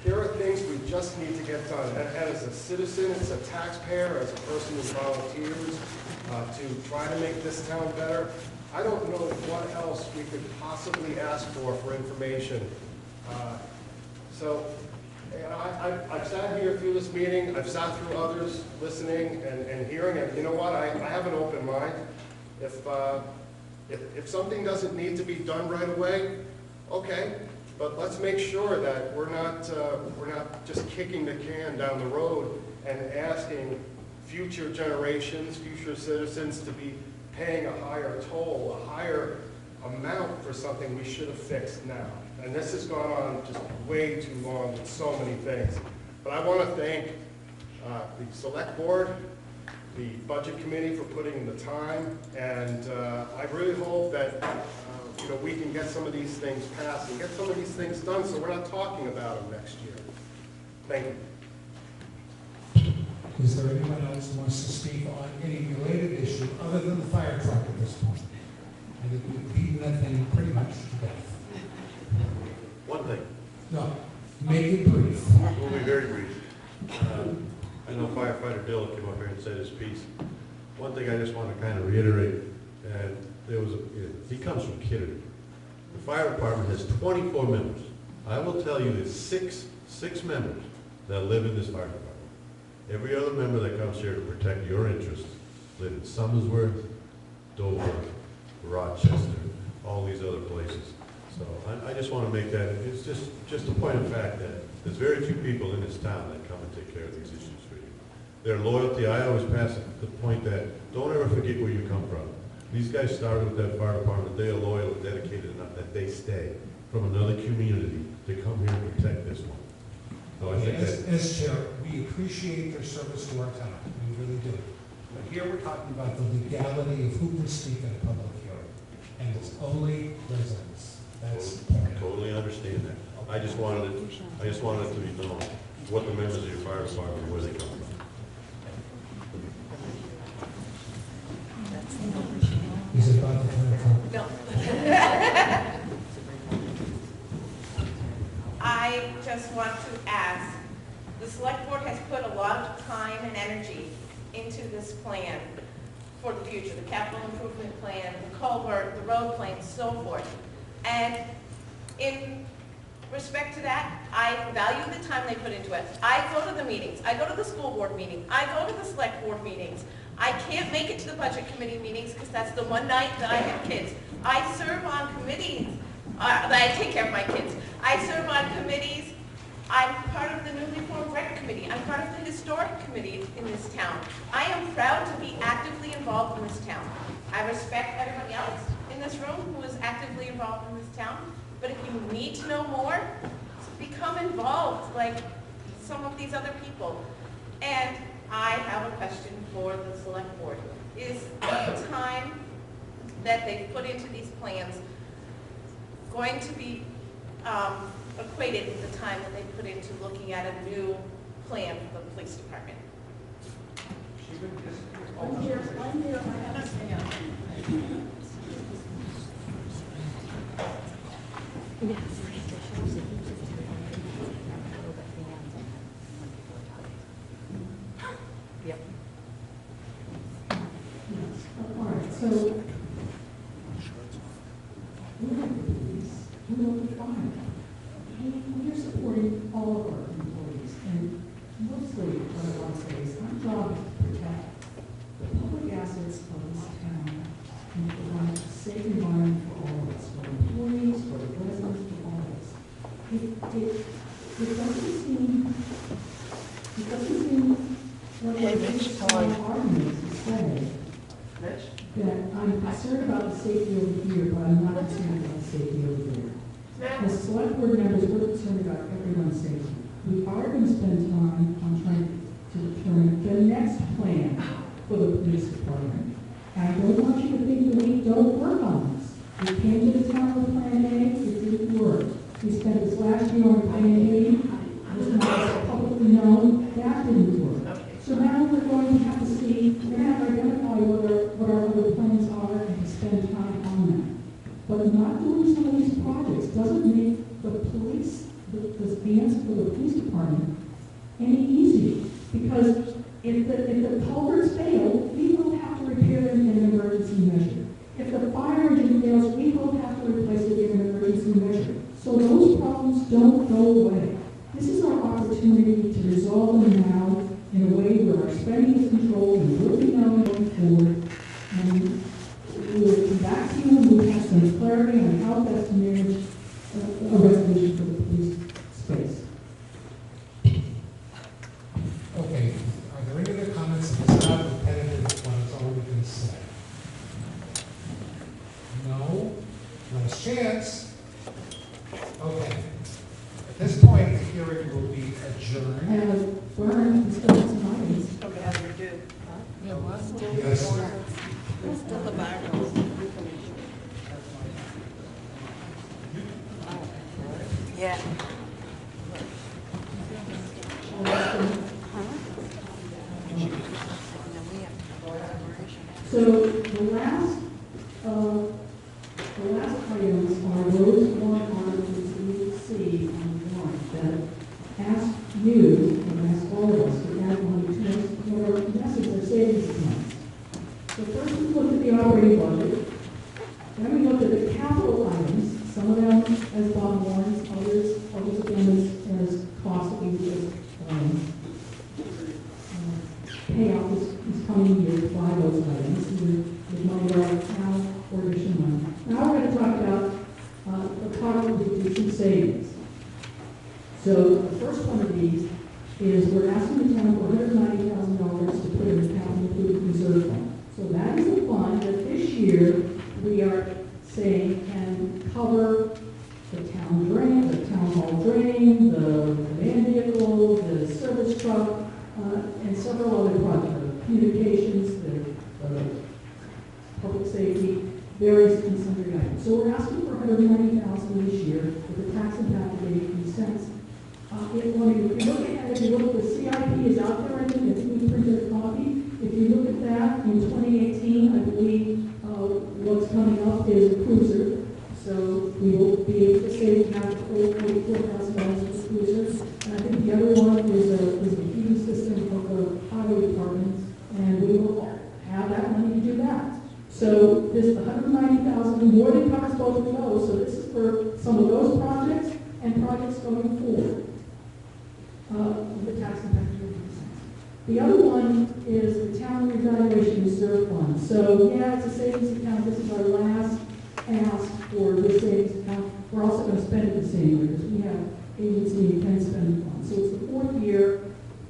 There are things we just need to get done. And as a citizen, as a taxpayer, as a person who volunteers to try to make this town better, I don't know what else we could possibly ask for information. So I've sat here through this meeting, I've sat through others listening and hearing, and you know what, I have an open mind. If something doesn't need to be done right away, okay. But let's make sure that we're not just kicking the can down the road and asking future generations, future citizens to be paying a higher toll, a higher amount for something we should have fixed now. And this has gone on just way too long with so many things. But I want to thank the select board, the budget committee for putting in the time, and I really hope that you know, we can get some of these things passed and get some of these things done so we're not talking about them next year. Thank you. Is there anyone else who wants to speak on any related issue other than the fire truck at this point? I think we've beaten that thing pretty much to death. One thing. No, Oh, Make it brief. We'll be very brief. I know firefighter Bill came up here and said his piece. One thing I just want to kind of reiterate, and he comes from Kittery. The fire department has 24 members. I will tell you there's six members that live in this fire department. Every other member that comes here to protect your interests live in Somersworth, Dover, Rochester, all these other places. So I just want to make that, it's just a point of fact that there's very few people in this town that come and take care of these issues for you. Their loyalty, I always pass the point that don't ever forget where you come from. These guys started with that fire department, they are loyal and dedicated enough that they stay from another community to come here and protect this one. So I think that, As chair, we appreciate their service to our town, we really do. But here we're talking about the legality of who can speak at a public hearing, and it's only residents. That's the point. totally understand that. I just wanted it to be known what the members of your fire department, where they come from. Is it about the time? No. I just want to ask, the select board has put a lot of time and energy into this plan for the future, the capital improvement plan, the culvert, the road plan, so forth. And in respect to that, I value the time they put into it. I go to the meetings, I go to the school board meeting, I go to the select board meetings. I can't make it to the budget committee meetings because that's the one night that I have kids. I serve on committees, I take care of my kids. I serve on committees. I'm part of the newly formed rec committee. I'm part of the historic committee in this town. I am proud to be actively involved in this town. I respect everybody else in this room who is actively involved in this town. But if you need to know more, become involved like some of these other people. And I have a question for the select board. Is the time that they put into these plans going to be equated with the time that they put into looking at a new plan for the police department? Yep. All right, so we want to find. We're supporting all of our employees, and mostly what I want to say is our job is to protect the public assets of this town and provide a safe environment for all of us, for employees, for the residents, for all of us. It doesn't seem like it's arguments to say that I'm concerned about the safety over here, but I'm not concerned about the safety over there. As select board members, we're concerned about everyone's safety. We are going to spend time on trying to determine the next plan for the police department. And I don't want you to think that we don't work on this. We came to the town with Plan A, it didn't work. We spent this last year on Plan A, it was not publicly known, that didn't work. So now we're going to have to see, we're going to have to identify what our other plans are and to spend time on them. But not doing some of these projects doesn't make the police, the answer for the police department any easier. Because if the culverts fail, we will have to repair them in an emergency measure. If the fire engine fails, we will have to replace it in an emergency measure. So those problems don't go away. This is our opportunity to resolve them now in a way where our spending is controlled and will be known going forward. And we'll come back to you and we'll have some clarity on how best to manage a resolution for the police space. Okay, are there any other comments that's not repetitive of what has already been said? No? Last chance? Okay. At this point, the hearing will be adjourned. And Brian, is still some items. Okay, as we do. Yes. Still the Bible. Yeah. So the last items are those warrant articles you see on the warrant that ask you, and ask all of us, to add money to our, in essence, our savings accounts. So first we looked at the operating budget, then we looked at the capital items, some of them as bond warrants, others again as cost that we just pay out this coming year to buy those items, either with money right now or additional money. Now we're going to talk about the part of reducing savings. So the first one of these is we're asking the town for $190,000 to put in the capital improvement reserve fund. So that is a fund that this year we are saying can cover the town drain, the town hall drain, the van vehicle, the service truck, and several other projects, communications, the public safety, various and sundry items. So we're asking for $190,000 this year with a tax impact of 83 cents. If you look at it, if you look at the CIP is out there, I think we printed a copy. If you look at that in 2018, I believe what's coming up is a cruiser. So we will be able to save about $44,000 for the cruiser. And I think the other one is a heating system of the highway department, and we will have that money to do that. So this $190,000 more than covers both of those. So this is for some of those projects and projects going forward. The tax impact of 50%. The other one is the town revaluation reserve fund. So yeah, it's a savings account. This is our last ask for this savings account. We're also going to spend it the same year because we have agency and can spend funds. So it's the fourth year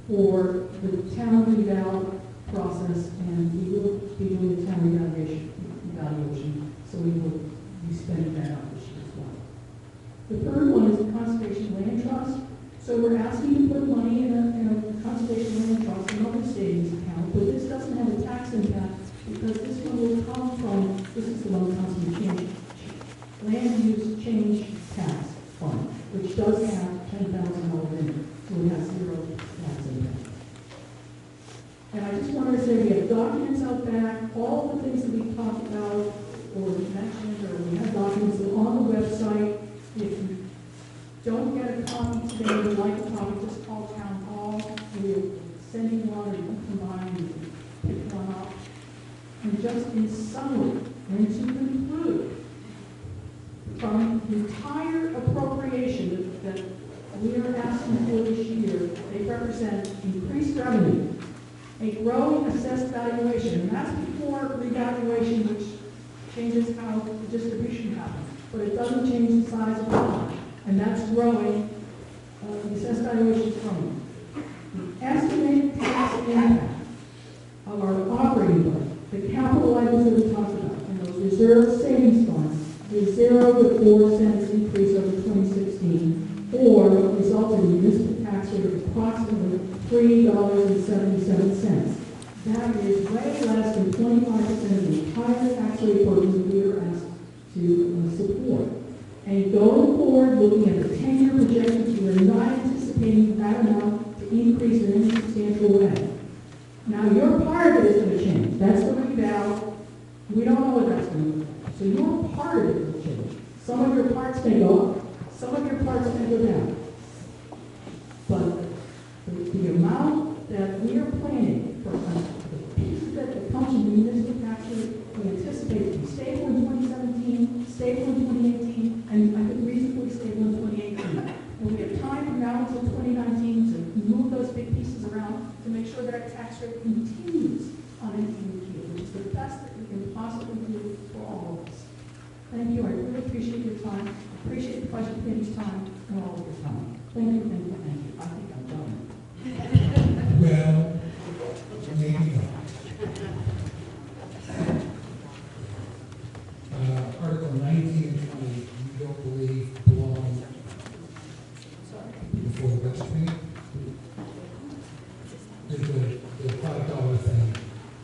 for the town reval process, and we will be doing the town evaluation. So we will be spending that out this year as well. The third one is the Conservation Land Trust. So we're asking to put money in a Conservation Land Trust, another savings account, but this doesn't have a tax impact because this one will come from, this is the one that comes from change, land use change tax fund, which does have $10,000 in it, so it has zero tax impact. And I just wanted to say we have documents out back, all the things that we talked about or mentioned, or we have documents on the website. If you don't get a copy today, or would like a copy, just call Town Hall. We'll send you one, or you can combine and pick one up. And just in summary, and to conclude, from the entire appropriation that we are asking for this year, they represent increased revenue, a growing assessed valuation, and that's before revaluation, which changes how the distribution happens, but it doesn't change the size of the line, and that's growing, the assessed valuation is growing. The estimated tax impact of our operating budget, the capital items that we talked about, and those reserve savings funds, the 0 to 4 cents increase over 2016, or resulted in a municipal tax rate of approximately $3.77. That is way less than 25% of the entire tax rate program that we are asked to support. And going forward, looking at the 10-year projections, we are not anticipating that amount to increase in any substantial way. Now, your part of it is going to change. That's the reval. We don't know what that's going to look like. So your part of it will change. Some of your parts may go up. Some of your parts may go down. But the amount that we are planning for the pieces that comes from the municipal tax rate, we anticipate to be stable in 2017, stable in 2018, and I think reasonably stable in 2018. And we have time from now until 2019 to move those big pieces around to make sure that our tax rate continues on an even keel, which is the best that we can possibly do for all of us. Thank you. I really appreciate your time. I appreciate the Budget Committee's time and all of your time. Thank you, thank you, thank you. I think I'm done. Well, maybe not. Article 19 and 20, you don't believe belong before the Budget Committee? The $5 thing.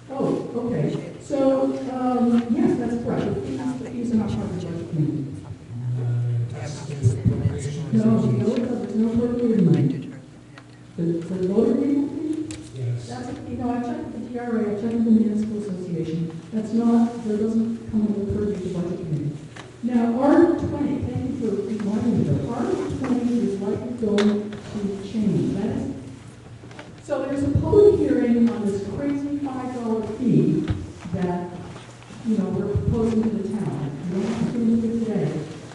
Oh, okay. So, yes, that's correct. The fees are not part of the Budget Committee. No, there's no appropriate money. The motor vehicle fee? Yes. That's, I checked with the DRA, I checked with the Municipal Association. That doesn't come under the purview of the Budget Committee. Now, Article 20, thank you for reminding me, though. Article 20 is likely going to change. That is, so there's a public hearing on this crazy $5 fee that, you know, we're proposing to the town. We don't have to do it today,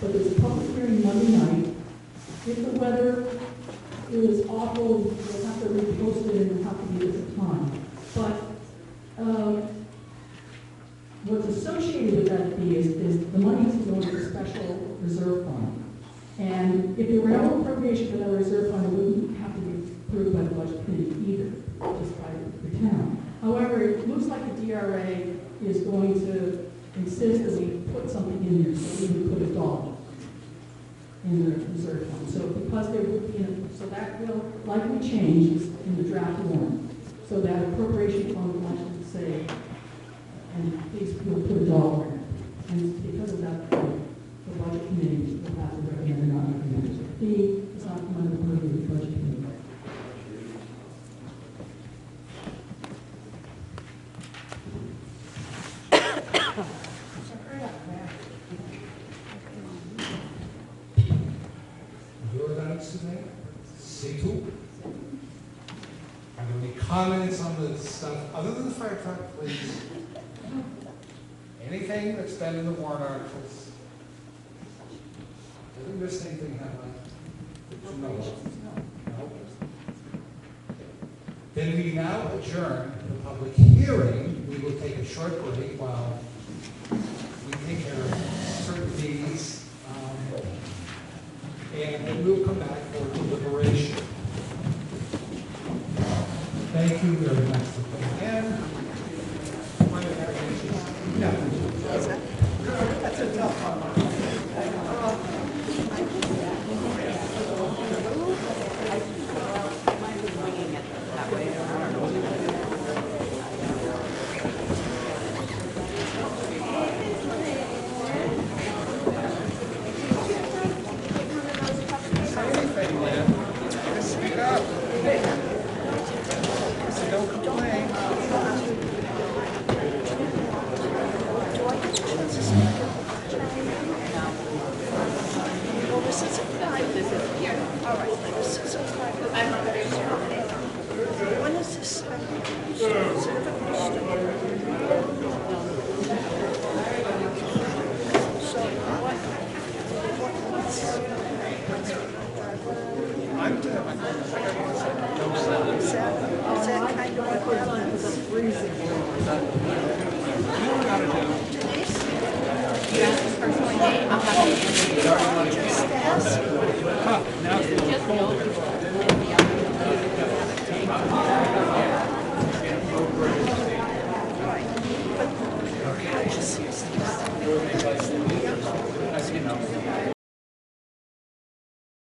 but there's a public hearing Monday night. If the weather is awful, we'll have to repost it and it'll have to be at the time. But what's associated with that fee is the money is going to the special reserve fund. And if there were no appropriation for that reserve fund, it wouldn't have to be approved by the budget committee either, just by the town. However, it looks like the DRA is going to insist that we put something in there, so we would put $1 in the reserve fund. So because there would be, so that will likely change in the draft warrant. So that appropriation fund will actually say, and please we'll put $1 in it. And because of that, the budget committee will have to recommend or not recommend it. The fee is not going to approve the budget committee. Are there any comments on the stuff, other than the fire truck, please? Anything that's been in the warrant articles? Did we miss anything, have I? That you know of? No. Then we now adjourn the public hearing. We will take a short break while we take care of certain fees. And then we'll come back for deliberation. Thank you very much for coming in. That's a tough one. Now,